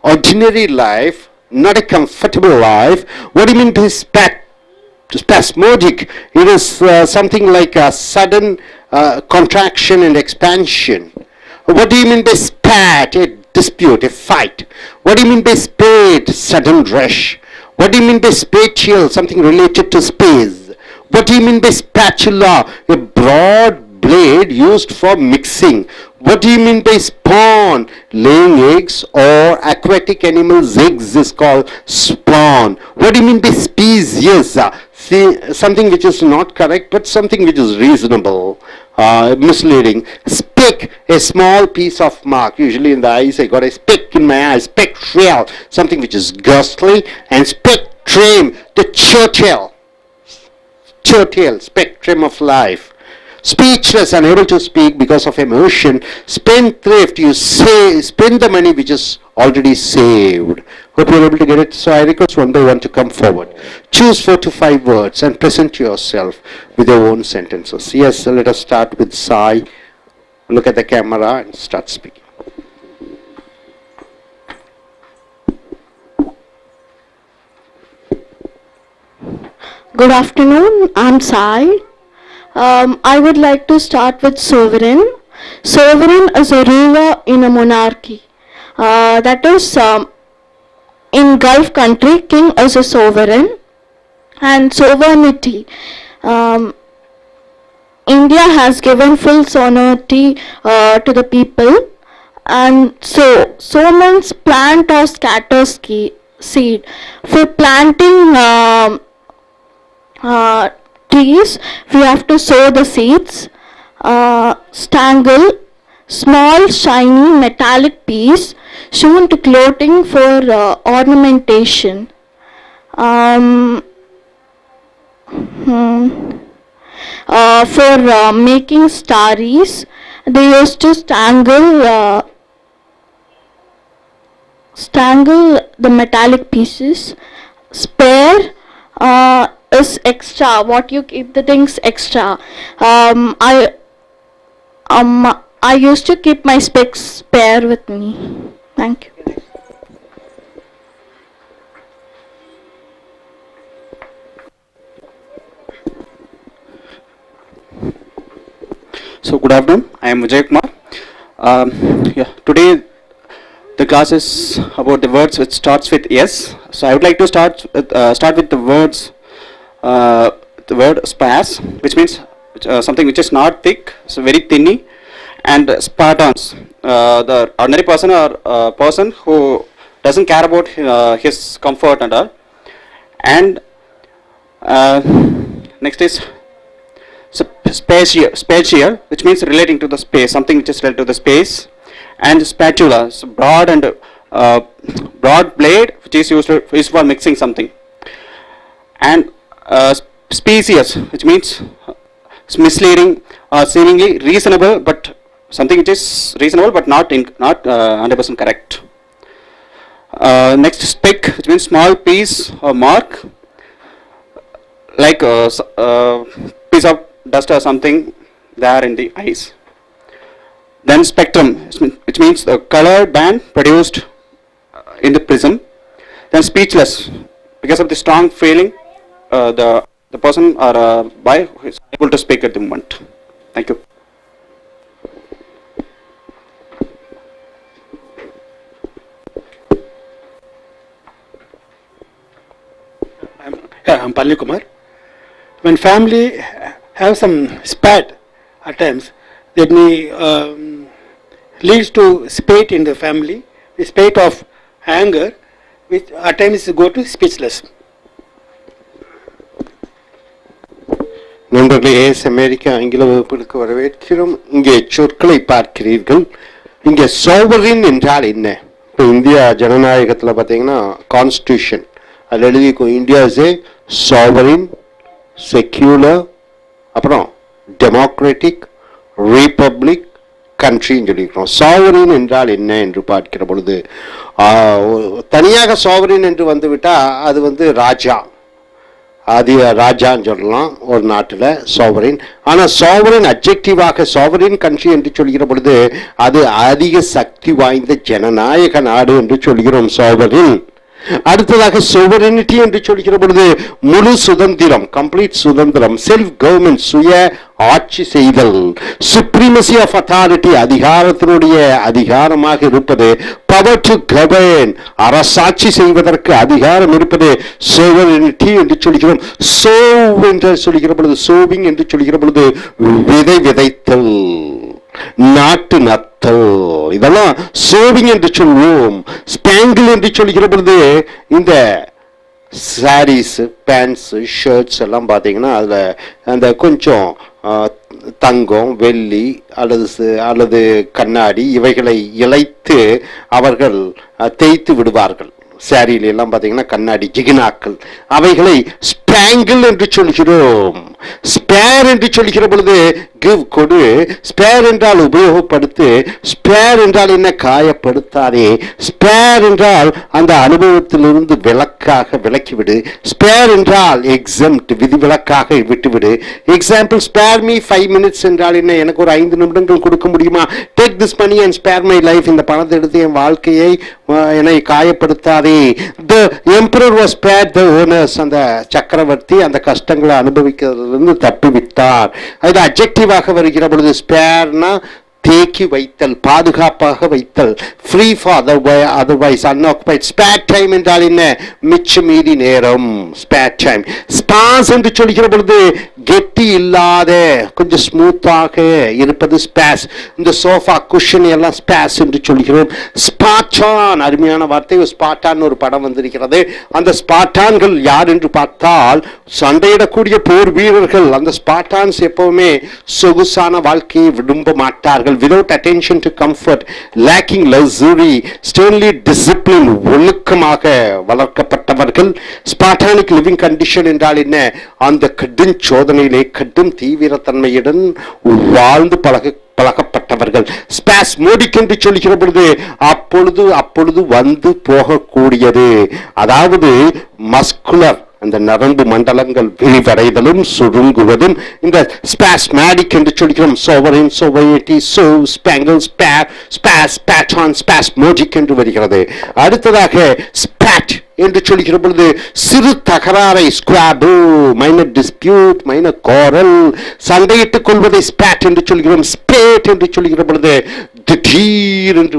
ordinary life, not a comfortable life. What do you mean by spasmodic? It is something like a sudden contraction and expansion. What do you mean by spat? A dispute, a fight. What do you mean by spade? Sudden rush. What do you mean by spatial? Something related to space. What do you mean by spatula? A broad blade used for mixing. What do you mean by spawn? Laying eggs or aquatic animals' eggs is called spawn. What do you mean by species? See, something which is not correct, but something which is reasonable. Misleading. Speck, a small piece of mark, usually in the eyes. I got a speck in my eye, spectral, something which is ghostly, and spectrum, the total spectrum of life. Speechless, unable to speak because of emotion. Spendthrift, you say, spend the money which is already saved. Hope you're able to get it. So I request one by one to come forward. Choose 4 to 5 words and present yourself with your own sentences. Yes, so let us start with Sai. Look at the camera and start speaking. Good afternoon, I'm Sai. I would like to start with sovereign. Sovereign is a ruler in a monarchy. That is, in Gulf country, king is a sovereign. And sovereignty. India has given full sovereignty to the people. And so means plant or scatter seed. For planting trees, we have to sow the seeds. Stangle, small shiny metallic piece shown to clothing for ornamentation. For making starries, they used to stangle the metallic pieces. Spare is extra, what you keep the things extra. I used to keep my specs spare with me. Thank you. So good afternoon, I am Vijay Kumar. Today the class is about the words which starts with yes. So I would like to start with the words, the word sparse, which means something which is not thick, so very thinny, and spartans, the ordinary person or person who doesn't care about his comfort and all. And next is spatial, which means relating to the space, something which is related to the space. And spatula, so broad and broad blade, which is used for mixing something. And species, which means misleading or seemingly reasonable, but something which is reasonable but not 100% correct. Next, speck, which means small piece or mark, like a piece of dust or something there in the eyes. Then spectrum, which means the colored band produced in the prism. Then speechless, because of the strong feeling, the person or boy who is able to speak at the moment. Thank you. I'm Palli Kumar. When family have some spat at times, that may leads to spate in the family, the spate of anger, which at times go to speechless. நண்பர்களே, as America ஆங்கில வகுப்புகளுக்கு வரவேற்கிறோம். இங்கே சொற்களை பார்க்கிறீர்கள். இங்கே sovereign என்றால் என்ன? இப்போ இந்தியா ஜனநாயகத்தில் பார்த்தீங்கன்னா கான்ஸ்டியூஷன் அதில் எழுதிக்கும் India is a sovereign, secular, அப்புறம் டெமோக்ராட்டிக், ரிப்பப்ளிக் கண்ட்ரின்னு சொல்லியிருக்கிறோம். சாவரின் என்றால் என்ன என்று பார்க்கிற பொழுது தனியாக சாவரின் என்று வந்துவிட்டால் அது ராஜா, அது ராஜான்னு சொல்லலாம் ஒரு நாட்டில் சாவரின். ஆனால் சாவரின் அப்ஜெக்டிவாக சாவரின் கண்ட்ரி என்று சொல்கிற பொழுது அது அதிக சக்தி வாய்ந்த ஜனநாயக நாடு என்று சொல்கிறோம் சாவரின். அடுத்ததாக sovereignty என்று சொல்கிற பொழுது முழு சுதந்திரம், கம்ப்ளீட் சுதந்திரம், செல்ஃப் கவர்மெண்ட், சுய ஆட்சி செய்தல், supremacy of authority, அதிகாரத்தினுடைய அதிகாரமாக இருப்பது, power to govern, அரசாட்சி செய்வதற்கு அதிகாரம் இருப்பது sovereignty என்று சொல்கிறோம். sow என்று சொல்கிற பொழுது, sowing என்று சொல்கிற பொழுது விதை விதைத்தல், நாட்டு நத்தல், இதெல்லாம் சோவிங் என்று சொல்வோம். ஸ்பாங்கிள் என்று சொல்கிற பொழுது இந்த சாரீஸ், பேண்ட்ஸ், ஷர்ட்ஸ் எல்லாம் பார்த்தீங்கன்னா அதில் அந்த கொஞ்சம் தங்கம், வெள்ளி அல்லது கண்ணாடி இவைகளை இழைத்து அவர்கள் தேய்த்து விடுவார்கள். சாரியில எல்லாம் பார்த்தீங்கன்னா கண்ணாடி ஜிகினாக்கள், அவைகளை ஸ்பாங்கிள் என்று சொல்கிறோம். ஸ்பேர் என்று சொல்கிற பொழுது கிவ், கொடு. ஸ்பேர் என்றால் உபயோகப்படுத்து. ஸ்பேர் என்றால் என்ன? காயப்படுத்தாதே. ஸ்பேர் என்றால் அந்த அனுபவத்திலிருந்து விலக்கிவிடு. ஸ்பேர் என்றால் எக்ஸம்ட், விதிவிலக்காக விட்டுவிடு. எக்ஸாம்பிள், ஸ்பேர் மீ 5 minutes என்றால் என்ன? எனக்கு ஒரு 5 நிமிடங்கள் கொடுக்க முடியுமா? Take this money and spare my life, இந்த பணத்தை எடுத்து என் வாழ்க்கையை என்னை காயப்படுத்தாதே. The emperor was spared the owners, அந்த சக்கரவர்த்தி அந்த கஷ்டங்களை அனுபவிக்கிறதிலிருந்து தப்பிவிட்டார். அது அட்ஜெக்டிவாக வருகிற பொழுது ஸ்பேர்னா தேக்கி வைத்தல், பாதுகாப்பாக வைத்தல். Free for otherwise unoccupied. Spare time என்றால் என்ன? மிச்ச மீதி நேரம், ஸ்பேர் டைம். ஸ்பாஸ் என்று சொல்கிற பொழுது கெட்டி இல்லாத, கொஞ்சம் ஸ்மூத்தாக இருப்பது ஸ்பாஸ். இந்த சோஃபா குஷன் எல்லாம் ஸ்பாஸ் என்று சொல்கிறோம். ஸ்பாட்டான், அருமையான வார்த்தை. ஸ்பாட்டான் ஒரு படம் வந்திருக்கிறது. அந்த ஸ்பாட்டான்கள் யார் என்று பார்த்தால் சண்டையிடக்கூடிய போர் வீரர்கள். அந்த ஸ்பாட்டான்ஸ் எப்பவுமே சொகுசான வாழ்க்கையை விரும்ப மாட்டார்கள். without attention to comfort, lacking luxury, sternly disciplined, ஒழுக்கமாக வளர்க்கப்பட்டவர்கள். ஸ்பார்டானிக் லிவிங் கண்டிஷன் என்றால் என்ன? அந்த கடும் சோதனையிலே கடும் தீவிரத்தன்மையுடன் வாழ்ந்து பழகப்பட்டவர்கள். ஸ்பாஸ்மோடிக் என்று சொல்கிற பொழுது அப்பொழுது வந்து போகக்கூடியது, அதாவது மஸ்குலர், அந்த நரம்பு மண்டலங்கள் விரிவடைதலும் சுருங்குவதும் இந்த ஸ்பாஸ்மேடிக் என்று சொல்கிறோம். சோவரின், சோவரிட்டி, சோ, ஸ்பாங்கிள், ஸ்பாஸ், பேட்டான், ஸ்பாஸ்மோடிக் என்று வருகிறது. அடுத்ததாக ஸ்பாட் என்று சொல்கிற பொழுது சிறு தகராறை, ஸ்குவாபிள், மைனர் டிஸ்பியூட், மைனர் கோரல், சண்டையிட்டுக் கொள்வதை ஸ்பாட் என்று சொல்கிறோம். ஸ்பேட் என்று சொல்கிற பொழுது திடீர் என்று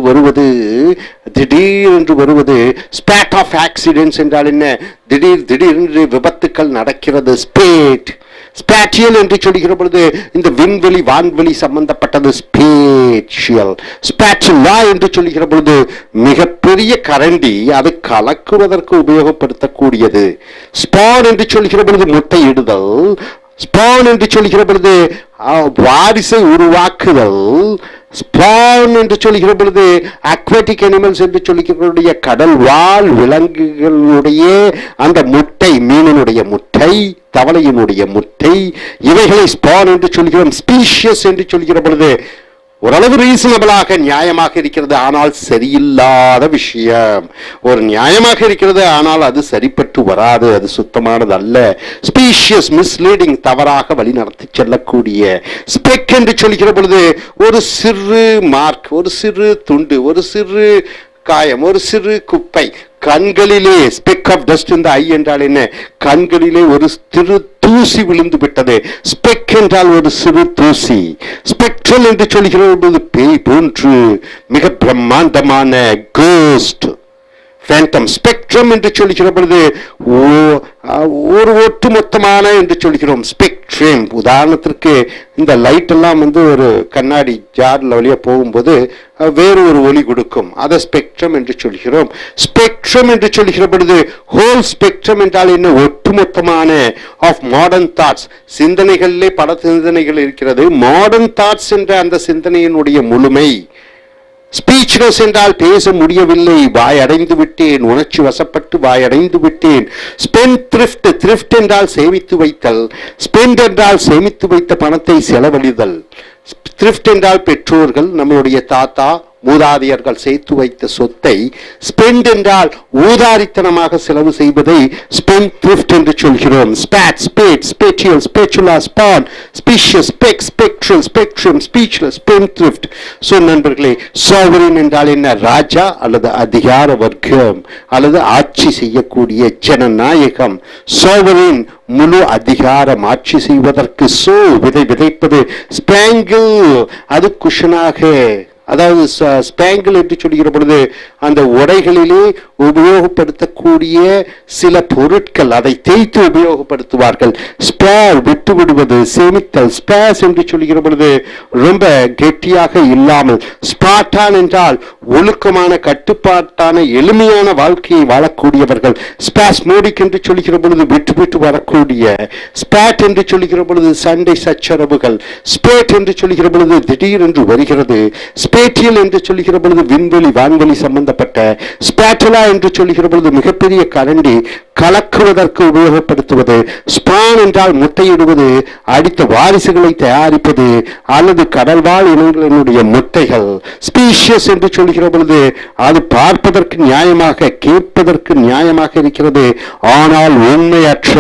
வருவது. ஸ்பாட் ஆஃப் ஆக்சிடென்ட்ஸ் என்றால் என்ன? திடீர் விபத்துக்கள் நடக்கிறது. ஸ்பேட். ஸ்பேட்டியல் என்று சொல்கிற பொழுது இந்த விண்வெளி, வான்வெளி சம்பந்தப்பட்டது. ஸ்பேஷியல். ஸ்பேச்சுலா என்று சொல்கிற பொழுது மிகப்பெரிய கரண்டி, அது கலக்குவதற்கு உபயோகப்படுத்தக்கூடியது. ஸ்பான் என்று சொல்கிற பொழுது முட்டையிடுதல். ஸ்பான் என்று சொல்கிற பொழுது வாரிசை உருவாக்குதல். ஸ்பான் என்று சொல்கிற பொழுது அக்வாட்டிக் அனிமல்ஸ் என்று சொல்லிக்கிறதுடைய கடல் வாழ் விலங்குகளுடைய அந்த முட்டை, மீனினுடைய முட்டை, தவளையினுடைய முட்டை, இவைகளை ஸ்பான் என்று சொல்கிறோம். ஸ்பீஷியஸ் என்று சொல்கிற பொழுது ஓரளவு ரீசனபிளாக, நியாயமாக இருக்கிறது, ஆனால் சரியில்லாத விஷயம். ஒரு நியாயமாக இருக்கிறது, ஆனால் அது சரிப்பட்டு வராது, அது சுத்தமானது அல்ல. ஸ்பீஷியஸ், மிஸ்லீடிங், தவறாக வழி நடத்தி செல்லக்கூடிய. ஸ்பெக் என்று சொல்கிற பொழுது ஒரு சிறு மார்க், ஒரு சிறு துண்டு, ஒரு சிறு காயம், ஒரு சிறு குப்பை. கண்களிலே ஸ்பெக் ஆஃப் டஸ்ட் இந்த ஐ என்றால் என்ன? கண்களிலே ஒரு சிறு தூசி விழுந்து விட்டது. ஸ்பெக் என்றால் ஒரு சிறு தூசி. ஸ்பெக்ட்ரல் என்று சொல்கிறது பேய் போன்று, மிக பிரம்மாண்டமான கோஸ்ட், ஃபேண்டம். ஸ்பெக்ட்ரம் என்று சொல்கிற பொழுது ஒரு ஒட்டுமொத்தமான என்று சொல்கிறோம். ஸ்பெக்ட்ரம், உதாரணத்திற்கு இந்த லைட் எல்லாம் ஒரு கண்ணாடி ஜார்ல வழியா போகும்போது வேறு ஒரு ஒளி கொடுக்கும், அதை ஸ்பெக்ட்ரம் என்று சொல்கிறோம். ஸ்பெக்ட்ரம் என்று சொல்கிற பொழுது ஹோல் ஸ்பெக்ட்ரம் என்றால் என்ன? ஒட்டுமொத்தமான ஆஃப் மாடர்ன் தாட்ஸ், சிந்தனைகளிலே பல சிந்தனைகள் இருக்கிறது. மாடர்ன் தாட்ஸ் என்ற அந்த சிந்தனையினுடைய முழுமை. ஸ்பீச்லெஸ் என்றால் பேச முடியவில்லை, வாயடைந்து விட்டேன், உணர்ச்சி வசப்பட்டு வாயடைந்து விட்டேன். ஸ்பெண்ட் த்ரிஃப்ட், த்ரிஃப்ட் என்றால் சேமித்து வைத்தல். ஸ்பெண்ட் என்றால் சேமித்து வைத்த பணத்தை செலவழிதல். த்ரிஃப்ட் என்றால் பெற்றோர்கள், நம்மளுடைய தாத்தா மூதாதையர்கள் சேர்த்து வைத்த சொத்தை ஸ்பெண்ட் என்றால் ஊதாரித்தனமாக செலவு செய்வதை ஸ்பெண்ட் thrift என்று சொல்கிறோம். Spot, spade, spatial, spatula, spawn, specious, spec, spectral, spectrum, speechless, spend thrift. So நண்பர்களே, சாவரின் என்றால் என்ன? ராஜா அல்லது அதிகார வர்க்கம் அல்லது ஆட்சி செய்யக்கூடிய ஜனநாயகம். சாவரின் முழு அதிகாரம், ஆட்சி செய்வதற்கு. சோ விதை விதைப்பது. ஸ்பாங்கிள் அது குஷனாக, அதாவது ஸ்பாங்கிள் என்று சொல்கிற பொழுது அந்த உடைகளிலே உபயோகப்படுத்தக்கூடிய சில பொருட்கள், அதை தேய்த்து உபயோகப்படுத்துவார்கள். ஸ்பேர் விட்டு விடுவது, சேமித்தல். ஸ்பேஸ் என்று சொல்கிற பொழுது ரொம்ப கெட்டியாக இல்லாமல். ஸ்பார்டான் என்றால் ஒழுக்கமான, கட்டுப்பாட்டான, எளிமையான வாழ்க்கையை வாழக்கூடியவர்கள். ஸ்பாஸ்மோடிக் என்று சொல்கிற பொழுது விட்டு விட்டு வரக்கூடிய. ஸ்பாட் என்று சொல்கிற பொழுது சண்டை சச்சரவுகள். ஸ்பேட் என்று சொல்கிற பொழுது திடீரென்று வருகிறது. ஸ்பேட்டியல் என்று சொல்லுகிற பொழுது விண்வெளி, வான்வெளி சம்பந்தப்பட்ட. ஸ்பாட்டுலா என்று சொல்லுகிற பொழுது மிகப்பெரிய கரண்டி, கலக்குவதற்கு உபயோகப்படுத்துவது. ஸ்பான் என்றால் முட்டையிடுவது, அடித்த வாரிசுகளை தயாரிப்பது அல்லது கடல்வாழ் இனங்களினுடைய முட்டைகள். ஸ்பீஷியஸ் என்று சொல்லுகிற பொழுது அது பார்ப்பதற்கு நியாயமாக, கேட்பதற்கு நியாயமாக இருக்கிறது, ஆனால் உண்மையற்ற.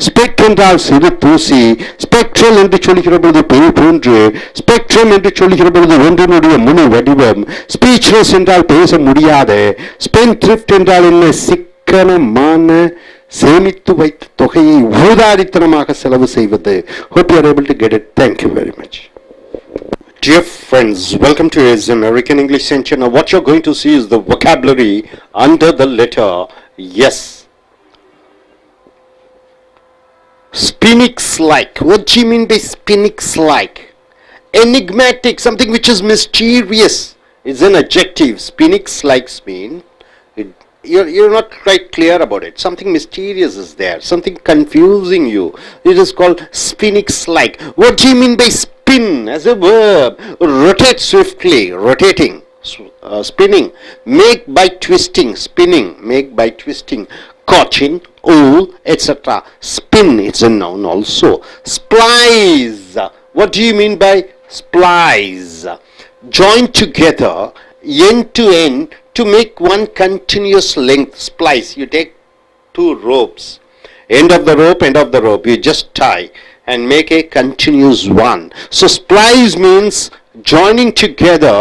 ஸ்பெக் என்றால் சிறு தூசி. ஸ்பெக்ட்ரல் என்று சொல்லுகிற பொழுது பெரிய போன்று. ஸ்பெக்ட்ரம் என்று சொல்லுகிற பொழுது ஒன்றினுடைய முழு வடிவம். ஸ்பீச்லெஸ் என்றால் பேச முடியாது. ஸ்பெண்ட் thrift என்றால் என்ன? சிக்கனமான, சேமித்து வைத்த தொகையை ஊதாரித்தனமாக செலவு செய்வது. Hope you are able to get it. Thank you very much. Dear friends, welcome to AS American English Center. Now what you're going to see is the vocabulary under the letter yes. Sphinx-like. What do you mean by Sphinx-like? Enigmatic, something which is mysterious, is an adjective. Sphinx-like mean you're not quite clear about it. Something mysterious is there, something confusing you. It is called Sphinx-like. What do you mean by spin as a verb? Rotate swiftly, rotating, spinning. Make by twisting, spinning. Make by twisting. Cotton, wool, etc. Spin, it's a noun also. Splice. What do you mean by splice? Join together, end to end, to make one continuous length. Splice. You take two ropes, end of the rope, end of the rope. You just tie and make a continuous one. So splice means joining together,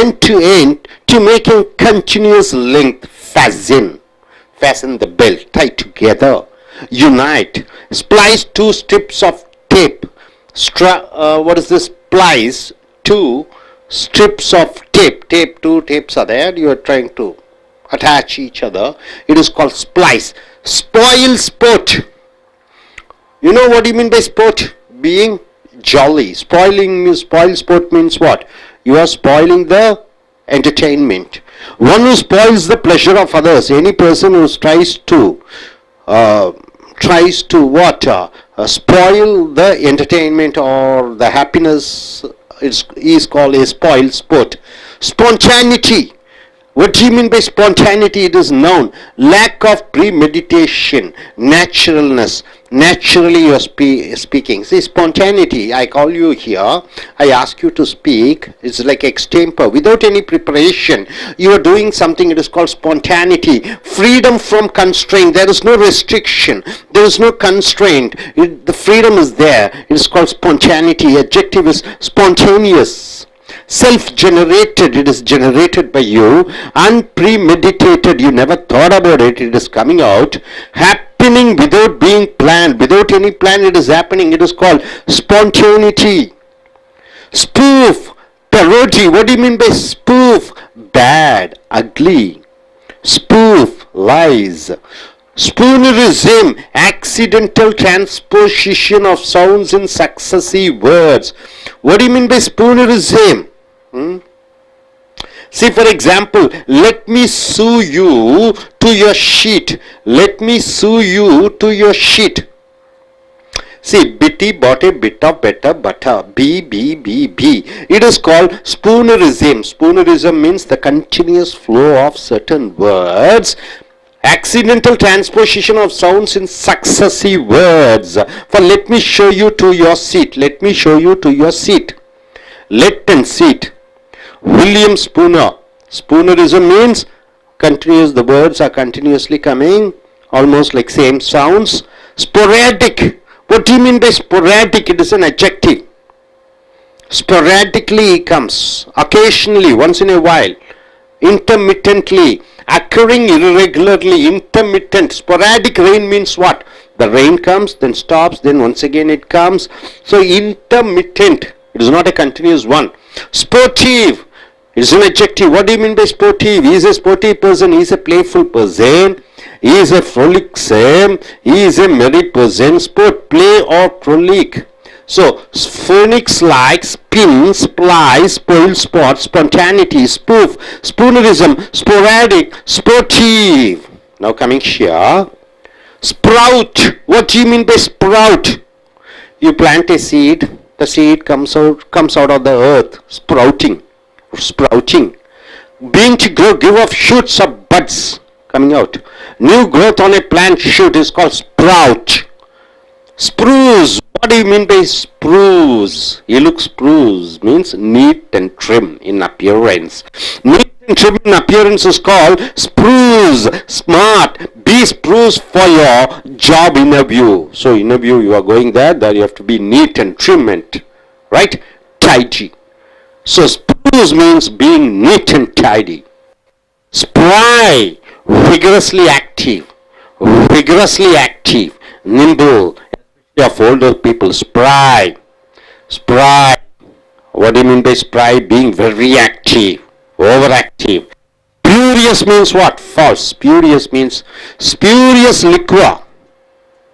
end to end, to make a continuous length. Fasten. Fasten the belt. Tie together. Unite. Splice two strips of tape. What is this? Splice two strips of tape. Two tapes are there. You are trying to attach each other. It is called splice. Spoil sport. You know what you mean by sport? Being jolly. Spoiling means, spoil sport means what? You are spoiling the entertainment. One who spoils the pleasure of others. Any person who tries to what? Spoil the entertainment or the happiness is called a spoiled sport. Spontaneity. What do you mean by spontaneity? It is noun. Lack of premeditation, naturalness. Naturally you are speaking. See, spontaneity, I call you here, I ask you to speak. It's like extempore. Without any preparation, you are doing something. It is called spontaneity. Freedom from constraint. There is no restriction. There is no constraint. The freedom is there. It is called spontaneity. Adjective is spontaneous. Self-generated, it is generated by you. Unpremeditated, you never thought about it, it is coming out. Happening without being planned, without any plan it is happening, it is called spontaneity. Spoof, parody, what do you mean by spoof? Bad, ugly. Spoof, lies. Spoonerism, accidental transposition of sounds in successive words. What do you mean by spoonerism? See, for example, let me sue you to your sheet. Let me sue you to your sheet. See, Bitty bought a bit of better butter. B. It is called spoonerism. Spoonerism means the continuous flow of certain words. Accidental transposition of sounds in successive words. For let me show you to your seat. Let me show you to your seat. Let and seat. William Spooner. Spoonerism means continuous, the words are continuously coming, almost like same sounds. Sporadic. What do you mean by sporadic? It is an adjective. Sporadically comes, occasionally, once in a while, intermittently, occurring irregularly, intermittent. Sporadic rain means what? The rain comes, then stops, then once again it comes. So intermittent, it is not a continuous one. Sportive is an adjective. What do you mean by sportive? He is a sportive person, he is a playful person, he is a frolicsome, he is a merry person. Sport, play or frolic. So, phonics like spin, sply, spoil, spot, spontaneity, spoof, spoonerism, sporadic, sportive. Now coming here, sprout. What do you mean by sprout? You plant a seed, the seed comes out of the earth, sprouting. Being to grow, give off shoots or buds coming out. New growth on a plant shoot is called sprout. Spruce. What do you mean by spruce? You look spruce means neat and trim in appearance. Neat and trim in appearance is called spruce. Smart. Be spruce for your job interview. So interview, you are going there you have to be neat and trim and right, tidy. So spruce means being neat and tidy. Spry. Vigorously active. Nimble. Of older people, spry. What do you mean by spry? Being very active, overactive. Spurious means what? False. Spurious means spurious liquor.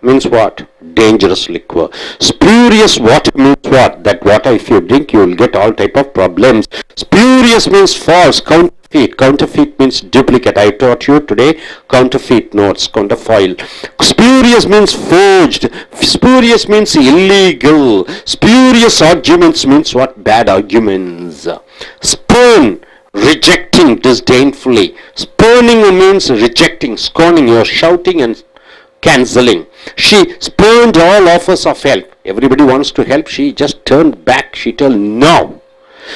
Means what? Dangerous liquor. Spurious water means what? That water if you drink you will get all type of problems. Spurious means false. Counterfeit means duplicate. I taught you today counterfeit notes, counterfoil. Spurious means forged. Spurious means illegal. Spurious arguments means what? Bad arguments. Spurn, rejecting disdainfully. Spurning means rejecting, scorning. You are shouting and cancelling. She spurned all offers of help. Everybody wants to help. She just turned back. She told no.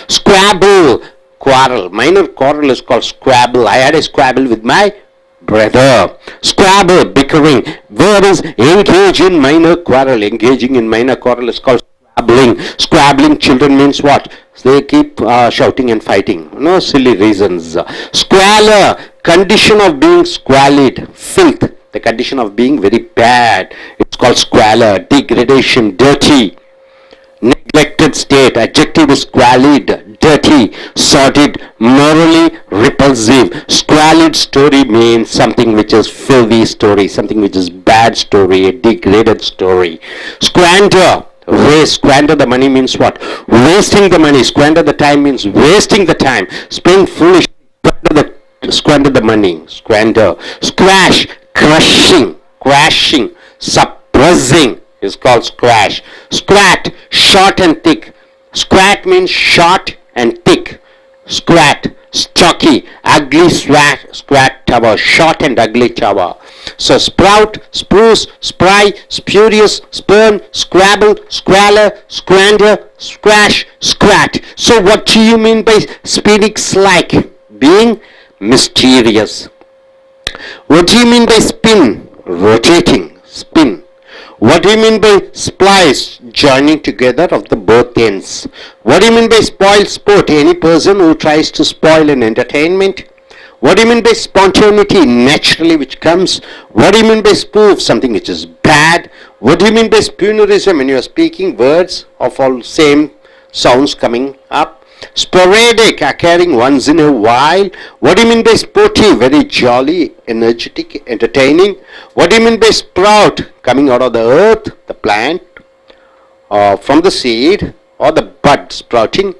Squabble. Quarrel. Minor quarrel is called squabble. I had a squabble with my brother. Squabble, bickering. Verb is engage in minor quarrel. Engaging in minor quarrel is called squabbling. Squabbling children means what? They keep shouting and fighting. No silly reasons. Squalor, condition of being squalid. Filth, the condition of being very bad. It's called squalor. Degradation, dirty. Neglected state, adjective is squalid, dirty, sordid, morally repulsive. Squalid story means something which is filthy story, something which is bad story, a degraded story. Squander, waste, squander the money means what? Wasting the money. Squander the time means wasting the time. Spend foolish, squander the money, squander. Squash, crushing, crashing, suppressing is called squash. Squat, short and thick. Squat means short and thick. Squat, stocky, ugly squat tower, short and ugly tower. So sprout, spruce, spry, spurious, spurn, squabble, squalor, squander, squash, squat. So what do you mean by Phoenix like? Being mysterious. What do you mean by spin? Rotating, spin. What do you mean by splice? Joining together of the both ends. What do you mean by spoil sport? Any person who tries to spoil an entertainment. What do you mean by spontaneity? Naturally which comes. What do you mean by spoof? Something which is bad. What do you mean by spoonerism? When you are speaking words of all same sounds coming up. Sporadic, occurring once in a while. What do you mean by sporty? Very jolly, energetic, entertaining. What do you mean by sprout? Coming out of the earth, the plant, from the seed, or the bud sprouting.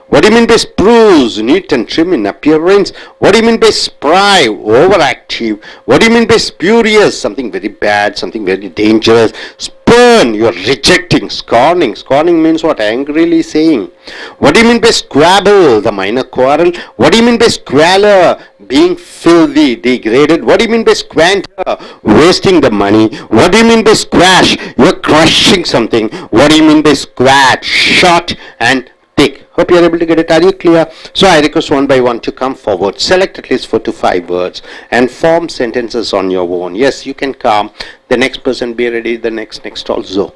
What do you mean by spruce? Neat and trim in appearance. What do you mean by spry? Overactive. What do you mean by spurious? Something very bad, something very dangerous. Spurn, you are rejecting. Scorning. Scorning means what? Angrily saying. What do you mean by squabble? The minor quarrel. What do you mean by squalor? Being filthy, degraded. What do you mean by squander? Wasting the money. What do you mean by squash? You are crushing something. What do you mean by squat? Short and thick. Hope you are able to get it. Are you clear? So I request one by one to come forward. Select at least 4 to 5 words and form sentences on your own. Yes, you can come. The next person be ready. The next also.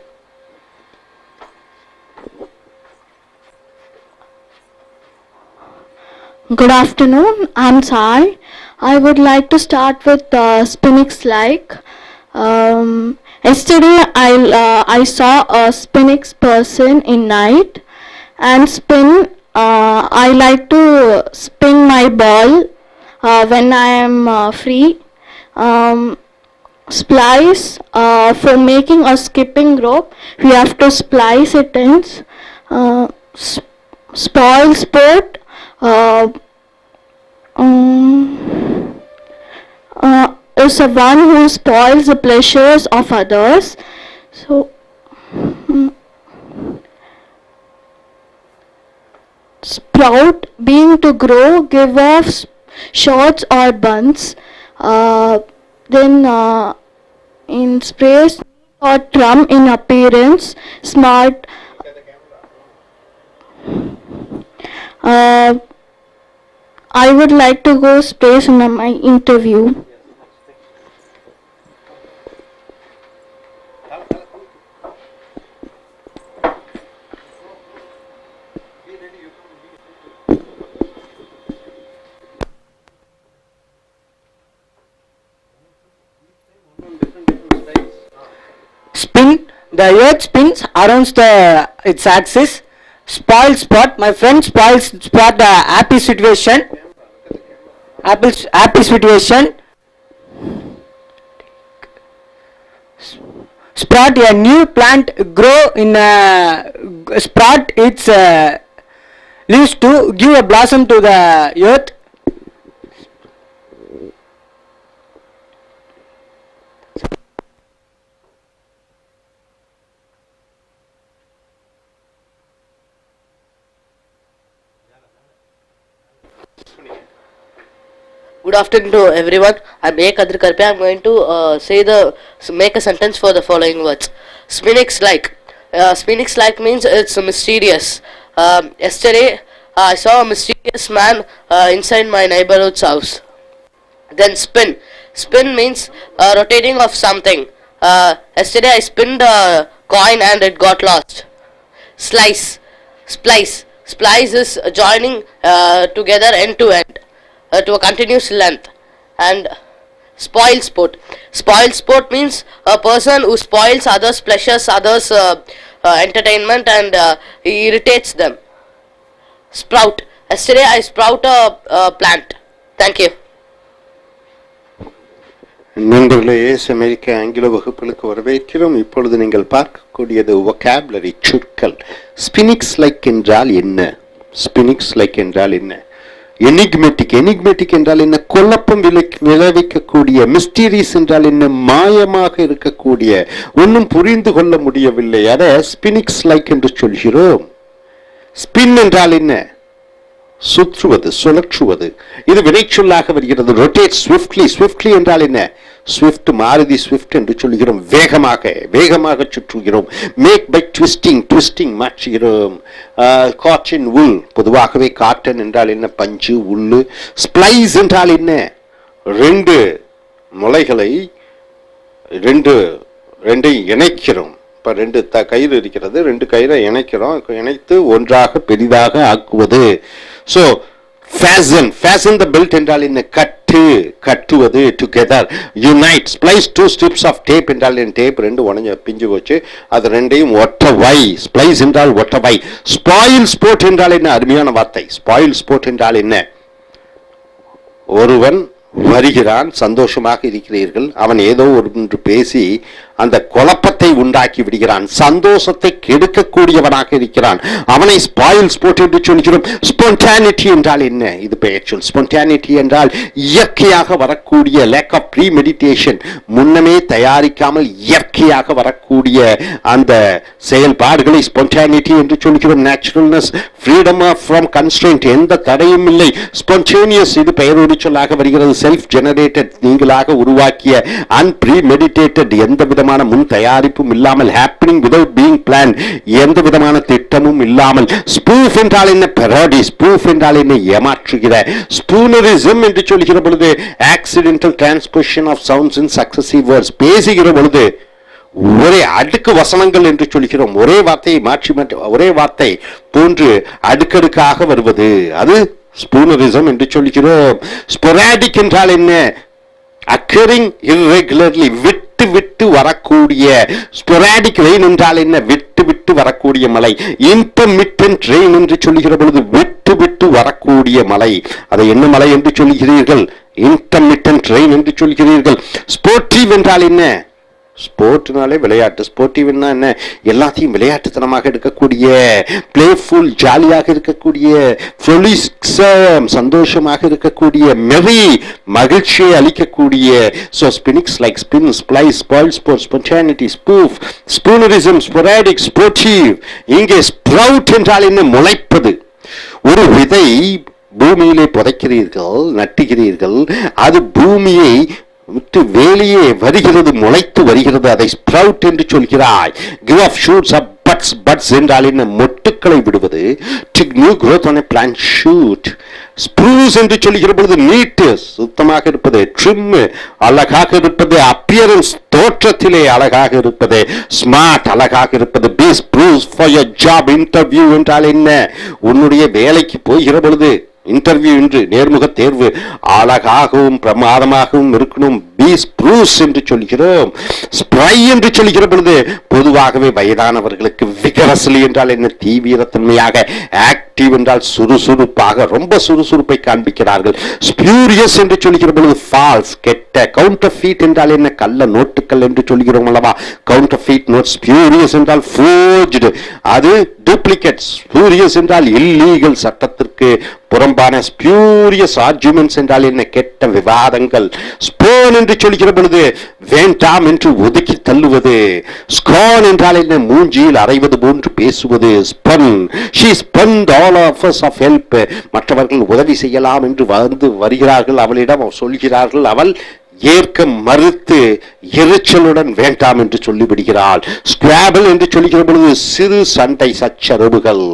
Good afternoon, I'm Sai. I would like to start with Spinix like. Yesterday I saw a Spinix person in night and spin. I like to spin my ball when I am free. Splice, for making a skipping rope, we have to splice it in. Spoil sport. Is the one who spoils the pleasures of others. So, sprout, being to grow, give off shorts or buns. Then in space or trum in appearance, smart. I would like to go space in my interview. Spin, the earth spins around its axis. Spoil spot, my friend spoils spot the happy situation. Happy situation. Sprout, a new plant grow in a sprout its leaves to give a blossom to the earth. Good afternoon to everyone. I'm A. Kadir Karpe. I'm going to make a sentence for the following words. Spinix like. Spinix like means it's mysterious. Yesterday I saw a mysterious man inside my neighborhood's house. Then spin. Spin means rotating of something. Yesterday I spinned a coin and it got lost. Slice. Splice. Splice is joining together end to end. To a continuous length. And spoil sport. Spoil sport means a person who spoils others' pleasures, others' entertainment, and irritates them. Sprout. Yesterday I sprout a plant. Thank you. நண்பர்களே, அமெரிக்க ஆங்கில வகுப்புகளுக்கு வரவேற்கிறோம். இப்பொழுது நீங்கள் பார்க்கக்கூடியது vocabulary சொற்கள். ஸ்பினிக்ஸ் like என்றால் என்ன? ஸ்பினிக்ஸ் லைக் என்றால் என்ன? எனிக்மெட்டிக். எனிக்மெட்டிக் என்றால் என்ன? குழப்பம் விளைவிக்கக்கூடிய. மிஸ்டீரியஸ் என்றால் என்ன? மாயமாக இருக்கக்கூடிய, ஒன்றும் புரிந்து கொள்ள முடியவில்லை. அதை ஸ்பினிக்ஸ் லைக் என்று சொல்கிறோம். ஸ்பின் என்றால் என்ன? சுற்றுவது, சுழற்றுவது. இது வினைச்சொல்லாக வருகிறது. Rotate swiftly. ஸ்விஃப்ட்லி என்றால் என்ன? ஸ்விஃப்ட், மாருதி ஸ்விஃப்ட் என்று சொல்கிறோம். வேகமாக, வேகமாக சுற்றுகிறோம். Make by twisting. ட்விஸ்டிங் மாற்றுகிறோம். Cotton wool. பொதுவாகவே காட்டன் என்றால் என்ன? பஞ்சு, உள்ளு. ஸ்ப்ளைஸ் என்றால் என்ன? ரெண்டு முளைகளை ரெண்டை இணைக்கிறோம். இப்போ ரெண்டு கயிறு இருக்கிறது, ரெண்டு கயிறை இணைக்கிறோம். இணைத்து ஒன்றாக பெரிதாக ஆக்குவது. So fashion. Fashion the belt என்றால் என்ன? கட்டுவது. Together. Unite. Splice two strips of tape என்றால் என்ன? டேப் ரெண்டு உடஞ்ச பிஞ்சு போச்சு, அது ரெண்டையும் ஒட்டவை. ஸ்ப்ளைஸ் என்றால் ஒட்டவை. ஸ்பாயில் ஸ்போர்ட் என்றால் என்ன? அருமையான வார்த்தை. ஸ்பாயில் ஸ்போர்ட் என்றால் என்ன? ஒருவன் வருகிறான், சந்தோஷமாக இருக்கிறீர்கள், அவன் ஏதோ ஒன்று பேசி அந்த குழப்பத்தை உண்டாக்கி விடுகிறான், சந்தோஷத்தை கெடுக்கக்கூடியவனாக இருக்கிறான், அவனை ஸ்பாயில் ஸ்போர்ட் என்று சொல்கிறோம். ஸ்பான்டானிட்டி என்றால் என்ன? இது பெயர்ச்சொல். ஸ்பான்டானிட்டி என்றால் இயற்கையாக வரக்கூடிய, லேக் ஆஃப் ப்ரீ மெடிடேஷன், முன்னமே தயாரிக்காமல் இயற்கையாக வரக்கூடிய அந்த செயல்பாடுகளை ஸ்பான்டானிட்டி என்று சொல்கிறோம். நேச்சுரல்னஸ், ஃப்ரீடம் ஃப்ரம் கன்ஸ்ட்ரெயின்ட், எந்த தடையும் இல்லை. ஸ்பான்டேனியஸ், இது பெயரொலி சொல்லாக வருகிறது. செல்ஃப் ஜெனரேட்டட், நீங்களாக உருவாக்கிய. அன்ப்ரீமெடிடேட்டட், எந்த விதமான விதமான முன் தயாரிப்பும் இல்லாமல், ஹேப்பனிங் வித்அவுட் பீயிங் பிளான், எந்த விதமான திட்டமும் இல்லாமல். ஸ்பூஃப் என்றால் என்ன? பெரோடி. ஸ்பூஃப் என்றால் என்ன? ஏமாற்றுகிற. ஸ்பூனரிசம் என்று சொல்கிற பொழுது accidental transposition of sounds in successive words. பேசுகிற பொழுது ஒரே அடுக்கு வசனங்கள் என்று சொல்கிறோம். ஒரே வார்த்தையை மாற்றி மாற்றி ஒரே வார்த்தை போன்று அடுக்கடுக்காக வருவது, அது ஸ்பூனரிசம் என்று சொல்கிறோம். ஸ்பொராடிக் என்றால் என்ன? அக்கரிங் irregularly, விட்டு விட்டு வரக்கூடிய. ஸ்பொராடிக் ரெயின் என்றால் என்ன? விட்டு விட்டு வரக்கூடிய மழை. இன்டர்மிட்டன்ட் ரெயின் என்று சொல்லுகிற பொழுது விட்டு விட்டு வரக்கூடிய மழை. அதை என்ன மழை என்று சொல்கிறீர்கள்? இன்டர்மிட்டன்ட் ரெயின் என்று சொல்கிறீர்கள். ஸ்போர்ட்டிவ் என்றால் என்ன? ஸ்போர்ட்னாலே விளையாட்டு. ஸ்போர்ட்டிவ்னா என்ன? எல்லாத்தையும் விளையாட்டுத்தனமாக எடுக்கக்கூடிய, பிளேஃபுல், ஜாலியாக இருக்கக்கூடிய, ஃப்ரொலிக்ஸம், சந்தோஷமாக இருக்கக்கூடிய, மெரி, மகிழ்ச்சியை அளிக்கக்கூடிய. So spinics like spin, splice, spoil, sport, spontaneity, spoof, spoonerism, sporadic, sportive. இங்கே ஸ்ப்ரவுட் என்றால் என்ன? முளைப்பது. ஒரு விதை பூமியிலே புதைக்கிறீர்கள், நட்டுகிறீர்கள், அது பூமியை விட்டு வெளியே வருகிறது, முளைத்து வருகிறது, அதை ஸ்ப்ரவுட் என்று சொல்கிறாய். Give off shoots of buds. Buds என்றால் என்ன? மொட்டுக்களை விடுவது. To new growth on a plant shoot. Spruce என்று சொல்கிற பொழுது நீட், சுத்தமாக இருப்பது. ட்ரிம், அழகாக இருப்பது. அப்பியரன்ஸ், தோற்றத்திலே அழகாக இருப்பது. ஸ்மார்ட், அழகாக இருப்பது. Be spruce for your job. Interview என்றால் என்ன? உன்னுடைய வேலைக்கு போகிற பொழுது, இன்டர்வியூ என்று நேர்முக தேர்வு, அழகாகவும் பிரமாதமாகவும் இருக்கணும். பி ஸ்ப்ரூஸ் என்று சொல்கிறோம். ஸ்ப்ரை என்று சொல்கிற பொழுது பொதுவாகவே வயதானவர்களுக்கு விகரஸ்லி என்றால் என்ன? தீவிரத்தன்மையாக. ஆக்டிவ் என்றால் சுறுசுறுப்பாக, ரொம்ப சுறுசுறுப்பை காண்பிக்கிறார்கள். ஸ்பியூரியஸ் என்று சொல்கிற பொழுது ஃபால்ஸ், கெட்ட. கவுண்டர் ஃபீட் என்றால் என்ன? கள்ள நோட்டுகள் என்று சொல்கிறோம் அல்லவா? Counterfeit note. ஸ்பியூரியஸ் என்றால் ஃபோர்ஜ்டு, அது டூப்ளிகேட். ஸ்பியூரியஸ் என்றால் இல்லீகல், சட்டத்திற்கு புறம்பான. ஸ்பியூரியஸ் ஆர்குமெண்ட்ஸ் என்றால் என்ன? கெட்ட விவாதங்கள். ஸ்போன் என்று சொல்கிற பொழுது வேண்டாம் என்று ஒதுக்கி தள்ளுவது. ஸ்கான் என்றால் என்ன? மூஞ்சியில் அறைவது போன்று பேசுவது. Spurn, she spurned all offers of help. மற்றவர்கள் உதவி செய்யலாம் என்று வந்து வருகிறார்கள், அவளிடம் சொல்கிறார்கள், அவள் ஏற்க மறுத்து எரிச்சலுடன் வேண்டாம் என்று சொல்லிவிடுகிறாள். ஸ்குவாபிள் என்று சொல்லுகிற பொழுது சிறு சண்டை, சச்சரவுகள்.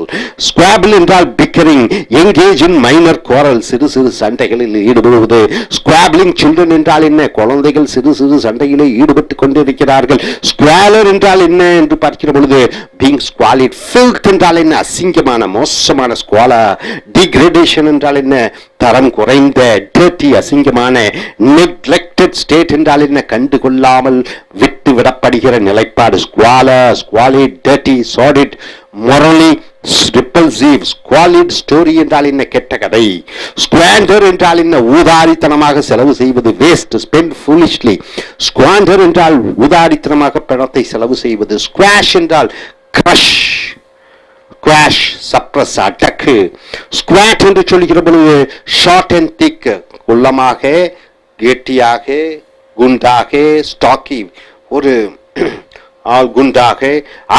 ஸ்குவாபிள் என்றால் பிக்கரிங், எங்கேஜ் இன் மைனர் குவாரல், சிறு சிறு சண்டைகளில் ஈடுபடுவது. ஸ்குவாபிளிங் சில்ட்ரன் என்றால் என்ன? குழந்தைகள் சிறு சிறு சண்டையிலே ஈடுபட்டு கொண்டிருக்கிறார்கள். ஸ்குவாலர் என்றால் என்ன என்று பார்க்கிற பொழுது பீங் ஸ்குவாலிட். ஃபில்த் என்றால் என்ன? அசிங்கமான, மோசமான. ஸ்குவாலர். டிகிரேடேஷன் என்றால் என்ன? தரம் குறைந்த. டர்ட்டி, அசிங்கமான. நெக்லெக்டட் ஸ்டேட் என்றால் என்ன? கண்டுகொள்ளாமல் விட்டு விடப்படுகிற நிலைப்பாடு. ஸ்குவாலர், ஸ்குவாலிட், டர்ட்டி, சார்டிட், மொரலி ரிப்பல்சிவ். ஸ்குவாலிட் ஸ்டோரி என்றால் என்ன? கெட்ட கதை. ஸ்குவாண்டர் என்றால் என்ன? ஊதாரித்தனமாக செலவு செய்வது. Waste, spend foolishly. ஸ்குவாண்டர் என்றால் ஊதாரித்தனமாக பணத்தை செலவு செய்வது. ஸ்குவாஷ் என்றால் கிரஷ், ஸ்குவாஷ், சப்ரஸ், அடக்கு. ஸ்குவாட் என்று சொல்லுகிற பொழுது ஷார்ட் அண்ட் திக், குள்ளமாக, கெட்டியாக, குண்டாக. ஸ்டாக்கி, ஒரு குண்டாக.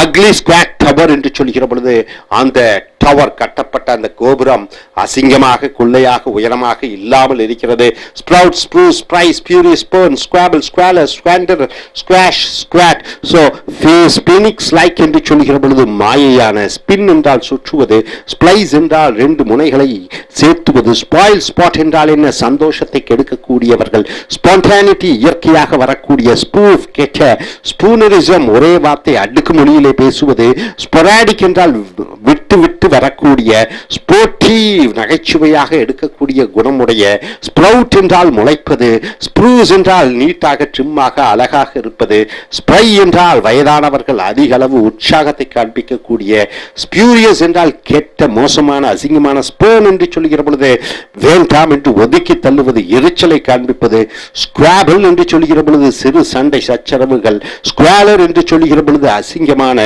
அக்லி ஸ்குவாட் டவர் என்று சொல்லுகிற பொழுது அந்த டவர், கட்டப்பட்ட அந்த கோபுரம் அசிங்கமாக, கொள்ளையாக, உயரமாக இல்லாமல் இருக்கிறது. Sprout, spruce, spry, spurious, spawn, squabble, squalor, squander, squash, squat. So spinics like என்று சொல்லுகிற பொழுது மாயையான. ஸ்பின் என்றால் சுற்றுவது. ஸ்ப்ளைஸ் என்றால் ரெண்டு முனைகளை சேர்த்துவது. ஸ்பாயில் ஸ்பாட் என்றால் என்ன? சந்தோஷத்தை கெடுக்கக்கூடியவர்கள். ஸ்பான்டானிட்டி, இயற்கையாக வரக்கூடிய. ஸ்பூஃப், கெட்ட. ஸ்பூனரிசம், ஒரே வார்த்தை அடுக்கு மொழியிலே பேசுவது. ஸ்பொராடிக் என்றால் விட்டு விட்டு வரக்கூடிய. ஸ்போர்ட்டிவ், நகைச்சுவையாக எடுக்கக்கூடிய குணமுடைய. ஸ்ப்ரவுட் என்றால் முளைப்பது. ஸ்ப்ரூஸ் என்றால் நீட்டாக, ட்ரிம்மாக, அழகாக இருப்பது. ஸ்ப்ரை என்றால் வயதானவர்கள் அதிக அளவு உற்சாகத்தை காண்பிக்கக்கூடிய. ஸ்பியூரியஸ் என்றால் கெட்ட, மோசமான, அசிங்கமான. ஸ்போன் என்று சொல்லுகிற பொழுது வேண்டாம் என்று ஒதுக்கி தள்ளுவது, எரிச்சலை காண்பிப்பது. ஸ்குவாபிள் என்று சொல்லுகிற பொழுது சிறு சண்டை, சச்சரவுகள். ஸ்குவாலர் என்று சொல்லுகிற பொழுது அசிங்கமான.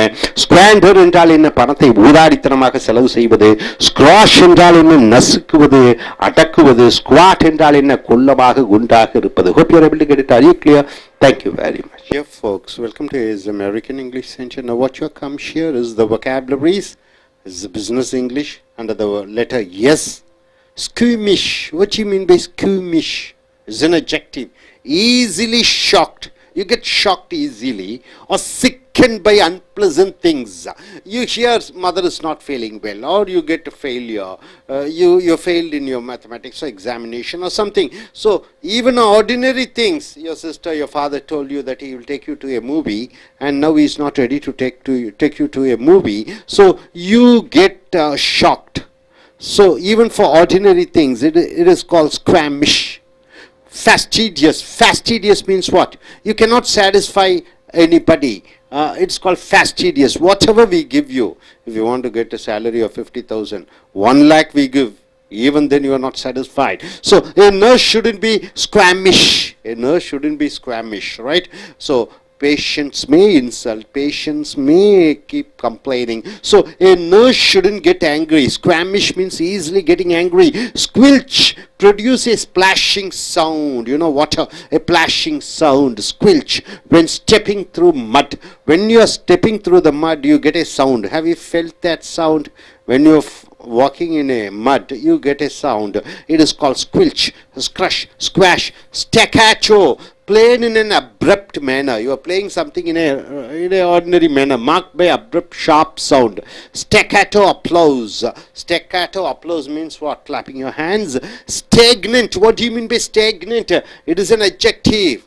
ஸ்குவாண்டர் என்றால் என்ன? பணத்தை ஊதாரித்தனமாக செலவு செய்வது. ஸ்குவாஷ் என்றால் என்ன? நசுக்குவது, அடக்குவது. ஸ்குவாட் என்றால் என்ன? கொல்லமாக, குண்டாக இருப்பது. Hope you are able to get it. Are you clear? Thank you very much. Yeah, folks, welcome to his American English Center. Now, what you come here is the vocabularies, is the business English under the letter yes. Squeamish. What do you mean by squeamish? Is an adjective. Easily shocked. You get shocked easily or sickened by unpleasant things. You hear mother is not feeling well, or you get a failure. You failed in your mathematics or examination or something. So even ordinary things, your sister, your father told you that he will take you to a movie, and now he is not ready to take you to a movie. So you get shocked. So even for ordinary things, it is called squeamish. Fastidious. Fastidious means what? You cannot satisfy anybody. It's called fastidious. Whatever we give you, if you want to get a salary of 50,000, 1 lakh we give, even then you are not satisfied. So a nurse shouldn't be squeamish. A nurse shouldn't be squeamish, right? So patients may insult, patients may keep complaining. So a nurse shouldn't get angry. Squeamish means easily getting angry. Squelch, produce a splashing sound. You know, water, a splashing sound. Squelch, when stepping through mud. When you are stepping through the mud, you get a sound. Have you felt that sound? When you're walking in a mud, you get a sound. It is called squelch, scrush, squash, staccato. Played in an abrupt manner. You are playing something in a ordinary manner, marked by abrupt, sharp sound. Staccato applause. Staccato applause means what? Clapping your hands. Stagnant. What do you mean by stagnant? It is an adjective.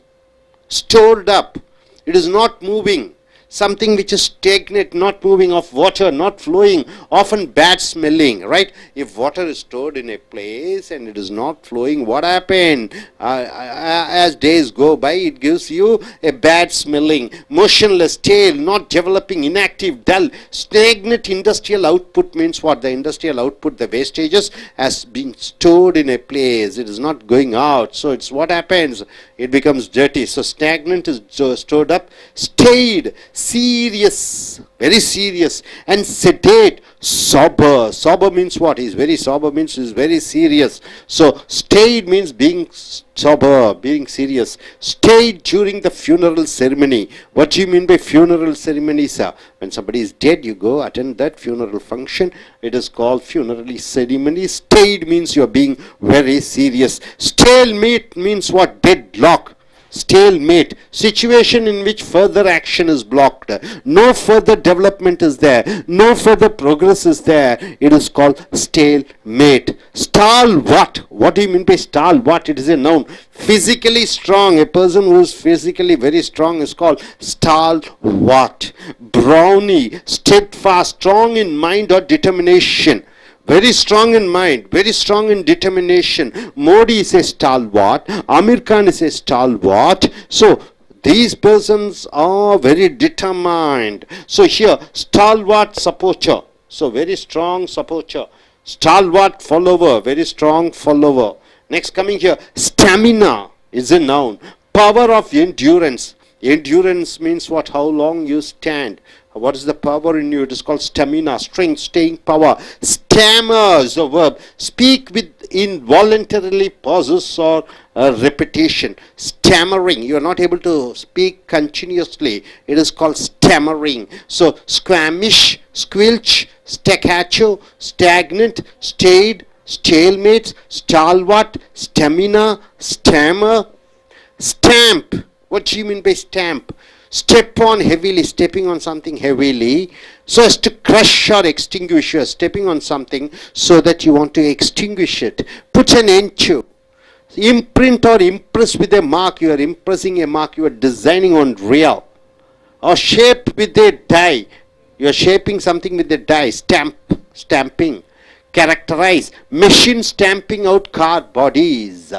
Stored up. It is not moving. Something which is stagnant, not moving, of water, not flowing, often bad smelling, right? If water is stored in a place and it is not flowing, what happened? As days go by, it gives you a bad smelling, motionless, stale, not developing, inactive, dull. Stagnant industrial output means what? The industrial output, the wastages, has been stored in a place. It is not going out. So it's what happens? It becomes dirty. So stagnant is stored up. Stayed, serious, very serious, and sedate, sober. Sober means what? He's very sober means he's very serious. So stayed means being sober, being serious. Stayed during the funeral ceremony. What do you mean by funeral ceremony, sir? When somebody is dead, you go attend that funeral function. It is called funeral ceremony. Stayed means you're being very serious. Stalemate means what? Deadlock. Stalemate, situation in which further action is blocked. No further development is there. No further progress is there. It is called stalemate. Stalwart. What do you mean by stalwart? It is a noun. Physically strong. A person who is physically very strong is called stalwart. Brownie. Steadfast. Strong in mind or determination. Very strong in mind, very strong in determination. Modi is a stalwart. Amir Khan is a stalwart. So these persons are very determined. So here, stalwart supporter. So very strong supporter. Stalwart follower, very strong follower. Next coming here, stamina is a noun. Power of endurance. Endurance means what? How long you stand. What is the power in you? It is called stamina, strength, staying power. Stammer is a verb. Speak with involuntarily pauses or repetition. Stammering. You are not able to speak continuously. It is called stammering. So squeamish, squelch, staccato, stagnant, stayed, stalemates, stalwart, stamina, stammer, stamp. What do you mean by stamp? Step on heavily, stepping on something heavily, so as to crush or extinguish. You are stepping on something so that you want to extinguish it. Put an end to. Imprint or impress with a mark. You are impressing a mark. You are designing on real. Or shape with a die. You are shaping something with a die. Stamp, stamping. Characterize. Machine stamping out car bodies.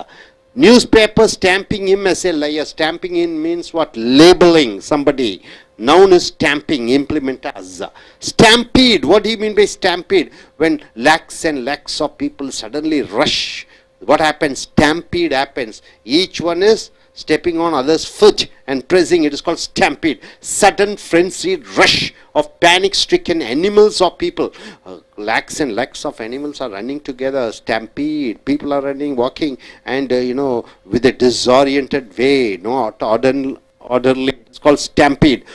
Newspaper stamping him as a liar. Stamping in means what? Labeling somebody. Noun is stamping, implement as. Stampede. What do you mean by stampede? When lakhs and lakhs of people suddenly rush. What happens? Stampede happens. Each one is stepping on others' foot and pressing. It is called stampede. Sudden frenzied rush of panic-stricken animals or people. Lakhs and lakhs of animals are running together. Stampede. People are running, walking, and with a disoriented way. Not orderly. It's called stampede.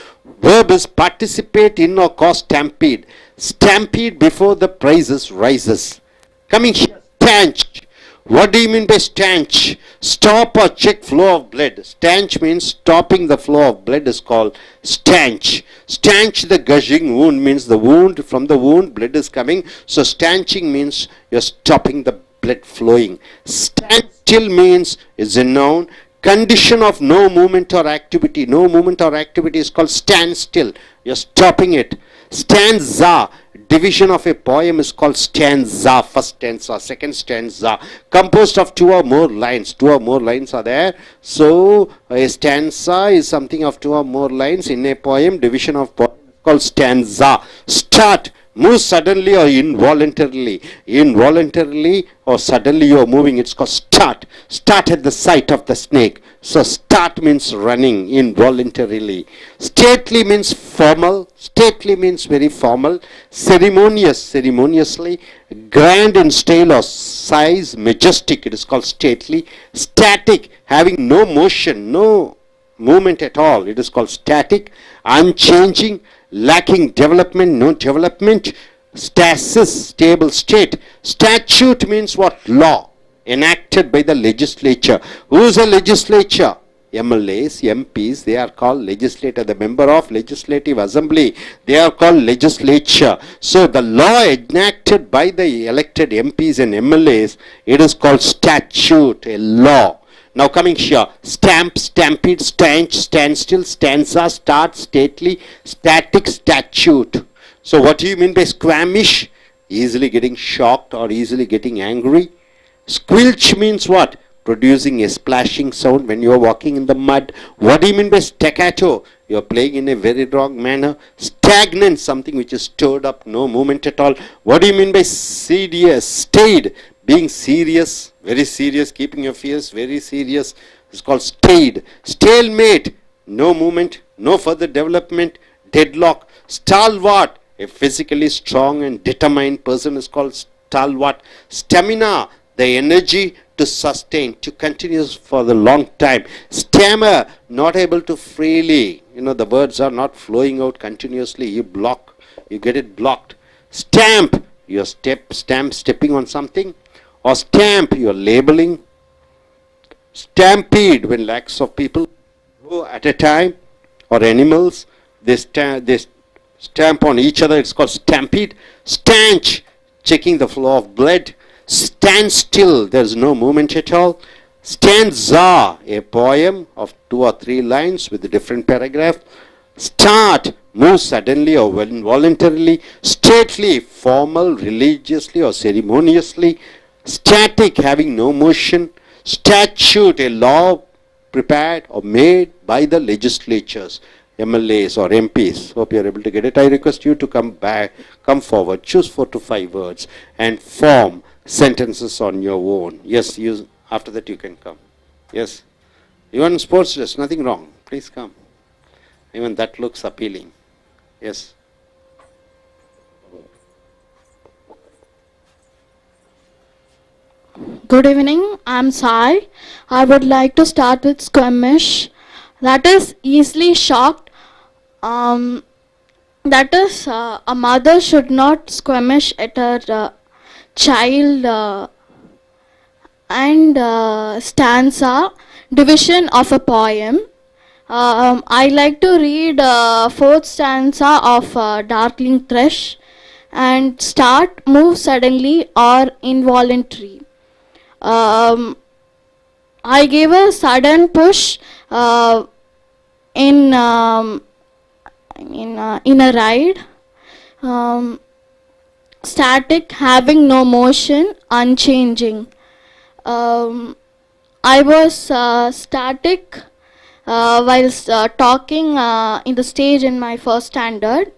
Verb is participate in or cause stampede. Stampede before the prices rises. Coming here. Stanch. What do you mean by stanch? Stop or check flow of blood. Stanch means stopping the flow of blood is called stanch. Stanch the gushing wound means the wound, from the wound blood is coming. So stanching means you're stopping the blood flowing. Stand still means is a noun. Condition of no movement or activity. No movement or activity is called stand still. You're stopping it. Stanza. Division of a poem is called stanza. First stanza, second stanza, composed of two or more lines. Two or more lines are there. So a stanza is something of two or more lines in a poem. Division of poem is called stanza. Start. Move suddenly or involuntarily. Involuntarily or suddenly you are moving. It's called start. Start at the sight of the snake. So start means running involuntarily. Stately means formal. Stately means very formal. Ceremonious, ceremoniously. Grand in style or size. Majestic, it is called stately. Static, having no motion, no movement at all, it is called static. Unchanging, lacking development, no development. Stasis, stable state. Statute means what? Law enacted by the legislature. Who is a legislature? MLAs, MPs, they are called legislator. The member of legislative assembly, they are called legislature. So the law enacted by the elected MPs and MLAs, it is called statute, a law. Now coming here, stamp, stampede, stanch, standstill, stanza, start, stately, static, statute. So what do you mean by squamish? Easily getting shocked or easily getting angry. Squelch means what? Producing a splashing sound when you are walking in the mud. What do you mean by staccato? You are playing in a very wrong manner. Stagnant, something which is stirred up, no movement at all. What do you mean by serious? Stayed, being serious, very serious, keeping your fears very serious. It's called stayed. Stalemate, no movement, no further development. Deadlock. Stalwart, a physically strong and determined person is called stalwart. Stamina, the energy to sustain, to continue for the long time. Stammer, not able to freely, the words are not flowing out continuously. You block, you get it blocked. Stamp, you're stepping on something. Or stamp, you're labeling. Stampede, when lakhs of people go at a time, or animals, they stamp on each other, it's called stampede. Stanch, checking the flow of blood. Stand still, there is no movement at all. Stanza, a poem of 2 or 3 lines with a different paragraph. Start, move suddenly or involuntarily. Stately, formal, religiously or ceremoniously. Static, having no motion. Statute, a law prepared or made by the legislatures, MLAs or MPs. Hope you are able to get it. I request you to come forward, choose 4 to 5 words and form sentences on your own. Yes, after that you can come. Yes. Even sports dress, nothing wrong. Please come. Even that looks appealing. Yes. Good evening, I'm Sai. I would like to start with squamish. That is easily shocked. That is, a mother should not squamish at her child. And stanza, division of a poem. I like to read 4th stanza of Darkling Thrush. And start, move suddenly or involuntary. I gave a sudden push in a ride. Static, having no motion, unchanging. I was static whilst talking in the stage in my first standard.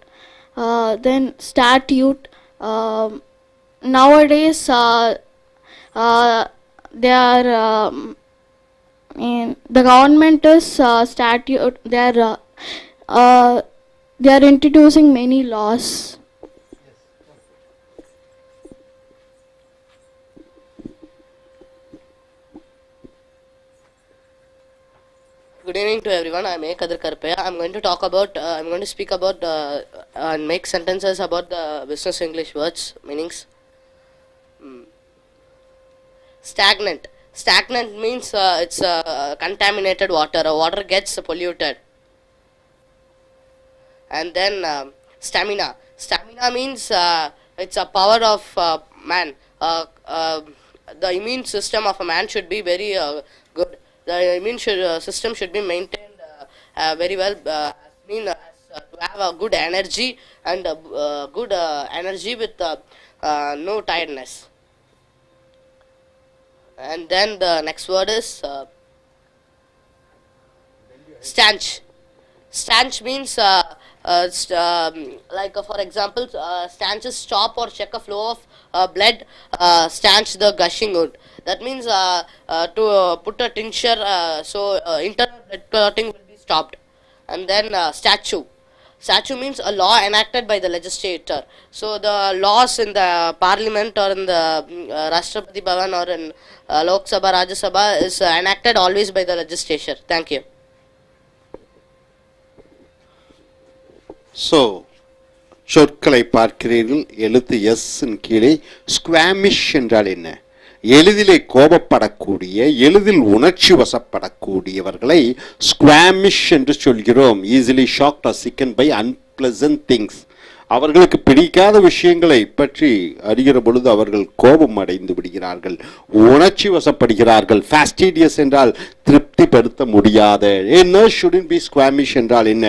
Then statute. Nowadays, they are the government is statute. They are introducing many laws. Good evening to everyone. I'm A. Kadir Karpeya. I'm going to speak about and make sentences about the business English words meanings. Stagnant. Stagnant means it's contaminated water. Water gets polluted. And then stamina. Stamina means it's a power of man. The immune system of a man should be very good. The immune system should be maintained very well. To have a good energy and good energy with no tiredness. And then the next word is stanch. Stanch means like for example, stanch is stop or check a flow of blood, stanch the gushing wound. That means to put a tincture so internal blood clotting will be stopped. And then statute. Statute means a law enacted by the legislator. So the laws in the parliament or in the Rashtrapati Bhavan or in Lok Sabha, Rajya Sabha is enacted always by the legislature. Thank you. So சொற்களை பார்க்கிறீர்கள். எழுத்து S கீழே ஸ்குவாமிஷ் என்றால் என்ன? எளிதிலே கோபப்படக்கூடிய, எளிதில் உணர்ச்சி வசப்படக்கூடியவர்களை squeamish என்று சொல்கிறோம். Easily shocked or sickened by unpleasant things. அவர்களுக்கு பிடிக்காத விஷயங்களை பற்றி அறிகிற பொழுது அவர்கள் கோபம் அடைந்து விடுகிறார்கள், உணர்ச்சி வசப்படுகிறார்கள். ஃபாஸ்டிடியஸ் என்றால் திருப்திப்படுத்த முடியாத. ஷுடன்ட் பி ஸ்குவாமிஷ் என்றால் என்ன?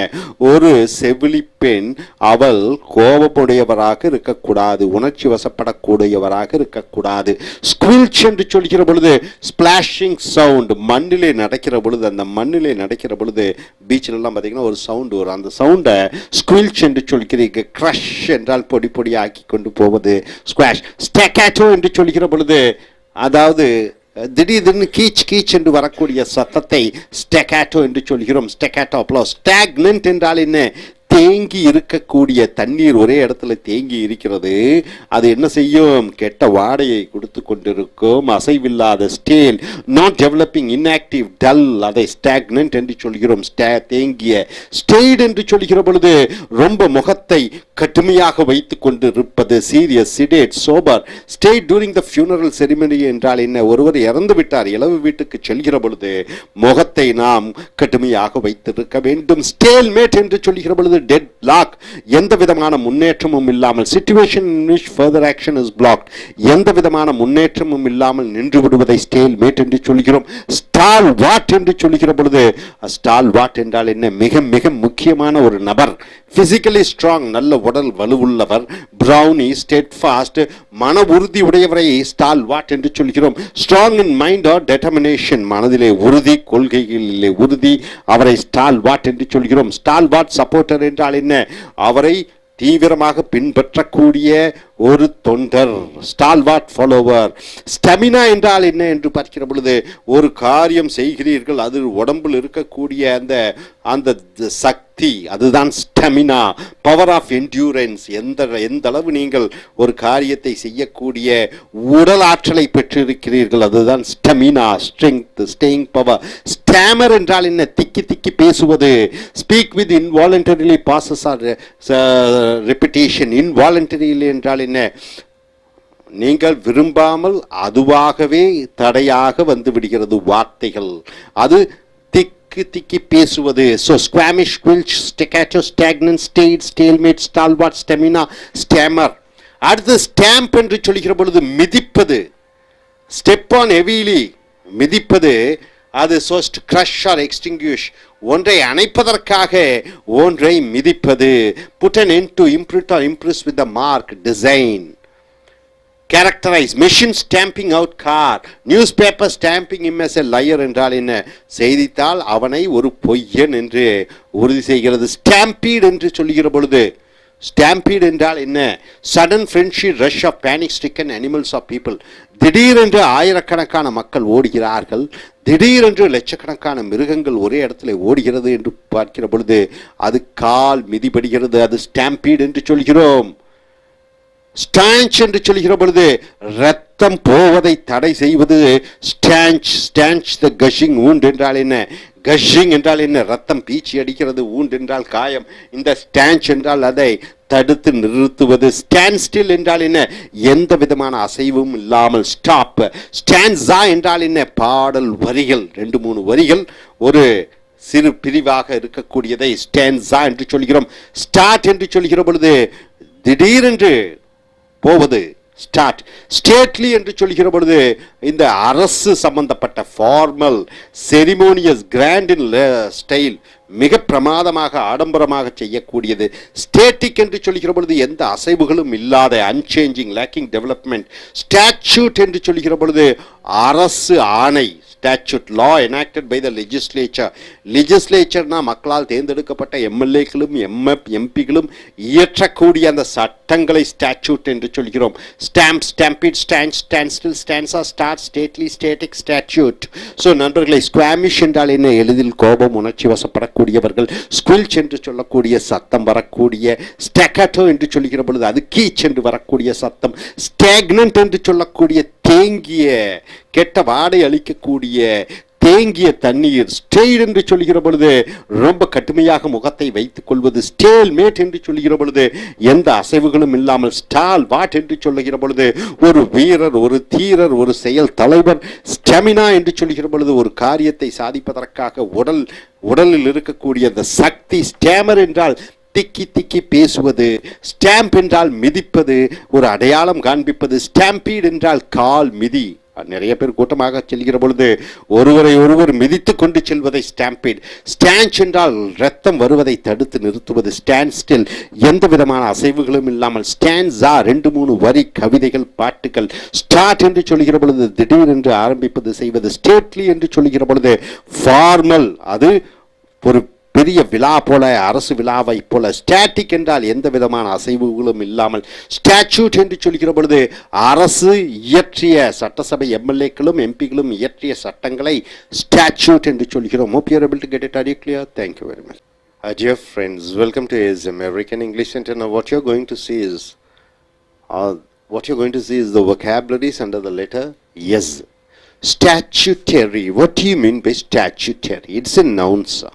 ஒரு செவிலி பெண் அவள் கோபமுடையவராக இருக்கக்கூடாது, உணர்ச்சி வசப்படக்கூடியவராக இருக்கக்கூடாது. ஸ்குவில்ச் என்று சொல்கிற பொழுது ஸ்பிளாஷிங் சவுண்ட், மண்ணிலே நடக்கிற பொழுது, அந்த மண்ணிலே நடக்கிற பொழுது பீச்சிலெல்லாம் பார்த்தீங்கன்னா ஒரு சவுண்டு வரும். அந்த சவுண்டை ஸ்குவில்ச் என்று சொல்கிறீங்க. கிரஷ் என்றால் பொடி பொடியாக்கி கொண்டு போவது ஸ்குவாஷ். ஸ்டெக்காட்டோ என்று சொல்கிற பொழுது அதாவது திடீர்னு கீச் கீச் என்று வரக்கூடிய சத்தத்தை ஸ்டெக்காட்டோ என்று சொல்கிறோம். ஸ்டெக்காட்டோ அப்ளோஸ். ஸ்டாக்னன்ட் என்றால் என்ன? தேங்கி இருக்கக்கூடிய தண்ணீர் ஒரே இடத்துல தேங்கி இருக்கிறது, அது என்ன செய்யும்? கெட்ட வாடையை கொடுத்து கொண்டிருக்கும். அசைவில்லாத, ஸ்டேல், நாட் டெவலப்பிங், இன்ஆக்டிவ், டல், அதை ஸ்டாக்னன்ட் என்று சொல்கிறோம். தேங்கிய. ஸ்டேட் என்று சொல்கிற பொழுது ரொம்ப முகத்தை கடுமையாக வைத்து கொண்டு இருப்பது. Serious, sedate, sober. Staid during the funeral ceremony என்றால் என்ன? ஒருவர் இறந்து விட்டார், இளவு வீட்டுக்கு செல்கிற பொழுது முகத்தை நாம் கடுமையாக வைத்திருக்க வேண்டும். ஸ்டேல்மேட் என்று சொல்கிற பொழுது டெட் லாக், எந்த விதமான முன்னேற்றமும் இல்லாமல். Situation in which further action is blocked, எந்த விதமான முன்னேற்றமும் இல்லாமல் நின்று விடுவதை ஸ்டேல்மேட் என்று சொல்கிறோம். ஸ்டால் வாட் என்று சொல்கிற பொழுது ஸ்டால் வாட் என்றால் என்ன? மிக மிக முக்கியமான ஒரு நபர். பிசிக்கலி ஸ்ட்ராங், நல்ல உடல் வலுவுள்ளவர். பிரவுனி, ஸ்டெட்ஃபாஸ்ட், மன உறுதி உடையவரை ஸ்டால் வாட் என்று சொல்கிறோம். Strong in mind or determination, மனதிலே உறுதி, கொள்கைகளிலே உறுதி, அவரை ஸ்டால் வாட் என்று சொல்கிறோம். ஸ்டால் வாட் சப்போர்ட்டர் என்றால் என்ன? அவரை தீவிரமாக பின்பற்றக்கூடிய ஒரு தொண்டர். ஸ்டால்வார்ட் ஃபாலோவர். ஸ்டெமினா என்றால் என்ன என்று பார்க்கிற பொழுது ஒரு காரியம் செய்கிறீர்கள், அது உடம்பில் இருக்கக்கூடிய அந்த சக்தி, அதுதான் ஸ்டெமினா. பவர் ஆஃப் என்டியூரன்ஸ், எந்த அளவு நீங்கள் ஒரு காரியத்தை செய்யக்கூடிய உடல் ஆற்றலை பெற்றிருக்கிறீர்கள், அதுதான் stamina. Strength, staying power. Stammer என்றால் என்ன? திக்கி திக்கி பேசுவது. Speak with involuntarily pauses or repetition. Involuntarily என்றால் என்ன? நீங்கள் விரும்பாமல் அதுவாகவே தடையாக வந்து விடுகிறது வார்த்தைகள், அது திக்கி திக்கி பேசுவது. So squeamish, squelch, staccato, stagnant, staid, stalemate, stalwart, stamina, stammer. அடுத்து ஸ்டாம்ப் என்று சொல்கிற பொழுது மிதிப்பது. ஸ்டெப் ஆன் ஹெவிலி, மிதிப்பது. அது சோஸ்ட், கிரஷ் ஆர் எக்ஸ்டிங்யூஷ், ஒன்றை அணைப்பதற்காக ஒன்றை மிதிப்பது. Put an end to imprint or impress with the mark, design. Characterize, machine stamping out car. Newspaper stamping him as a liar என்றால் என்ன? செய்தித்தாள் அவனை ஒரு பொய்யன் என்று உறுதி செய்கிறது. ஸ்டாம்பீட் என்று சொல்லுகிற பொழுது, ஸ்டாம்பீட் என்றால் என்ன? Sudden frenzied rush of panic stricken animals of people. திடீரென்று ஆயிரக்கணக்கான மக்கள் ஓடுகிறார்கள், திடீரென்று லட்சக்கணக்கான மிருகங்கள் ஒரே இடத்துல ஓடுகிறது என்று பார்க்கிற பொழுது அது கால் மிதிபடுகிறது, அது ஸ்டாம்பீட் என்று சொல்கிறோம். ஸ்டான்ச் என்று சொல்கிற பொழுது ரத்தம் போவதை தடை செய்வது. ஸ்டான்ச், ஸ்டான்ச் த கஷிங் வூண்ட் என்றால் என்ன? கஷிங் என்றால் என்ன? ரத்தம் பீச்சி அடிக்கிறது. வூண்ட் என்றால் காயம். இந்த ஸ்டான்ச் என்றால் அதை தடுத்து நிறுத்துவது. ஸ்டாண்ட் ஸ்டில் என்றால் என்ன? எந்த விதமான அசைவும் இல்லாமல். ஸ்டாப். ஸ்டாண்ட்ஸா என்றால் என்ன? பாடல் வரிகள், 2-3 வரிகள் ஒரு சிறு பிரிவாக இருக்கக்கூடியதை ஸ்டாண்ட்ஸா என்று சொல்கிறோம். ஸ்டார்ட் என்று சொல்கிற பொழுது திடீரென்று போவது ஸ்டார்ட். ஸ்டேட்லி என்று சொல்கிற பொழுது இந்த அரசு சம்பந்தப்பட்ட ஃபார்மல் செரிமோனியஸ் கிராண்ட் இன் ஸ்டைல், மிக பிரமாதமாக ஆடம்பரமாக செய்யக்கூடியது. ஸ்டேட்டிக் என்று சொல்கிற பொழுது எந்த அசைவுகளும் இல்லாத, அன்சேஞ்சிங், லேக்கிங் டெவலப்மெண்ட். ஸ்டாட்யூட் என்று சொல்கிற பொழுது அரசு ஆணை, statute, law enacted by the legislature. லெஜிஸ்லேச்சர்னா மக்களால் தேர்ந்தெடுக்கப்பட்ட எம்எல்ஏக்களும் எம்பிகளும் இயற்றக்கூடிய அந்த சட்டங்களை ஸ்டாட்யூட் என்று சொல்கிறோம். Stamp, stampede, stand, stand still, stanza, start, stately, static, statute. So நண்பர்களை, ஸ்குவாமிஷ் என்றால் என்ன? எளிதில் கோபம், உணர்ச்சி வசப்படக்கூடியவர்கள். ஸ்குவில்ச் என்று சொல்லக்கூடிய சத்தம் வரக்கூடிய. ஸ்டாக்காட்டோ என்று சொல்கிற பொழுது அது கீச் என்று வரக்கூடிய சத்தம். ஸ்டாக்னன்ட் என்று சொல்லக்கூடிய தேங்கிய, கெட்ட வாடை அளிக்கக்கூடிய தேங்கிய தண்ணீர். ஸ்டெயில் என்று சொல்கிற பொழுது ரொம்ப கடுமையாக முகத்தை வைத்துக் கொள்வது. ஸ்டேல் மேட் என்று சொல்கிற பொழுது எந்த அசைவுகளும் இல்லாமல். ஸ்டால் வாட் என்று சொல்லுகிற பொழுது ஒரு வீரர், ஒரு தீரர், ஒரு செயல் தலைவர். ஸ்டெமினா என்று சொல்கிற பொழுது ஒரு காரியத்தை சாதிப்பதற்காக உடலில் இருக்கக்கூடிய அந்த சக்தி. ஸ்டேமர் என்றால் திக்கி திக்கி பேசுவது. ஸ்டாம்ப் என்றால் மிதிப்பது, ஒரு அடையாளம் காண்பிப்பது. ஸ்டாம்பீட் என்றால் கால் மிதி. நிறைய பேர் கூட்டமாக செல்கிற பொழுது ஒருவரை ஒருவர் மிதித்து கொண்டு செல்வதை ஸ்டாம்பீட். ஸ்டான்ச் என்றால் ரத்தம் வருவதை தடுத்து நிறுத்துவது. ஸ்டாண்ட் ஸ்டில், எந்த விதமான அசைவுகளும் இல்லாமல். ஸ்டாண்ட்ஸா, 2-3 வரி கவிதைகள், பாட்டுகள். ஸ்டார்ட் என்று சொல்கிற பொழுது திடீர் என்று ஆரம்பிப்பது, செய்வது. ஸ்டேட்லி என்று சொல்கிற பொழுது ஃபார்மல், அது ஒரு பெரிய விழா போல, அரசு விழாவை போல. ஸ்டாட்டிக் என்றால் எந்த விதமான அசைவுகளும் இல்லாமல். ஸ்டாட்யூட் என்று சொல்கிற பொழுது அரசு இயற்றிய, சட்டசபை எம்எல்ஏக்களும் எம்பிகளும் இயற்றிய சட்டங்களை ஸ்டாட்யூட் என்று சொல்கிறோம். Hope you are able to get it. Are you clear? Thank you very much. Dear friends, welcome to AS American English Center. Now what you're going to see is the vocabularies under the letter yes. Statutory. What do you mean by statutory? It's a noun, sir.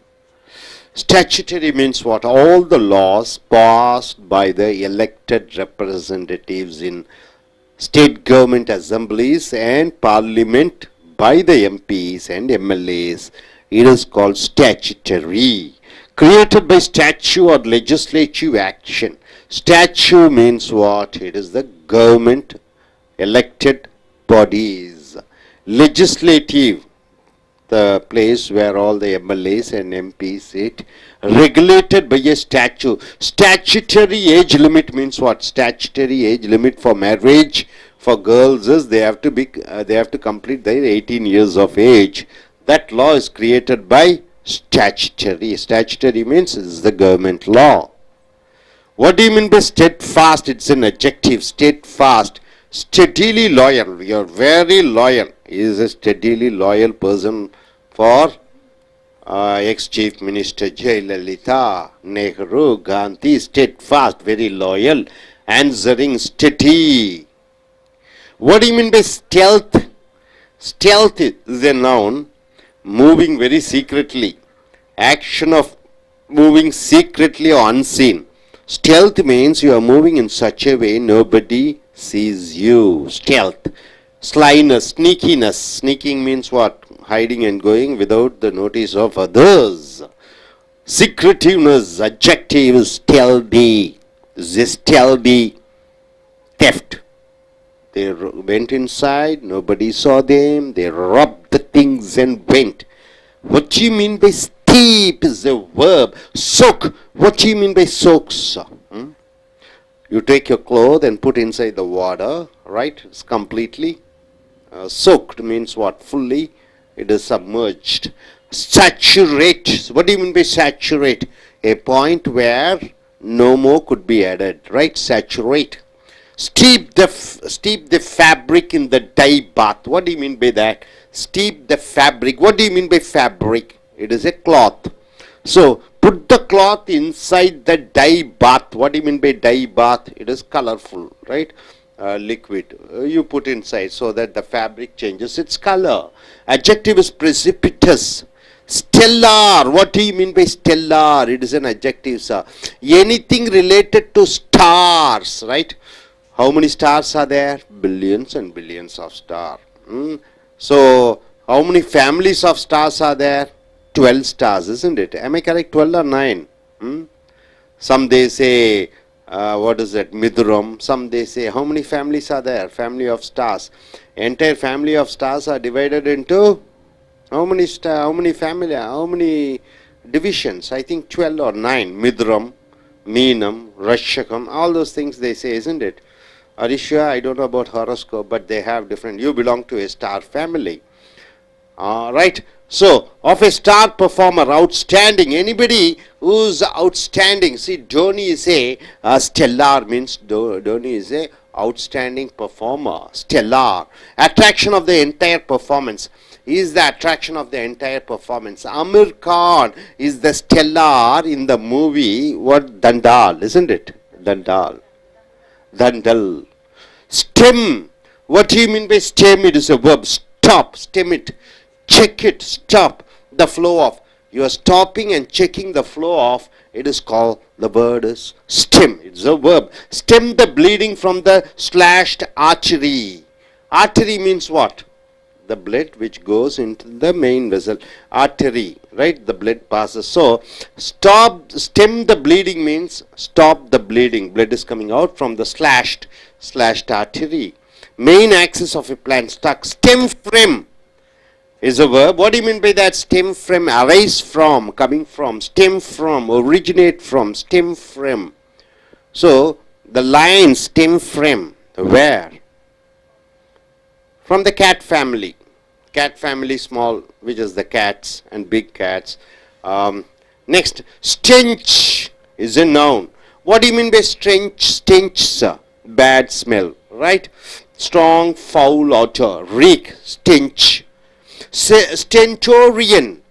Statutory means what? All the laws passed by the elected representatives in state government assemblies and parliament by the MPs and MLAs. It is called statutory. Created by statute or legislative action. Statute means what? It is the government elected bodies. Legislative, the place where all the MLAs and MPs sit, regulated by a statute. Statutory age limit means what? Statutory age limit for marriage for girls is they have to complete their 18 years of age. That law is created by statutory. Statutory means it is the government law. What do you mean by steadfast? It's an adjective. Steadfast, steadily loyal. You are very loyal. He is a steadily loyal person for ex-chief minister Jayalalitha, Nehru, Gandhi. Steadfast, very loyal, answering, steady. What do you mean by stealth? Stealth is a noun, moving very secretly. Action of moving secretly or unseen. Stealth means you are moving in such a way nobody sees you. Stealth. Slyness, sneakiness. Sneaking means what? Hiding and going without the notice of others. Secretiveness, adjective is stealthy. This stealthy. Theft. They went inside, nobody saw them, they robbed the things and went. What do you mean by steep is a verb. Soak. What do you mean by soaks? You take your clothes and put inside the water, right? It's completely soaked means what? Fully. It is submerged. Saturate. What do you mean by saturate? A point where no more could be added, right? Saturate. Steep the fabric in the dye bath. What do you mean by that? Steep the fabric. What do you mean by fabric? It is a cloth. So put the cloth inside the dye bath. What do you mean by dye bath? It is colorful, right? Liquid you put inside so that the fabric changes its color. Adjective is precipitous. Stellar. What do you mean by stellar? It is an adjective, sir. Anything related to stars, right? How many stars are there? Billions and billions of stars. So, how many families of stars are there? 12 stars, isn't it? Am I correct? 12 or 9? Some they say, what is that? Midram. Some they say, how many families are there? Family of stars. Entire family of stars are divided into how many how many divisions? I think 12 or 9. Midram, Meenam, Rashakam, all those things they say, isn't it? Are you sure? I don't know about horoscope, but they have different. You belong to a star family. Right. So, of a star performer, outstanding. Anybody who's outstanding. See, Dhoni is a stellar means Dhoni is a outstanding performer. Stellar. Attraction of the entire performance. He is the attraction of the entire performance. Amir Khan is the stellar in the movie, what? Dandal, isn't it? Dandal. Dandal. Stem. What do you mean by stem? It is a verb. Stop. Stem it. Check it. Stop the flow of. You are stopping and checking the flow of. It is called, the word is stem. It's a verb. Stem the bleeding from the slashed artery. Artery means what? The blood which goes into the main vessel. Artery, right? The blood passes. So, stem the bleeding means stop the bleeding. Blood is coming out from the slashed artery. Main axis of a plant stuck. Stem frame is a verb. What do you mean by that? Stem frame, arise from, coming from, stem from, originate from, stem frame. So, the line stem frame, where? From the cat family. Cat family small, which is the cats and big cats. Next, stench is a noun. What do you mean by stench? Stench, sir. Bad smell, right? Strong, foul odor, reek, stench. Stentorian.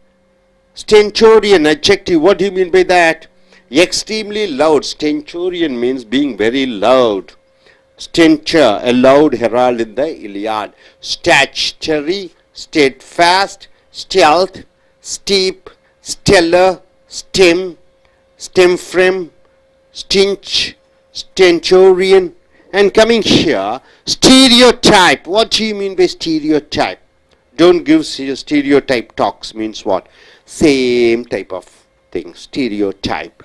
Stentorian, adjective. What do you mean by that? Extremely loud. Stentorian means being very loud. Stencher, a loud herald in the Iliad. Statutory, steadfast, stealth, steep, stellar, stem, stem frame, stench, stentorian. And coming here, stereotype. What do you mean by stereotype? Don't give stereotype talks means what? Same type of thing. Stereotype.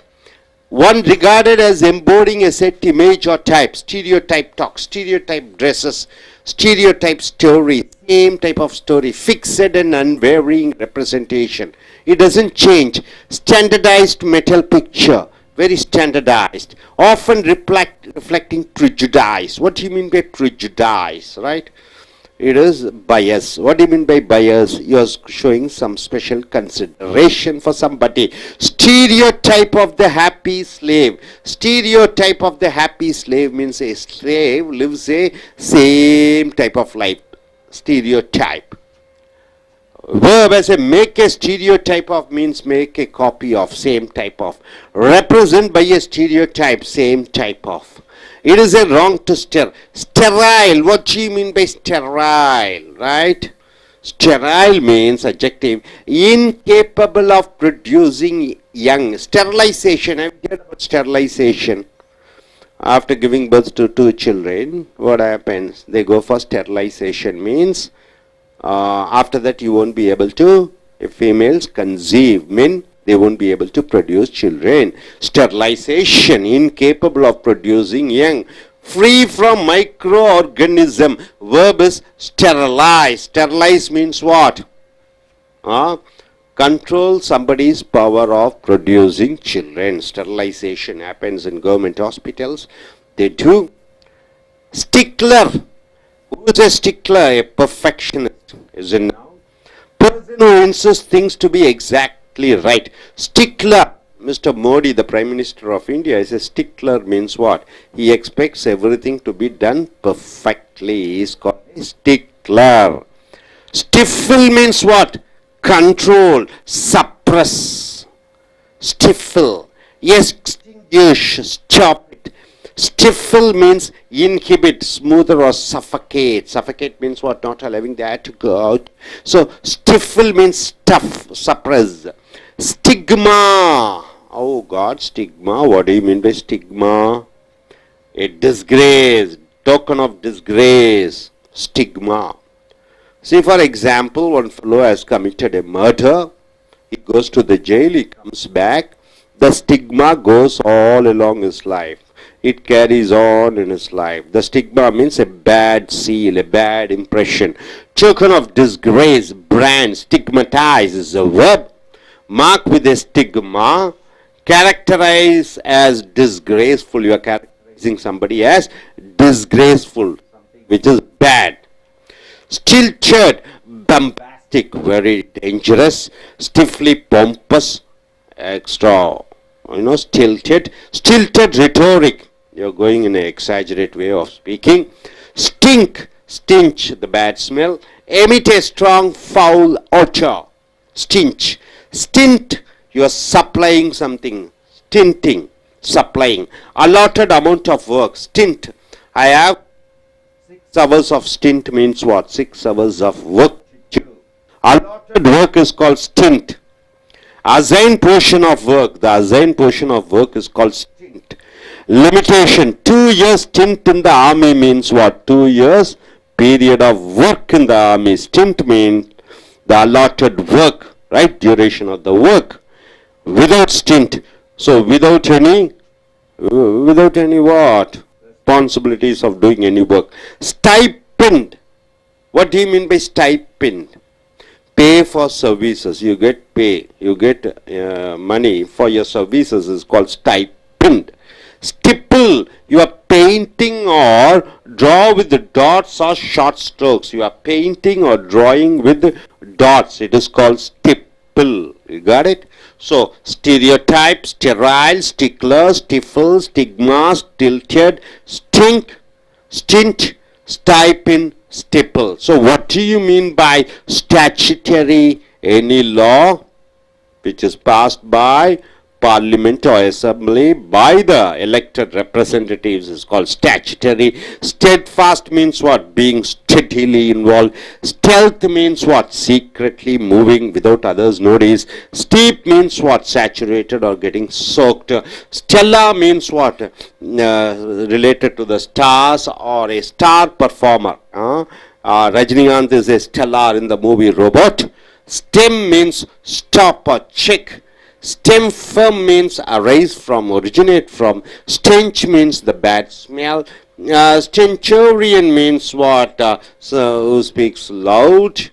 One regarded as embodying a set image or type. Stereotype talk, stereotype dresses, stereotype story, same type of story, fixed and unvarying representation. It doesn't change. Standardized metal picture, very standardized, often reflecting prejudice. What do you mean by prejudice, right? It is bias. What do you mean by bias? You are showing some special consideration for somebody. Stereotype of the happy slave. Stereotype of the happy slave means a slave lives a same type of life. Stereotype. Verb as a make a stereotype of means make a copy of, same type of. Represent by a stereotype, same type of. It is a wrong to stir. Sterile. What do you mean by sterile? Right? Sterile means adjective. Incapable of producing young. Sterilization. Have you heard about sterilization? After giving birth to 2 children, what happens? They go for sterilization. Means after that you won't be able to, if females conceive, men, they won't be able to produce children. Sterilization, incapable of producing young. Free from microorganism. Verb is sterilize. Sterilize means what? Control somebody's power of producing children. Sterilization happens in government hospitals. They do. Stickler. Who is a stickler? A perfectionist. Is it now? Person who insists things to be exactly right. Stickler. Mr. Modi, the Prime Minister of India, is a stickler means what? He expects everything to be done perfectly. He is called a stickler. Stifle means what? Control, suppress. Stifle. Extinguish, stop it. Stifle means inhibit, smother or suffocate. Suffocate means what? Not allowing the air to go out. So stifle means stuff, suppress. Stigma. Oh God, stigma. What do you mean by stigma? A disgrace, token of disgrace, stigma. See, for example, one fellow has committed a murder. He goes to the jail, he comes back. The stigma goes all along his life. It carries on in his life. The stigma means a bad seal, a bad impression. Token of disgrace, brand, stigmatize is a verb. Mark with a stigma. Characterize as disgraceful. You are characterizing somebody as disgraceful, which is bad. Stilted, bombastic, very dangerous. Stiffly pompous, extra, stilted. Stilted rhetoric, you're going in an exaggerate way of speaking. Stink, stench, the bad smell. Emit a strong, foul odor. Stench. Stint, you are supplying something. Stinting, supplying. Allotted amount of work. Stint. I have 6 hours of stint means what? 6 hours of work. Allotted work is called stint. Assigned portion of work. The assigned portion of work is called stint. Limitation. 2 years stint in the army means what? 2 years period of work in the army. Stint means the allotted work, right? Duration of the work. Without stint. So without any what? Responsibilities of doing any work. Stipend. What do you mean by stipend? Pay for services. You get pay. You get money for your services is called stipend. Stipple. You are painting or draw with the dots or short strokes. You are painting or drawing with dots. It is called stipple. You got it? So, stereotype, sterile, stickler, stifle, stigma, stilted, stink, stint, stipend, stipple. So, what do you mean by statutory? Any law which is passed by Parliament or Assembly by the elected representatives is called statutory. Steadfast means what? Being steadily involved. Stealth means what? Secretly moving without others' notice. Steep means what? Saturated or getting soaked. Stellar means what? Related to the stars or a star performer. Rajinikanth is a stellar in the movie Robot. Stem means stop or check. Stem firm means arise from, originate from. Stench means the bad smell. Stentorian means what? So who speaks loud.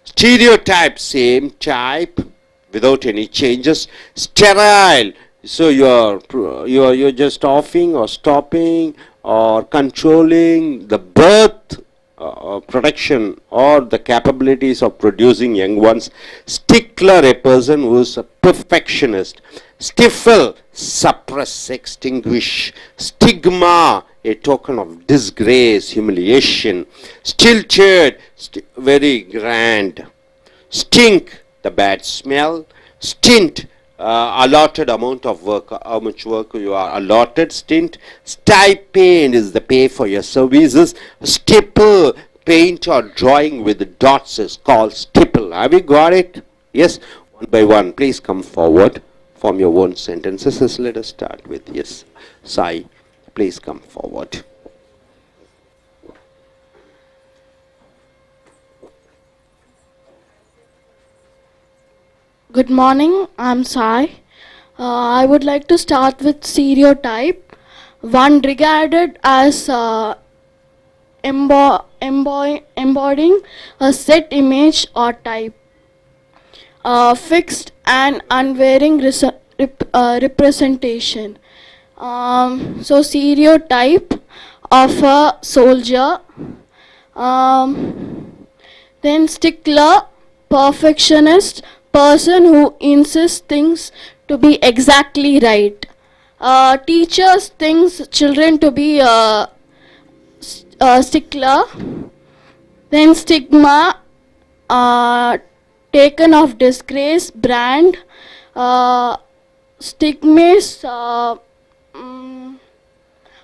Stereotype, same type without any changes. Sterile, so you're just offing or stopping or controlling the birth, production or the capabilities of producing young ones. Stickler, a person who is a perfectionist. Stifle, suppress, extinguish. Stigma, a token of disgrace, humiliation. Stilted, very grand. Stink, the bad smell. Stint, allotted amount of work, how much work you are allotted. Stint. Stipend is the pay for your services. Stipple, paint or drawing with dots is called stipple. Have you got it? Yes. One by one, please come forward. Form your own sentences. Let us start with yes. Sai, please come forward. Good morning, I'm Sai. I would like to start with stereotype. One regarded as embodying a set image or type. Fixed and unvarying representation. So stereotype of a soldier. Then stickler, perfectionist, person who insists things to be exactly right. Teachers thinks children to be stickler. Then stigma, taken of disgrace, brand. Stigmas,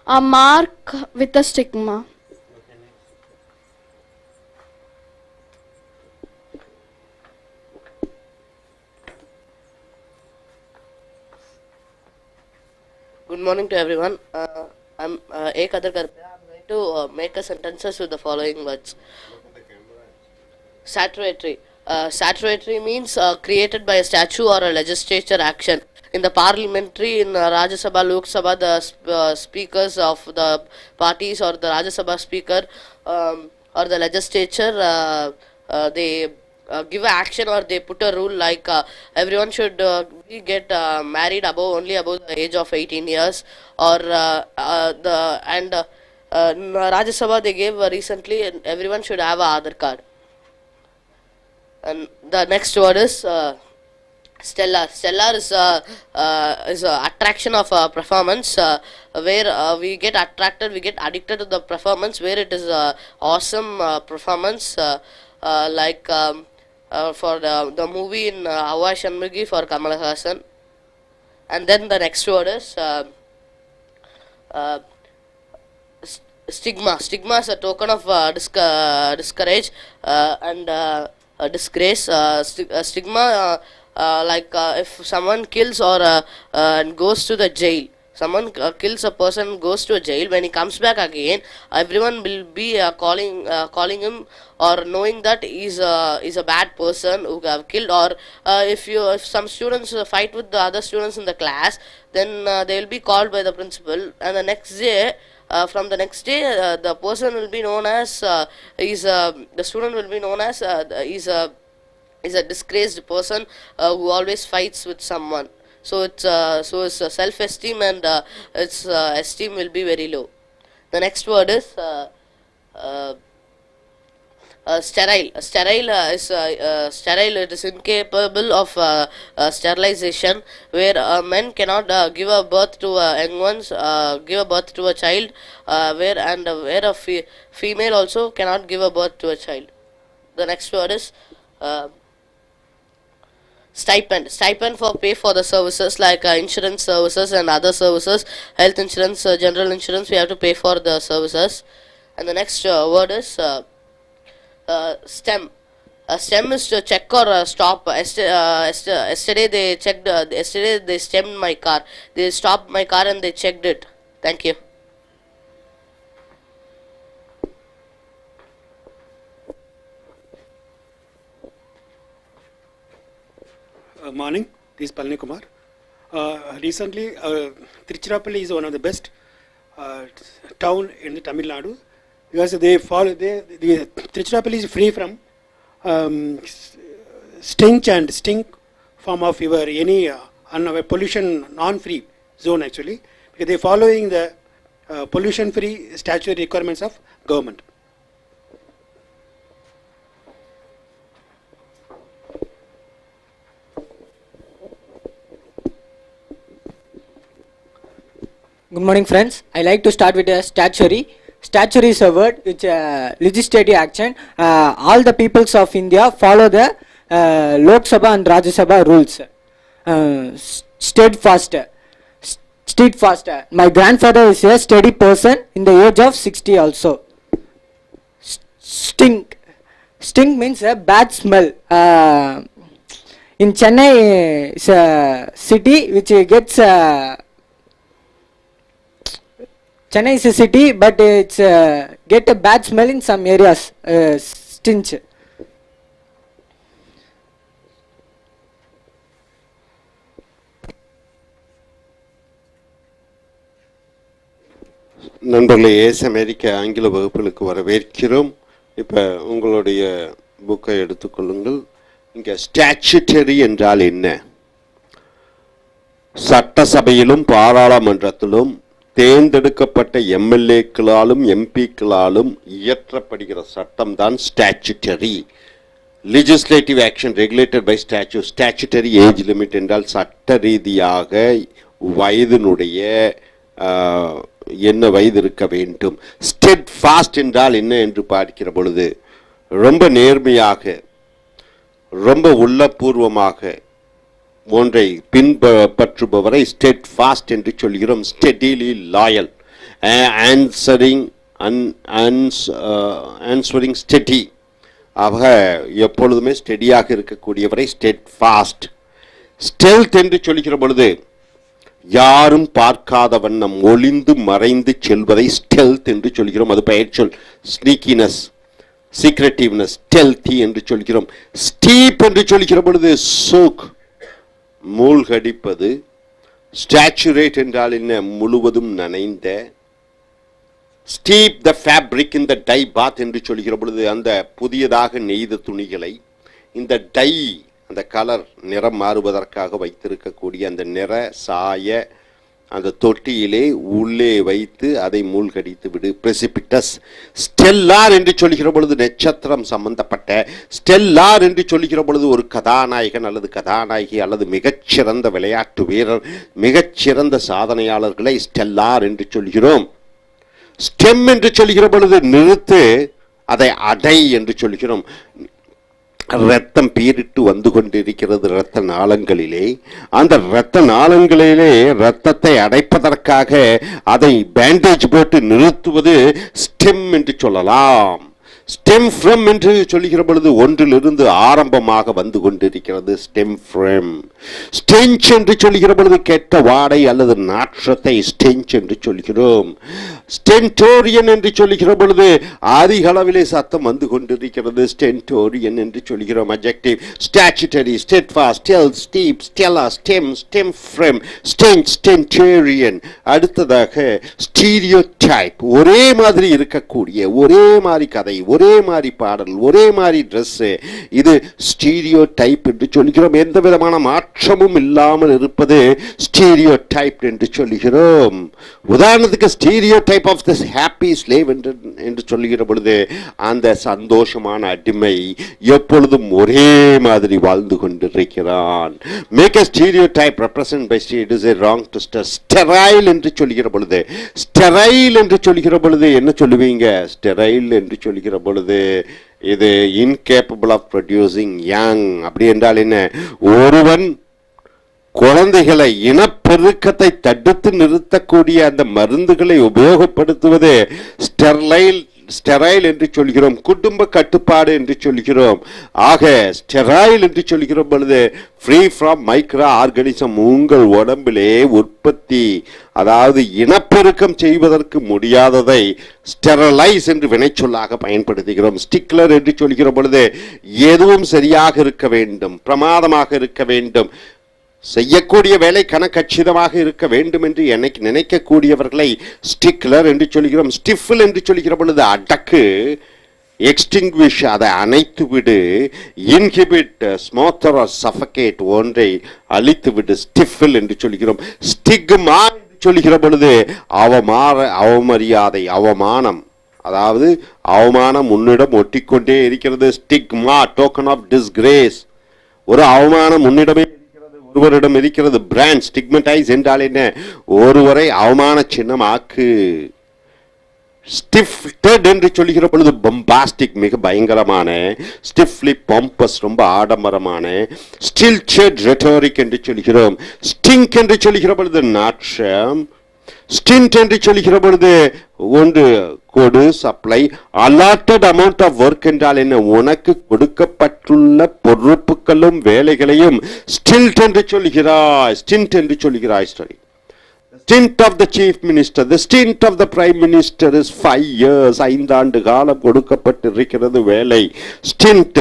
A mark with a stigma. Good morning to everyone. I'm A. Kadar Karpe. I'm going to make a sentences with the following words. Statutory. Statutory means created by a statute or a legislature action. In the parliamentary, in Rajya Sabha, Lok Sabha, the speakers of the parties or the Rajya Sabha speaker or the legislature, they give a action or they put a rule like everyone should get married only above the age of 18 years or in Rajya Sabha they gave recently everyone should have a Aadhaar card. And the next word is stellar. Stellar is a attraction of performance where we get attracted, we get addicted to the performance where it is awesome performance like for the movie in Hawa Shanmugi for Kamal Hassan. And then the next word is stigma. Stigma is a token of discourage and disgrace. Stigma like if someone kills or and goes to the jail. Someone kills a person, goes to a jail. When he comes back again, everyone will be calling him or knowing that he's a bad person who have killed. Or if some students fight with the other students in the class, then they will be called by the principal. And the next day, from the next day, the person will be known as the student will be known as is a disgraced person who always fights with someone. So it's self-esteem and its esteem will be very low. The next word is sterile. Sterile is sterile. It is incapable of sterilization, where men cannot give a birth to young ones, give a birth to a child, where a female also cannot give a birth to a child. The next word is stipend. Stipend for pay for the services like insurance services and other services, health insurance, general insurance. We have to pay for the services. And the next word is stem. Stem is to check or stop. Yesterday they checked. Yesterday they stemmed my car. They stopped my car and they checked it. Thank you. Morning, this is Palani Kumar. Recently, Tiruchirappalli is one of the best town in the Tamil Nadu because they follow. The Tiruchirappalli is free from stench and stink form of any pollution non-free zone actually, because they following the pollution-free statutory requirements of government. Good morning, friends. I like to start with a statutory. Statutory is a word which legislative action. All the peoples of India follow the Lok Sabha and Rajya Sabha rules. Steadfast. My grandfather is a steady person in the age of 60 also. Stink. Stink means a bad smell. In Chennai, it's a city which gets Chennai is a city, but it's get a bad smell in some areas. Stench. நண்பர்களே, ace அமெரிக்க ஆங்கில வகுப்புகளுக்கு வரவேற்கிறோம். இப்போ உங்களுடைய புக்கை எடுத்துக்கொள்ளுங்கள். இங்கே statutory என்றால் என்ன? சட்டசபையிலும் பாராளுமன்றத்திலும் தேர்ந்தெடுக்கப்பட்ட எம்எல்ஏக்களாலும் எம்பிக்களாலும் இயற்றப்படுகிற சட்டம் தான் statutory. Legislative action regulated by statute. Statutory age limit என்றால் சட்ட ரீதியாக வயதினுடைய என்ன வயது இருக்க வேண்டும். ஸ்டெட் ஃபாஸ்ட் என்றால் என்ன என்று பார்க்கிற பொழுது ரொம்ப நேர்மையாக, ரொம்ப உள்ளபூர்வமாக ஒன்றை பின்பற்றுபவரை ஸ்டெட் ஃபாஸ்ட் என்று சொல்கிறோம். Steadily loyal. Answering steady. ஆக எப்பொழுதுமே ஸ்டெடியாக இருக்கக்கூடியவரை ஸ்டெட் ஃபாஸ்ட். ஸ்டெல்த் என்று சொல்லுகிற பொழுது யாரும் பார்க்காத வண்ணம் ஒளிந்து மறைந்து செல்வதை ஸ்டெல்த் என்று சொல்கிறோம். அது பெயர்ச்சொல். ஸ்னீக்கினஸ், சீக்ரெட்டிவ்னஸ், ஸ்டெல்தி என்று சொல்கிறோம். ஸ்டீப் என்று சொல்கிற பொழுது சோக், மூழ்கடிப்பது. ஸ்டாச்சுரேட் என்றால் என்ன? முழுவதும் நனைந்த. Steep the fabric in the dye bath என்று சொல்கிற பொழுது அந்த புதியதாக நெய்த துணிகளை இந்த டை, அந்த கலர், நிறம் மாறுவதற்காக வைத்திருக்கக்கூடிய அந்த நிற சாய அந்த தொட்டியிலே உள்ளே வைத்து அதை மூழ்கடித்து விடு. பிரெசிபிட்டஸ். ஸ்டெல்லார் என்று சொல்கிற பொழுது நட்சத்திரம் சம்பந்தப்பட்ட. ஸ்டெல்லார் என்று சொல்கிற பொழுது ஒரு கதாநாயகன் அல்லது கதாநாயகி அல்லது மிகச்சிறந்த விளையாட்டு வீரர், மிகச்சிறந்த சாதனையாளர்களை ஸ்டெல்லார் என்று சொல்கிறோம். ஸ்டெம் என்று சொல்கிற பொழுது நிறுத்து, அதை அடை என்று சொல்கிறோம். ரத்தம் பீரிட்டு வந்து கொண்டிருக்கிறது இரத்த நாளங்களிலே. அந்த இரத்த நாளங்களிலே ரத்தத்தை அடைப்பதற்காக அதை பேண்டேஜ் போட்டு நிறுத்துவது ஸ்டெம் என்று சொல்லலாம். ஸ்டெம் ஃப்ரம் என்று சொல்லுகிற பொழுது ஒன்றிலிருந்து ஆரம்பமாக வந்து கொண்டிருக்கிறது ஸ்டெம் ஃப்ரம். ஸ்டென்ச் என்று சொல்லுகிற பொழுது கெட்ட வாடை அல்லது நாற்றத்தை ஸ்டென்ச் என்று சொல்கிறோம். ஸ்டென்டோரியன் என்று சொல்லுகிற பொழுது அதிக அளவிலே சத்தம் வந்து கொண்டிருக்கிறது ஸ்டென்டோரியன் என்று சொல்கிறோம். Adjective. Statutory, steadfast, stealth, steep, stella, stem, stem from, stench, stentorian. அடுத்ததாக ஸ்டீரியோடைப், ஒரே மாதிரி இருக்கக்கூடிய, ஒரே மாதிரி கதை, ஒரே மாதிரி பாடல், ஒரே மாதிரி ட்ரெஸ். இது ஸ்டீரியோ டைப் என்று சொல்கிறோம். எந்த விதமான மாற்றமும் இல்லாமல் இருப்பது ஸ்டீரியோ டைப் என்று சொல்கிறோம். உதாரணத்துக்கு stereotype of this happy slave என்று சொல்லுகிற பொழுது அந்த சந்தோஷமான அடிமை எப்பொழுதும் ஒரே மாதிரி வாழ்ந்து கொண்டிருக்கிறான். Make a stereotype represent by it is a wrong twister. Sterile என்று சொல்லுகிற பொழுது, ஸ்டெரைல் என்று சொல்லுகிற பொழுது என்ன சொல்லுவீங்க? ஸ்டெரைல் என்று சொல்லுகிற பொழுது இது incapable of producing young. அப்படி என்றால் என்ன? ஒருவன் குழந்தைகளை, இனப்பெருக்கத்தை தடுத்து நிறுத்தக்கூடிய அந்த மருந்துகளை உபயோகப்படுத்துவது ஸ்டெரைல் என்று சொல்கிறோம். குடும்ப கட்டுப்பாடு என்று சொல்கிறோம். ஆக ஸ்டெரைல் என்று சொல்கிற பொழுது ஃப்ரீ ஃப்ரம் மைக்ரோ ஆர்கானிசம், உங்கள் உடம்பிலே உற்பத்தி, அதாவது இனப்பெருக்கம் செய்வதற்கு முடியாததை ஸ்டெரலைஸ் என்று வினைச்சொல்லாக பயன்படுத்துகிறோம். ஸ்டிக்லர் என்று சொல்கிற பொழுது எதுவும் சரியாக இருக்க வேண்டும், பிரமாதமாக இருக்க வேண்டும், செய்யக்கூடிய வேலை கணக்கச்சிதமாக இருக்க வேண்டும் என்று நினைக்கக்கூடியவர்களை ஸ்டிக்லர் என்று சொல்கிறோம். ஸ்டிஃபில் என்று சொல்கிற பொழுது அடக்கு, எக்ஸ்டிங்விஷ், அதை அணைத்து விடு. இன்ஹிபிட், ஸ்மோத்தர் ஆர் சஃபகேட், ஒன்றை அழித்து விடு, ஸ்டிஃபில் என்று சொல்கிறோம். ஸ்டிக்மா என்று சொல்கிற பொழுது அவமரியாதை, அவமானம், அதாவது அவமானம் உன்னிடம் ஒட்டிக்கொண்டே இருக்கிறது. ஸ்டிக்மா, டோக்கன் ஆஃப் டிஸ்கிரேஸ், ஒரு அவமானம் உன்னிடமே ஒருவரிடம் இருக்கிறது. பிராண்ட், ஸ்டிக்மடைஸ் என்றால் என்ன? ஒருவரை அவமான சின்னமாக்கு. ஸ்டிஃப்டட் என்று சொல்கிற பொழுது பம்பாஸ்டிக், மிக பயங்கரமான. ஸ்டிஃப்லி பம்பஸ், ரொம்ப ஆடம்பரமான. ஸ்டில்ச்சட், ரெட்டோரிக் என்று சொல்கிறோம். ஸ்டிங்க் என்று சொல்கிற பொழுது நாற்றம். ஸ்டிண்ட் என்று சொல்கிற பொழுது ஒன்று கொடு, supply. Allotted amount of work என்றால் என்ன? உனக்கு கொடுக்கப்பட்டுள்ள பொறுப்புகளும் வேலைகளையும் ஸ்டில்ட் என்று சொல்கிறாய், ஸ்டிண்ட் என்று சொல்கிறாய். சரி. Stint of the chief minister, the stint of the prime minister is 5 years. 5 ஆண்டு காலம் கொடுக்கப்பட்டிருக்கிறது வேலை. Stint.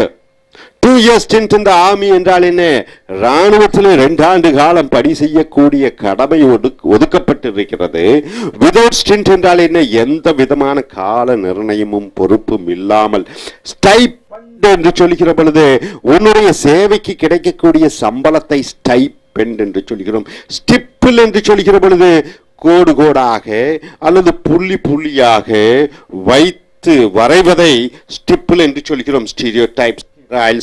2 years stint in the army என்றால் என்ன? இராணுவத்தில் 2 ஆண்டு காலம் பணி செய்யக்கூடிய கடமை ஒதுக்கப்பட்டிருக்கிறது. Without stint என்றால் என்ன? எந்த விதமான கால நிர்ணயமும் பொறுப்பும் இல்லாமல். ஸ்டைபண்ட் என்று சொல்கிற பொழுது உன்னுடைய சேவைக்கு கிடைக்கக்கூடிய சம்பளத்தை ஸ்டைபண்ட் என்று சொல்கிறோம். ஸ்டிப்பில் என்று சொல்கிற பொழுது கோடு கோடாக அல்லது புள்ளி புள்ளியாக வைத்து வரைவதை ஸ்டிப்பில் என்று சொல்கிறோம். Stereotypes,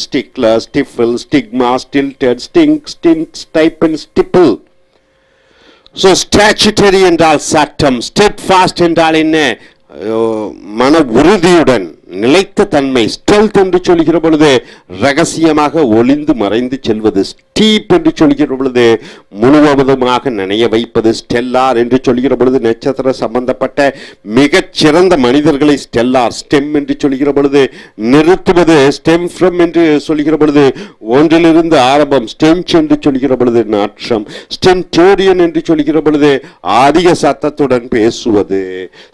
stickler, stifle, stigma, stilted, stink, stint, stipend, stipple. So statutory என்றால் சட்டம். ஸ்டெட்ஃபாஸ்ட் என்றால் என்ன? மன உறுதியுடன் நிலைத்த தன்மை. ஸ்டெல்த் என்று சொல்கிற பொழுது ரகசியமாக ஒளிந்து மறைந்து செல்வது. ஸ்டீப் என்று சொல்கிற பொழுது முழுவதுமாக நனைய வைப்பது. ஸ்டெல்லார் என்று சொல்கிற பொழுது நட்சத்திர சம்பந்தப்பட்ட மிகச் சிறந்த மனிதர்களை ஸ்டெல்லார். ஸ்டெம் என்று சொல்கிற பொழுது நிறுத்துவது. ஸ்டெம் ஃப்ரம் என்று சொல்கிற பொழுது ஒன்றிலிருந்து ஆரம்பம். ஸ்டென்ச் என்று சொல்கிற பொழுது நாற்றம். ஸ்டென்டோரியன் என்று சொல்கிற பொழுது அதிக சத்தத்துடன் பேசுவது.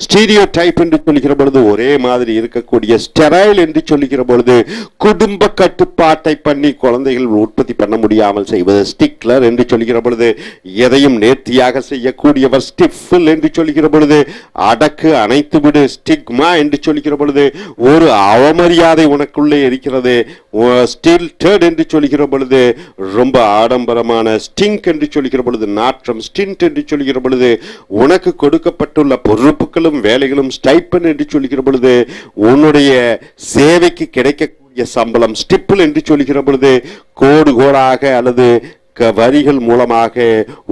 ஸ்டீரியோ டைப் என்று சொல்கிற பொழுது ஒரே மாதிரி இருக்கக்கூடிய. ஸ்டெரைல் என்று சொல்லுகிற பொழுது குடும்ப கட்டுப்பாட்டை பண்ணி குழந்தைகள் உற்பத்தி பண்ண முடியாமல் செய்வது. ஸ்டிக்லர் என்று சொல்லுகிற பொழுது எதையும் நேர்த்தியாக செய்யக்கூடியவர். ஸ்டிஃபில் என்று சொல்லுகிற பொழுது அடக்கு அணைத்து விடு. ஸ்டிக்மா என்று சொல்லுகிற பொழுது ஒரு அவமரியாதை உனக்குள்ளே இருக்கிறது. ஸ்டில்டட் என்று சொல்லுகிற பொழுது ரொம்ப ஆடம்பரமான. ஸ்டிங்க் என்று சொல்லுகிற பொழுது நாற்றம். ஸ்டிண்ட் என்று சொல்லுகிற பொழுது உனக்கு கொடுக்கப்பட்டுள்ள பொறுப்புகளும் வேலைகளும். ஸ்டைப்பன் என்று சொல்லுகிற பொழுது உன்னுடைய சேவைக்கு கிடைக்கக்கூடிய சம்பளம். ஸ்டிப்பிள் என்று சொல்லுகிற பொழுது கோடு கோடாக அல்லது வரிகள் மூலமாக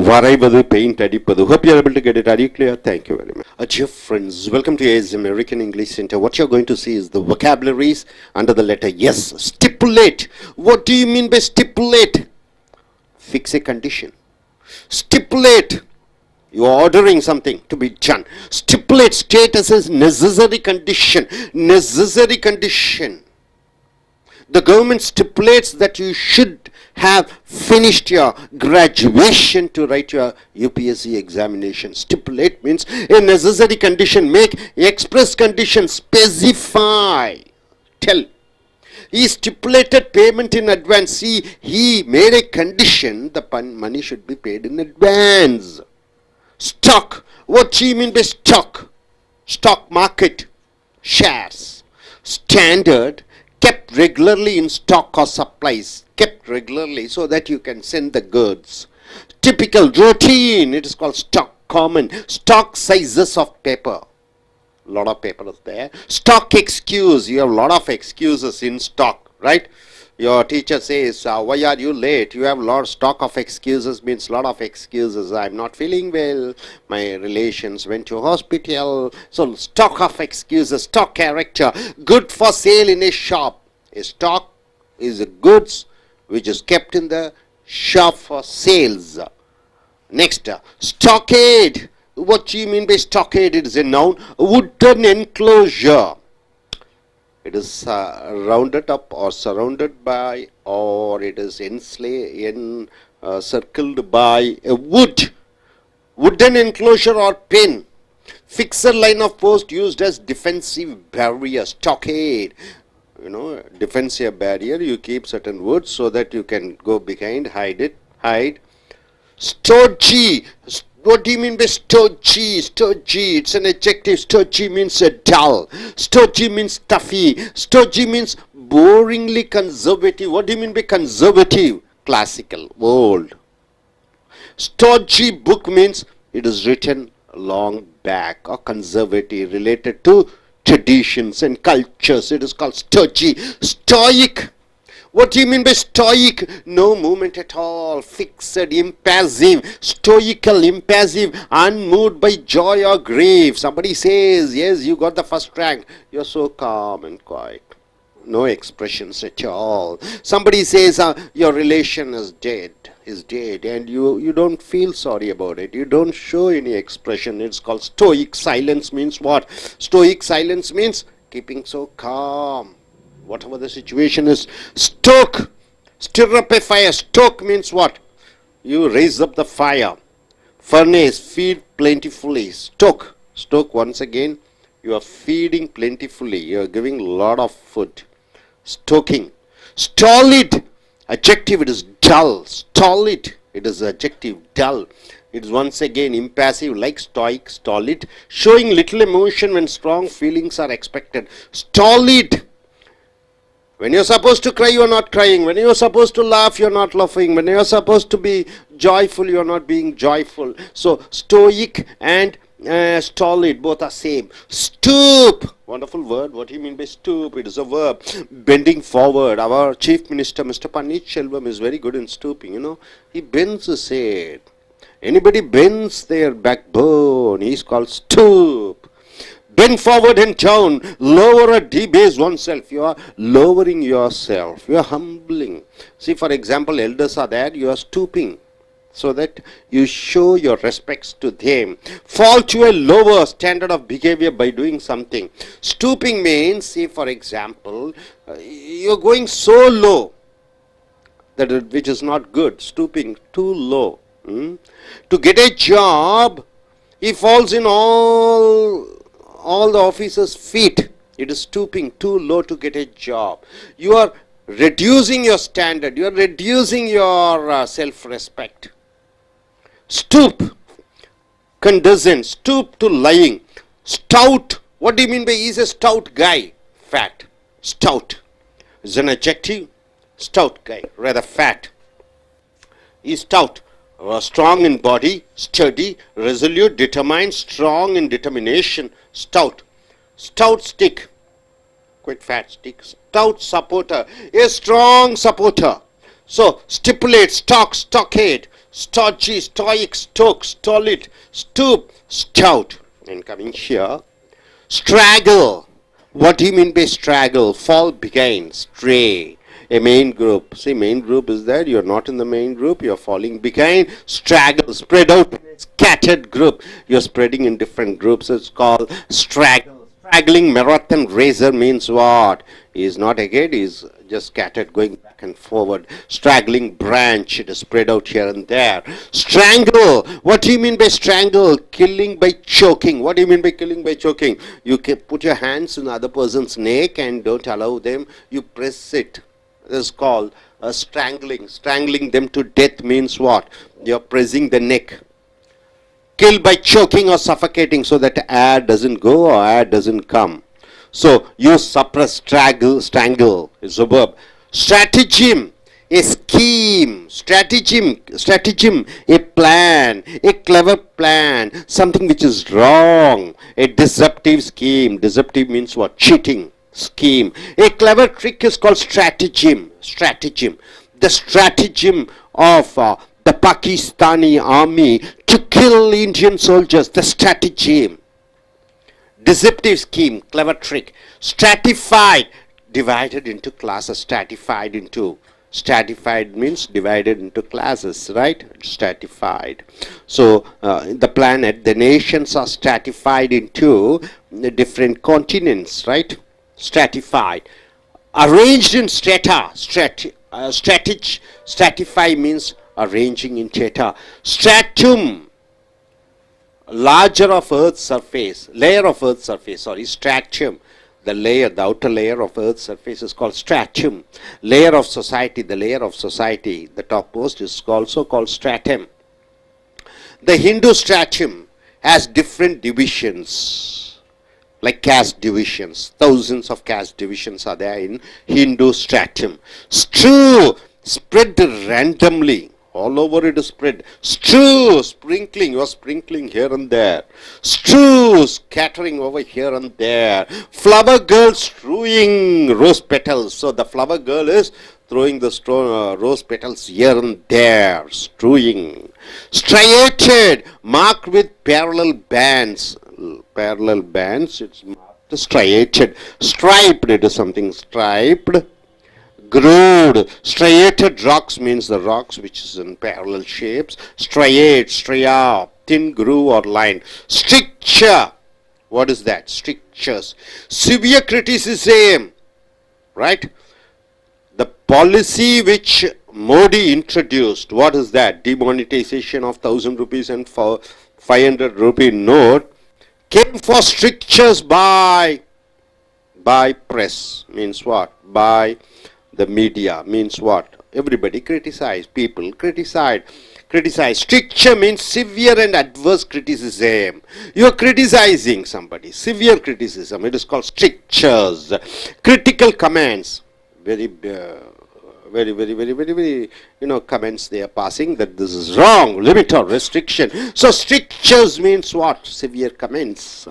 வரைவது, பெயிண்ட் அடிப்பது. Hope you are able to get it. Are you clear? Thank you very much. Dear friends, welcome to AIS American English Center. What you are going to see is the vocabularies under the letter S. Stipulate. What do you mean by stipulate? Fix a condition. Stipulate. You are ordering something to be done. Stipulate status as necessary condition. Necessary condition. The government stipulates that you should have finished your graduation to write your UPSC examination. Stipulate means a necessary condition. Make express condition. Specify. Tell. He stipulated payment in advance. See, he made a condition. The money should be paid in advance. Stock. What do you mean by stock? Stock market. Shares. Standard. Kept regularly in stock or supplies. Kept regularly so that you can send the goods. Typical. Routine. It is called stock. Common. Stock sizes of paper. Lot of paper is there. Stock excuse. You have lot of excuses in stock, right? Your teacher says, why are you late? You have lot of stock of excuses. Means lot of excuses. I'm not feeling well. My relations went to hospital. So stock of excuses. Stock character. Good for sale in a shop. A stock is a goods which is kept in the shop for sales. Next, stockade. What do you mean by stockade? It is a noun. Wooden enclosure. It is rounded up or surrounded by, or it is encircled by a wood. Wooden enclosure or pen. Fixed line of post used as defensive barrier. Stockade. You know, defensive barrier. You keep certain woods so that you can go behind, hide. Stodgy. What do you mean by stodgy? Stodgy, it's an adjective. Stodgy means dull. Stodgy means stuffy. Stodgy means boringly conservative. What do you mean by conservative? Classical, old. Stodgy book means it is written long back or conservative, related to traditions and cultures. It is called stodgy. Stoic. What do you mean by stoic? No movement at all. Fixed, impassive. Stoical, impassive, unmoved by joy or grief. Somebody says, yes, you got the first rank. You're so calm and quiet. No expressions at all. Somebody says, your relation is dead, and you don't feel sorry about it. You don't show any expression. It's called stoic. Silence means what? Stoic silence means keeping so calm. Whatever the situation is. Stoke. Stir up a fire. Stoke means what? You raise up the fire. Furnace. Feed plentifully. Stoke. Stoke once again. You are feeding plentifully. You are giving a lot of food. Stoking. Stolid. Adjective. It is dull. Stolid. It is adjective. Dull. It is once again impassive, like stoic. Stolid. Showing little emotion when strong feelings are expected. Stolid. When you're supposed to cry, you're not crying. When you're supposed to laugh, you're not laughing. When you're supposed to be joyful, you're not being joyful. So stoic and stolid, both are same. Stoop. Wonderful word. What do you mean by stoop? It is a verb. Bending forward. Our Chief Minister, Mr. Pannirselvam, is very good in stooping. You know, he bends his head. Anybody bends their backbone, he is called stoop. bend forward and down, lower or debase oneself. You are lowering yourself, you are humbling. See, for example, elders are there, you are stooping, so that you show your respects to them. Fall to a lower standard of behavior by doing something. Stooping means, see, for example, you are going so low, that which is not good. Stooping, too low. To get a job, he falls in all the officer's feet. It is stooping too low to get a job. You are reducing your standard. You are reducing your self-respect. Stoop, condescend. Stoop to lying. Stout. What do you mean by he's a stout guy? Fat. Stout is an adjective. Stout guy, rather fat. He's stout. Strong in body, sturdy, resolute, determined, strong in determination. Stout. Stout stick. Quite fat stick. Stout supporter. A strong supporter. So, stipulate, stock, stockade, stodgy, stoic, stoke, stolid, stoop, stout. And coming here, straggle. What do you mean by straggle? Fall behind, stray. A main group. See, main group is there. You are not in the main group. You are falling behind. Straggle. Spread out. Scattered group. You are spreading in different groups. It's called straggle. Straggling marathon racer means what? He is not ahead. He is just scattered, going back and forward. Straggling branch. It is spread out here and there. Strangle. What do you mean by strangle? Killing by choking. What do you mean by killing by choking? You can put your hands in the other person's neck and don't allow them. You press it. This is called strangling. Strangling them to death means what? You are pressing the neck. Kill by choking or suffocating so that air doesn't go or air doesn't come. So you suppress, strangle is a verb. Stratagem, a scheme. Stratagem, a plan, a clever plan, something which is wrong. A deceptive scheme. Deceptive means what? Cheating. Scheme. A clever trick is called stratagem. The stratagem of the Pakistani army to kill Indian soldiers. The stratagem. Deceptive scheme, clever trick. Stratified, divided into classes. Stratified means divided into classes, right? Stratified. So the planet, the nations are stratified into the different continents, right? Stratified. Arranged in strata. Stratify means arranging in strata. Stratum, larger of Earth's surface, layer of Earth's surface, stratum. The outer layer of Earth's surface is called stratum. Layer of society, the topmost is also called stratum. The Hindu stratum has different divisions. Like caste divisions, thousands of caste divisions are there in Hindu stratum. Strew, spread randomly, all over it is spread. Strew, sprinkling, you are sprinkling here and there. Strew, scattering over here and there. Flower girl strewing rose petals. So the flower girl is throwing the rose petals here and there, strewing. Striated, marked with parallel bands. It's marked striated. Striped, it is something striped. Grooved. Striated rocks means the rocks which is in parallel shapes. Striate, stria, thin groove or line. Stricture. What is that? Strictures. Severe criticism. Right? The policy which Modi introduced. What is that? Demonetization of 1,000 rupees and 500 rupee note. Came for strictures by press, means what? By the media, means what? Everybody criticized, people criticized. Stricture means severe and adverse criticism. You are criticizing somebody, severe criticism, it is called strictures. Critical comments, very comments they are passing that this is wrong, limit or restriction. So strictures means what? Severe comments.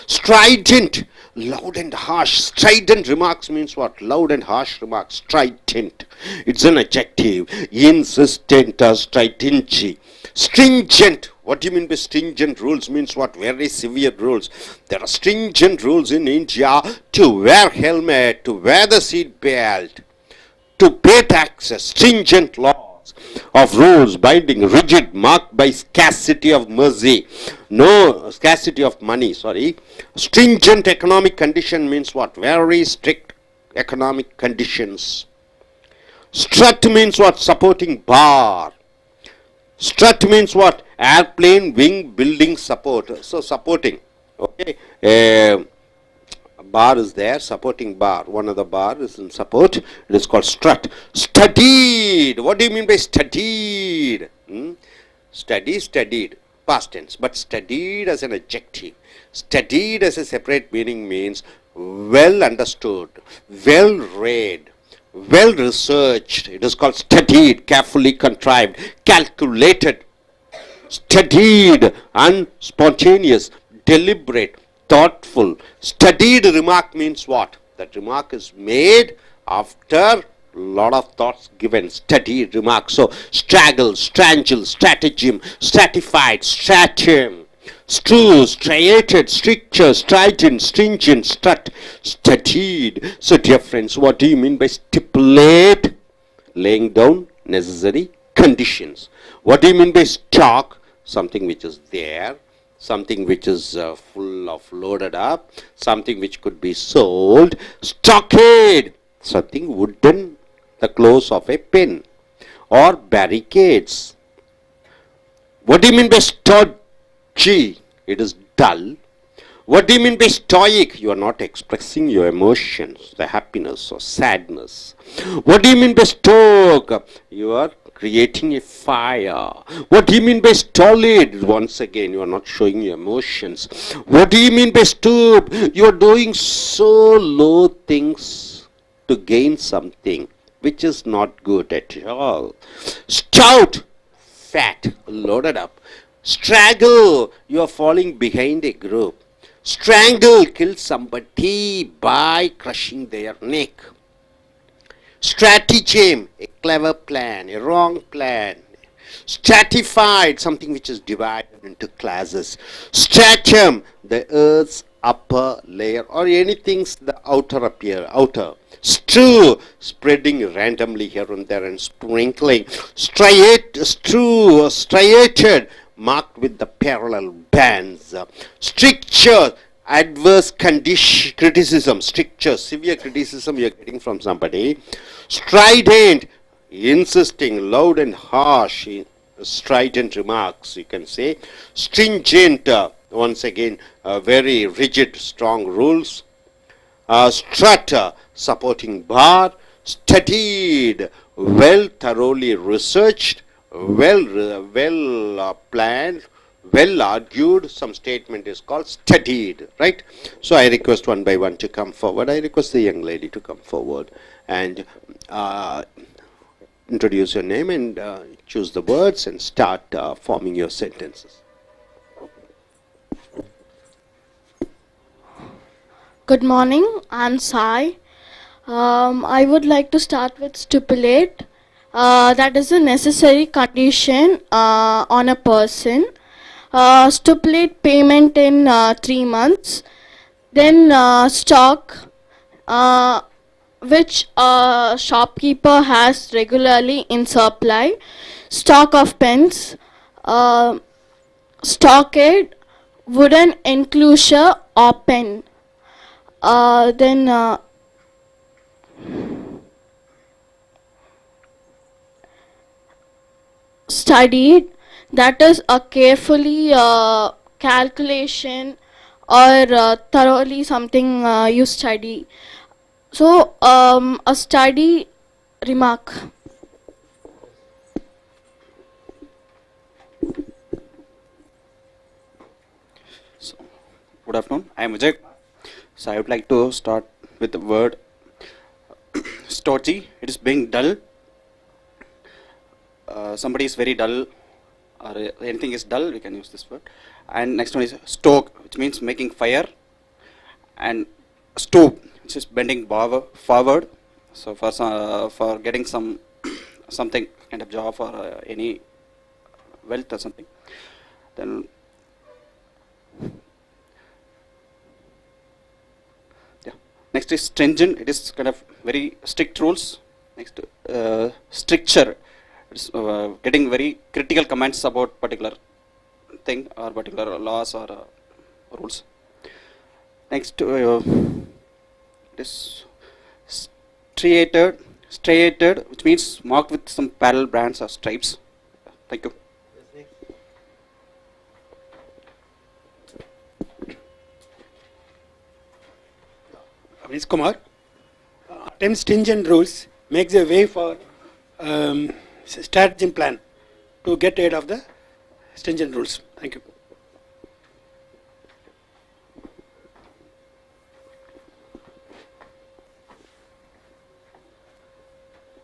Strident, Loud and harsh. Strident remarks means what? Loud and harsh remarks. Strident. It's an adjective. Insistent or strident. Stringent. What do you mean by stringent rules? Means what? Very severe rules. There are stringent rules in India to wear helmet, to wear the seat belt, to pay taxes. Stringent laws of rules binding, rigid, marked by scarcity of mercy. No, scarcity of money, sorry. Stringent economic condition means what? Very strict economic conditions. Strut means what? Supporting bar. Strut means what? Airplane, wing, building, support. So supporting. Okay. A bar is there, supporting bar. One of the bar is in support. It is called strut. Studied. What do you mean by studied? Studied. Past tense. But studied as an adjective. Studied as a separate meaning means well understood, well read, well researched. It is called studied, carefully contrived, calculated. Studied and spontaneous, deliberate, thoughtful. Studied remark means what? That remark is made after lot of thoughts given. Studied remark. So straggle, strangle, stratagem, stratified, stratum, strew, striated, stricture, strident, stringent, strut, studied. So dear friends, what do you mean by stipulate? Laying down necessary conditions. What do you mean by stock? Something which is there, something which is full of loaded up, something which could be sold. Stockade, something wooden, the close of a pen, or barricades. What do you mean by stodgy? It is dull. What do you mean by stoic? You are not expressing your emotions, the happiness or sadness. What do you mean by stoke? You are creating a fire. What do you mean by stolid? Once again, you are not showing your emotions. What do you mean by stoop? You are doing so low things to gain something which is not good at all. Stout, fat, loaded up. Straggle, you are falling behind a group. Strangle, kill somebody by crushing their neck. Stratagem, a clever plan, a wrong plan. Stratified, something which is divided into classes. Stratum, the earth's upper layer, or anything's the outer. Strew, spreading randomly here and there and sprinkling. Striated, marked with the parallel bands. Stricture, adverse criticism. Stricture, severe criticism you are getting from somebody. Strident, insisting, loud and harsh, strident remarks, you can say. Stringent, once again, very rigid, strong rules. Strut, supporting bar. Studied, well thoroughly researched, well planned, well argued. Some statement is called studied, right? So I request one by one to come forward. I request the young lady to come forward and introduce your name and choose the words and start forming your sentences. Good morning, I'm Sai. I would like to start with stipulate. That is a necessary condition on a person. Stipulate payment in 3 months. Then stock, which shopkeeper has regularly in supply. Stock of pens. Stockade, wooden enclosure or pen. Then studied, that is a carefully calculation or thoroughly something you study. So a study remark. So, good afternoon, I am Vijay. So I would like to start with the word stodgy. It is being dull. Somebody is very dull, or anything is dull, we can use this word. And next one is stoke, which means making fire. And stoop, which is bending forward. So for getting something kind of job or any wealth or something. Then yeah, next is stringent. It is kind of very strict rules. Next, stricture. It's getting very critical comments about particular thing or particular laws or rules. Next, it is striated, which means marked with some parallel bands or stripes. Thank you. Ms. Kumar, attempt stringent rules makes a way for strategy plan to get rid of the stringent rules. Thank you.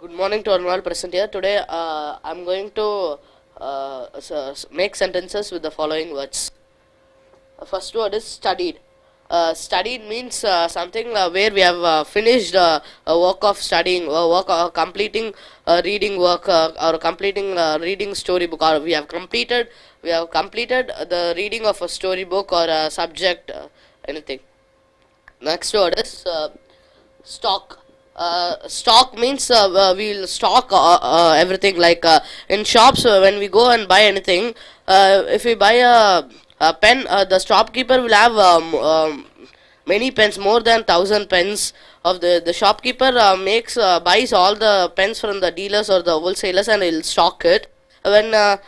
Good morning to all present here. Today I'm going to make sentences with the following words. First word is studied. Studied means something where we have finished a work of studying, completing reading work or completing reading storybook, or we have completed the reading of a storybook or a subject, anything. Next word is stock. Stock means we'll stock everything, like in shops when we go and buy anything. If we buy a pen, the shopkeeper will have many pens, more than 1,000 pens. Of the shopkeeper buys all the pens from the dealers or the wholesalers, and he'll stock it. When most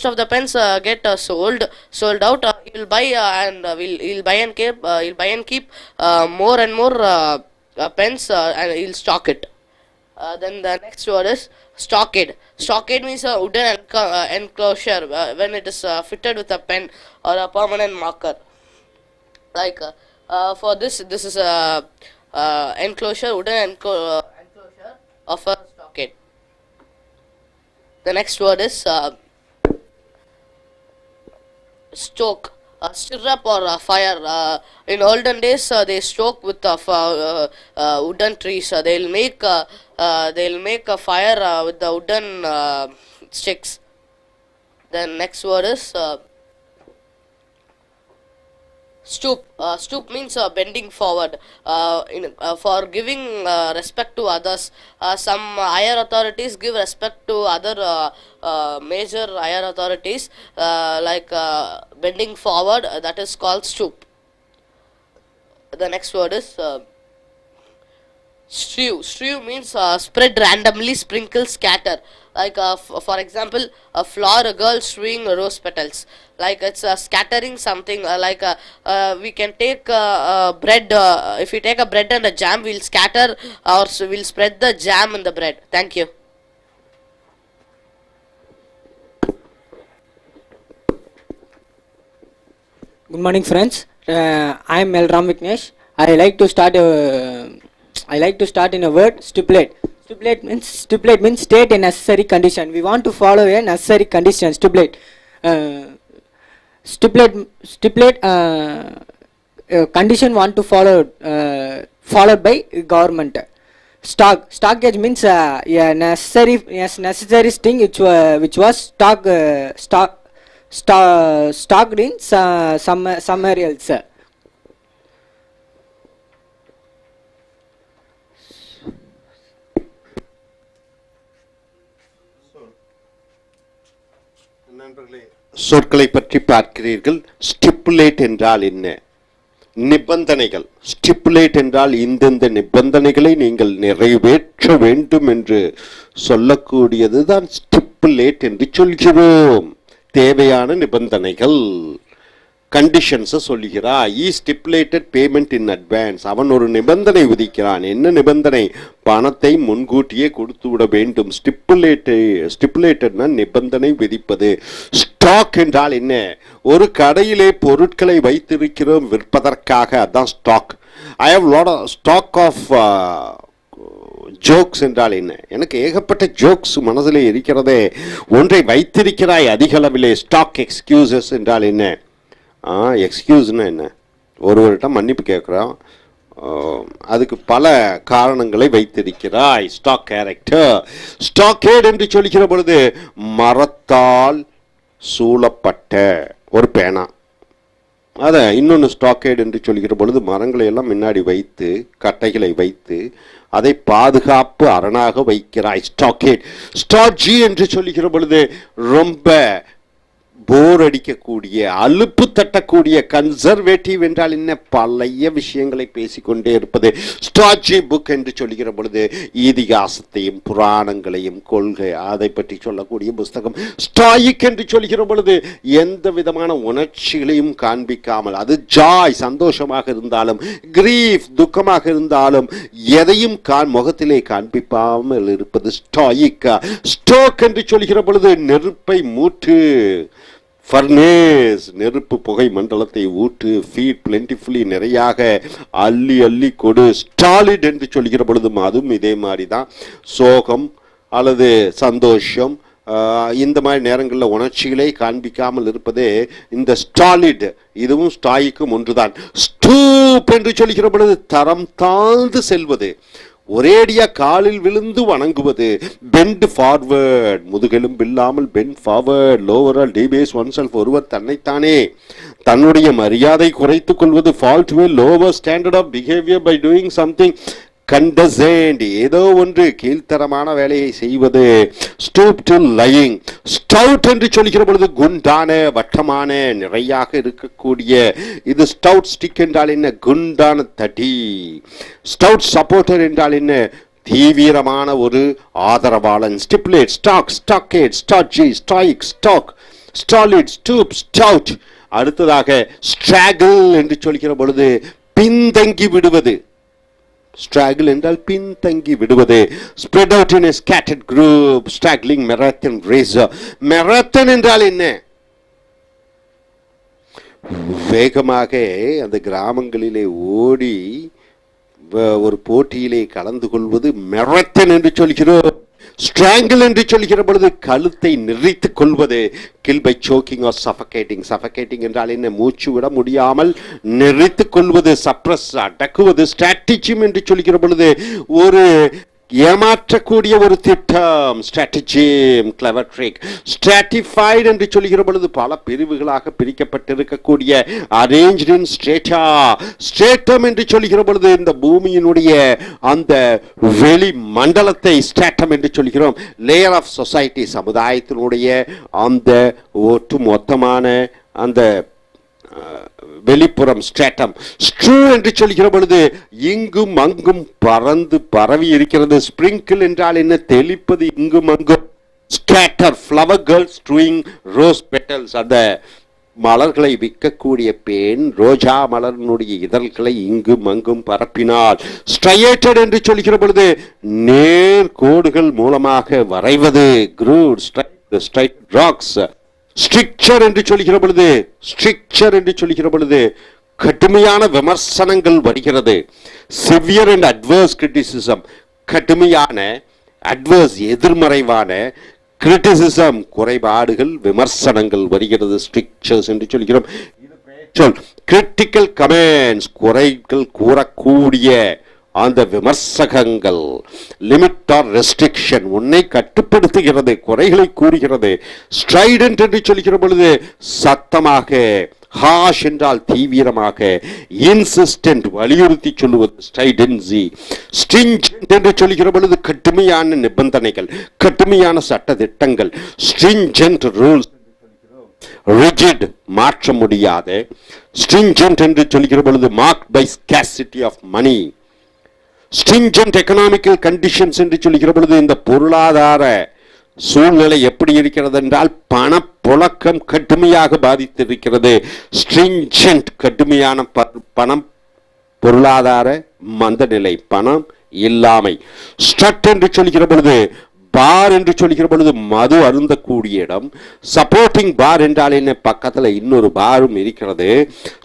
of the pens get sold out, he'll buy he'll buy and keep more and more pens, and he'll stock it. Then the next word is stockade. Stockade means a wooden enclosure when it is fitted with a pen or a permanent marker. Like for this is a enclosure, wooden enclosure of a stockade. The next word is stoke. Stirrup or fire. In olden days, they stoke with wooden trees. They'll make a fire with the wooden sticks. Then next word is stoop. Stoop means bending forward for giving respect to others. Some higher authorities give respect to other major higher authorities, like bending forward, that is called stoop. The next word is strew. Strew means spread randomly, sprinkle, scatter. Like for example, a flower, a girl strewing rose petals. Like it's scattering something. Like we can take bread. If we take a bread and a jam, we'll scatter or we'll spread the jam in the bread. Thank you. Good morning, friends. I am L. Ram Viknesh. I like to start in a word, stipulate. Stipulate means state a necessary condition. We want to follow a necessary condition. Stipulate. Condition want to follow followed by government. Stockage means a necessary thing which was stocked in somewhere else. சொற்களை பற்றி பார்க்கிறீர்கள். Stipulate என்றால் என்ன? நிபந்தனைகள். Stipulate என்றால் இந்தந்த நிபந்தனைகளை நீங்கள் நிறைவேற்ற வேண்டும் என்று சொல்லக்கூடியதுதான் ஸ்டிப்புலேட் என்று சொல்கிறோம். தேவையான நிபந்தனைகள், கண்டிஷன்ஸை சொல்லுகிறான். ஈ ஸ்டிப்புலேட்டட் பேமெண்ட் இன் அட்வான்ஸ். அவன் ஒரு நிபந்தனை விதிக்கிறான். என்ன நிபந்தனை? பணத்தை முன்கூட்டியே கொடுத்து விட வேண்டும். ஸ்டிப்புலேட்டட்னா நிபந்தனை விதிப்பது. ஸ்டாக் என்றால் என்ன? ஒரு கடையிலே பொருட்களை வைத்திருக்கிறோம் விற்பதற்காக, அதான் stock. I have lot of stock of jokes என்றால் என்ன? எனக்கு ஏகப்பட்ட ஜோக்ஸ் மனதிலே இருக்கிறதே. ஒன்றை வைத்திருக்கிறாய் அதிக அளவிலே. ஸ்டாக். எக்ஸ்கியூசஸ் என்றால் என்ன? எக்ஸ்கியூஸ்னா என்ன? ஒருவரிடம் மன்னிப்பு கேட்குறோம், அதுக்கு பல காரணங்களை வைத்திருக்கிறாய். Stock character. ஸ்டாக்கேட் என்று சொல்கிற பொழுது மரத்தால் சூழப்பட்ட ஒரு பேனா. அதை இன்னொன்று ஸ்டாக்கேட் என்று சொல்கிற பொழுது மரங்களை எல்லாம் முன்னாடி வைத்து கட்டைகளை வைத்து அதை பாதுகாப்பு அரணாக வைக்கிறாய். ஸ்டாக்கேட். ஸ்டாட்ஜி என்று சொல்கிற பொழுது ரொம்ப போர் அடிக்கக்கூடிய, அலுப்பு தட்டக்கூடிய, கன்சர்வேட்டிவ் என்றால் என்ன, பழைய விஷயங்களை பேசிக்கொண்டே இருப்பது. ஸ்டாட்ஜி புக் என்று சொல்கிற பொழுது இதிகாசத்தையும் புராணங்களையும் கொள்கை அதை பற்றி சொல்லக்கூடிய புஸ்தகம். ஸ்டாயிக் என்று சொல்கிற பொழுது எந்த விதமான உணர்ச்சிகளையும் காண்பிக்காமல், அது ஜாய் சந்தோஷமாக இருந்தாலும், கிரீஃப் துக்கமாக இருந்தாலும் எதையும் முகத்திலே காண்பிக்காமல் இருப்பது ஸ்டாயிக். ஸ்டோக் என்று சொல்கிற பொழுது நெருப்பை மூட்டு, ஃபர்னேஸ் நெருப்பு புகை மண்டலத்தை ஊற்று, ஃபீட் பிளென்டிஃபுல்லி நிறையாக அள்ளி அள்ளி கொடு. ஸ்டாலிட் என்று சொல்கிற பொழுதும் அதுவும் இதே மாதிரி தான். சோகம் அல்லது சந்தோஷம் இந்த மாதிரி நேரங்களில் உணர்ச்சிகளை காண்பிக்காமல் இருப்பதே இந்த ஸ்டாலிட். இதுவும் ஸ்டாயிக்கும் ஒன்றுதான். ஸ்டூப் என்று சொல்கிற பொழுது தரம் தாழ்ந்து செல்வது, ஒரேடியா காலில் விழுந்து வணங்குவது. பெண்ட் ஃபார்வர்ட், முதுகெலும்பு இல்லாமல் bend forward. Lower or debase oneself, ஒருவர் தன்னைத்தானே தன்னுடைய மரியாதை குறைத்துக் கொள்வது. Fall to a lower standard of behavior by doing something condescend, ஏதோ ஒன்று கீழ்த்தரமான வேலையை செய்வது. Stoop to lying. ஸ்டவுட் என்று சொல்கிற பொழுது குண்டான, வட்டமான, நிறையாக இருக்கக்கூடிய. இது ஸ்டவுட் ஸ்டிக் என்றால் என்ன, குண்டான தடி. ஸ்டவுட் சப்போர்ட்டர் என்றால் என்ன, தீவிரமான ஒரு ஆதரவாளன். Stipulate, stock, stockade, stodgy, stoic, stoke, stolid, stoop, stout. அடுத்ததாக ஸ்ட்ராகிள் என்று சொல்கிற பொழுது பின்தங்கி விடுவது. ஸ்ட்ராகிள் என்றால் பின்தங்கி விடுவது. Spread out in a scattered group, straggling marathon racer. marathon என்றால் என்ன, வேகமாக அந்த கிராமங்களிலே ஓடி ஒரு போட்டியிலே கலந்து கொள்வது marathon என்று சொல்கிறோம். ஸ்ட்ராங்கிள் என்று சொல்கிற பொழுது கழுத்தை நெறித்துக் கொள்வது. Kill by choking or suffocating. Suffocating என்றால் என்ன, மூச்சு விட முடியாமல் நெறித்துக் கொள்வது, சப்ரஸ் அடக்குவது. ஸ்ட்ராட்டஜிம் என்று சொல்கிற பொழுது ஒரு ஏமாற்றக்கூடிய ஒரு திட்டம். ஸ்ட்ராட்டஜிம், கிளவர் ட்ரிக். ஸ்ட்ராட்டிஃபைட் என்று சொல்கிற பொழுது பல பிரிவுகளாக பிரிக்கப்பட்டிருக்கக்கூடிய, அரேஞ்ச்ட் இன் ஸ்ட்ரேட்டா. ஸ்ட்ரேட்டம் என்று சொல்கிற பொழுது இந்த பூமியினுடைய அந்த வெளி மண்டலத்தை ஸ்ட்ராட்டம் என்று சொல்கிறோம். லேயர் ஆஃப் சொசைட்டி, சமுதாயத்தினுடைய அந்த ஒட்டு மொத்தமான அந்த வெளிப்புறம் ஸ்ட்ராட்டம். ஸ்ட்ரூ என்று சொல்கிற பொழுது இங்கும் அங்கும் பறந்து பரவி இருக்கிறது. ஸ்பிரிங்கிள் என்றால் என்ன, தெளிப்பது இங்கும் அங்கும். Scatter, flower girl strewing rose petals, அந்த மலர்களை விற்கக்கூடிய பெண் ரோஜா மலரினுடைய இதழ்களை இங்கும் அங்கும் பரப்பினாள். ஸ்ட்ரையேட்டட் என்று சொல்கிற பொழுது நேர் கோடுகள் மூலமாக வரைவது. Crude, straight rocks. ஸ்ட்ரிக்சர் என்று சொல்கிற பொழுது, ஸ்ட்ரிக்சர் என்று சொல்கிற பொழுது கடுமையான விமர்சனங்கள் வருகிறது. சிவியர் அண்ட் அட்வர்ஸ் கிரிட்டிசிசம், கடுமையான, அட்வர்ஸ் எதிர்மறைவான, கிரிட்டிசிசம் குறைபாடுகள் விமர்சனங்கள் வருகிறது. ஸ்ட்ரிக்சர்ஸ் என்று சொல்கிறோம். கிரிட்டிக்கல் கமெண்ட்ஸ், குறைகள் கூறக்கூடிய அந்த விமர்சகங்கள். லிமிட் ஆர் ரெஸ்ட்ரிக்ஷன், உன்னை கட்டுப்படுத்துகிறது, குறைகளை கூறுகிறது. ஸ்ட்ரைடன்ட் என்று சொல்கிற பொழுது சத்தமாக, ஹாஷ் என்றால் தீவிரமாக, இன்சிஸ்டன்ட் வலியுறுத்தி சொல்லுவது. ஸ்ட்ரைடன்சி. ஸ்ட்ரிஞ்சன்ட் என்று சொல்கிற பொழுது கடுமையான நிபந்தனைகள், கடுமையான சட்ட திட்டங்கள். ஸ்ட்ரிஞ்சன்ட் ரூல்ஸ், ரிஜிட் மாற்ற முடியாத. ஸ்ட்ரிஞ்சன்ட் என்று சொல்கிற பொழுது marked by scarcity of money. Stringent economical conditions என்று சொல்கிற பொழுது இந்த பொருளாதார சூழ்நிலை எப்படி இருக்கிறது என்றால் பணப்புழக்கம் கடுமையாக பாதித்திருக்கிறது. ஸ்ட்ரிஞ்சன்ட் கடுமையான பணம், பொருளாதார மந்தநிலை, பணம் இல்லாமை. ஸ்ட்ரட் என்று சொல்கிற பொழுது, பார் என்று சொல்கிற பொழுது மது அருந்தக்கூடிய இடம். சப்போர்ட்டிங் பார் என்றால் என்ன, பக்கத்தில் இன்னொரு பாரும் இருக்கிறது.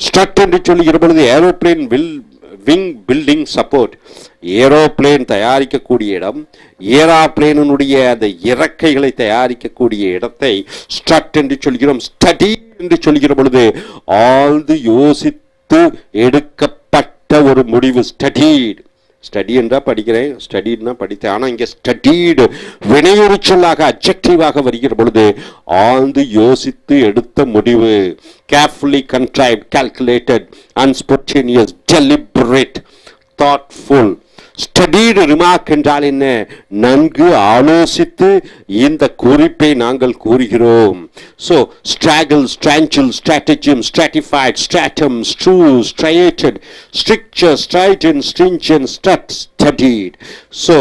ஸ்ட்ரட் என்று சொல்கிற பொழுது aeroplane wing building support, aeroplane தயாரிக்கக்கூடிய இடம். ஏரோப்ளேனுடைய அந்த இறக்கைகளை தயாரிக்கக்கூடிய இடத்தை ஸ்ட்ரட் என்று சொல்கிறோம். ஸ்டடி என்று சொல்கிற பொழுது ஆழ்ந்து யோசித்து யோசித்து எடுக்கப்பட்ட ஒரு முடிவு. ஸ்டடீட், ஸ்டடி என்றா படிக்கிறேன், ஸ்டடீட்னா படித்தேன். ஆனால் இங்கே ஸ்டடீடு வினையொரு சொல்லாக அப்ஜெக்டிவாக வருகிற பொழுது ஆழ்ந்து யோசித்து எடுத்த முடிவு. Carefully contrived, calculated, unspontaneous, deliberate, thoughtful. Studied remark என்றால் என்ன? நன்கு ஆலோசித்து இந்த குறிப்பை நாங்கள் கூறுகிறோம். So straggle, strangle, stratagem, stratified, stratum, strew, striated, stricture, strident, stringent, studied. So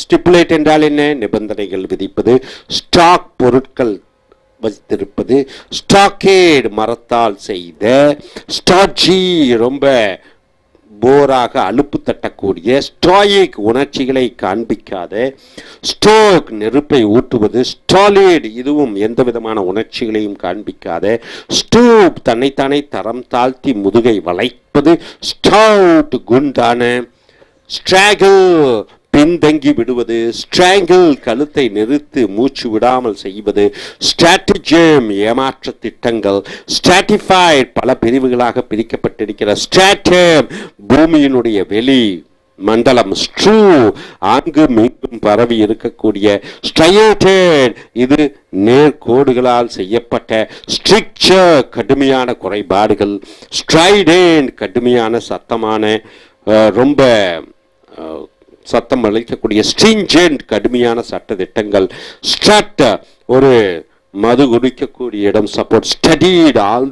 stipulate என்றால் என்ன? நிபந்தனைகள் விதிப்பது. ஸ்டாக், பொருட்கள் வைத்திருப்பது. ஸ்டாக்கேட், மரத்தால் செய்த. ஸ்டாட்ஜி, ரொம்ப போராக அலுப்பு தட்டக்கூடிய. ஸ்டாயிக், உணர்ச்சிகளை காண்பிக்காத. ஸ்டோக், நெருப்பை ஊட்டுவது. ஸ்டாலிட், இதுவும் எந்த விதமான உணர்ச்சிகளையும் காண்பிக்காத. ஸ்டூப், தன்னைத்தானே தரம் தாழ்த்தி முதுகை வளைப்பது. ஸ்டவுட், குண்டான. ஸ்ட்ராகிள், பின்தங்கி விடுவது. ஸ்ட்ராங்கிள், கழுத்தை நிறுத்து மூச்சு விடாமல் செய்வது. ஸ்ட்ராட்டஜிம், ஏமாற்ற திட்டங்கள். ஸ்ட்ராட்டிஃபைட், பல பிரிவுகளாக பிரிக்கப்பட்டிருக்கிற. ஸ்ட்ராட்டம், பூமியினுடைய வெளி மண்டலம். ஸ்ட்ரூ, ஆங்கு மீண்டும் பரவி இருக்கக்கூடிய. ஸ்ட்ரையேட்டட், இது நேர்கோடுகளால் செய்யப்பட்ட. ஸ்ட்ரிக்சர், கடுமையான குறைபாடுகள். ஸ்ட்ரைடென்ட், கடுமையான சத்தமான, ரொம்ப சத்தம் அளிக்கக்கூடிய. ஸ்ட்ரிஞ்சென்ட், கடுமையான சட்ட திட்டங்கள். ஸ்ட்ராட், ஒரு மது குடிக்கக்கூடிய இடம். சப்போர்ட். ஸ்டடீட், ஆழ்ந்து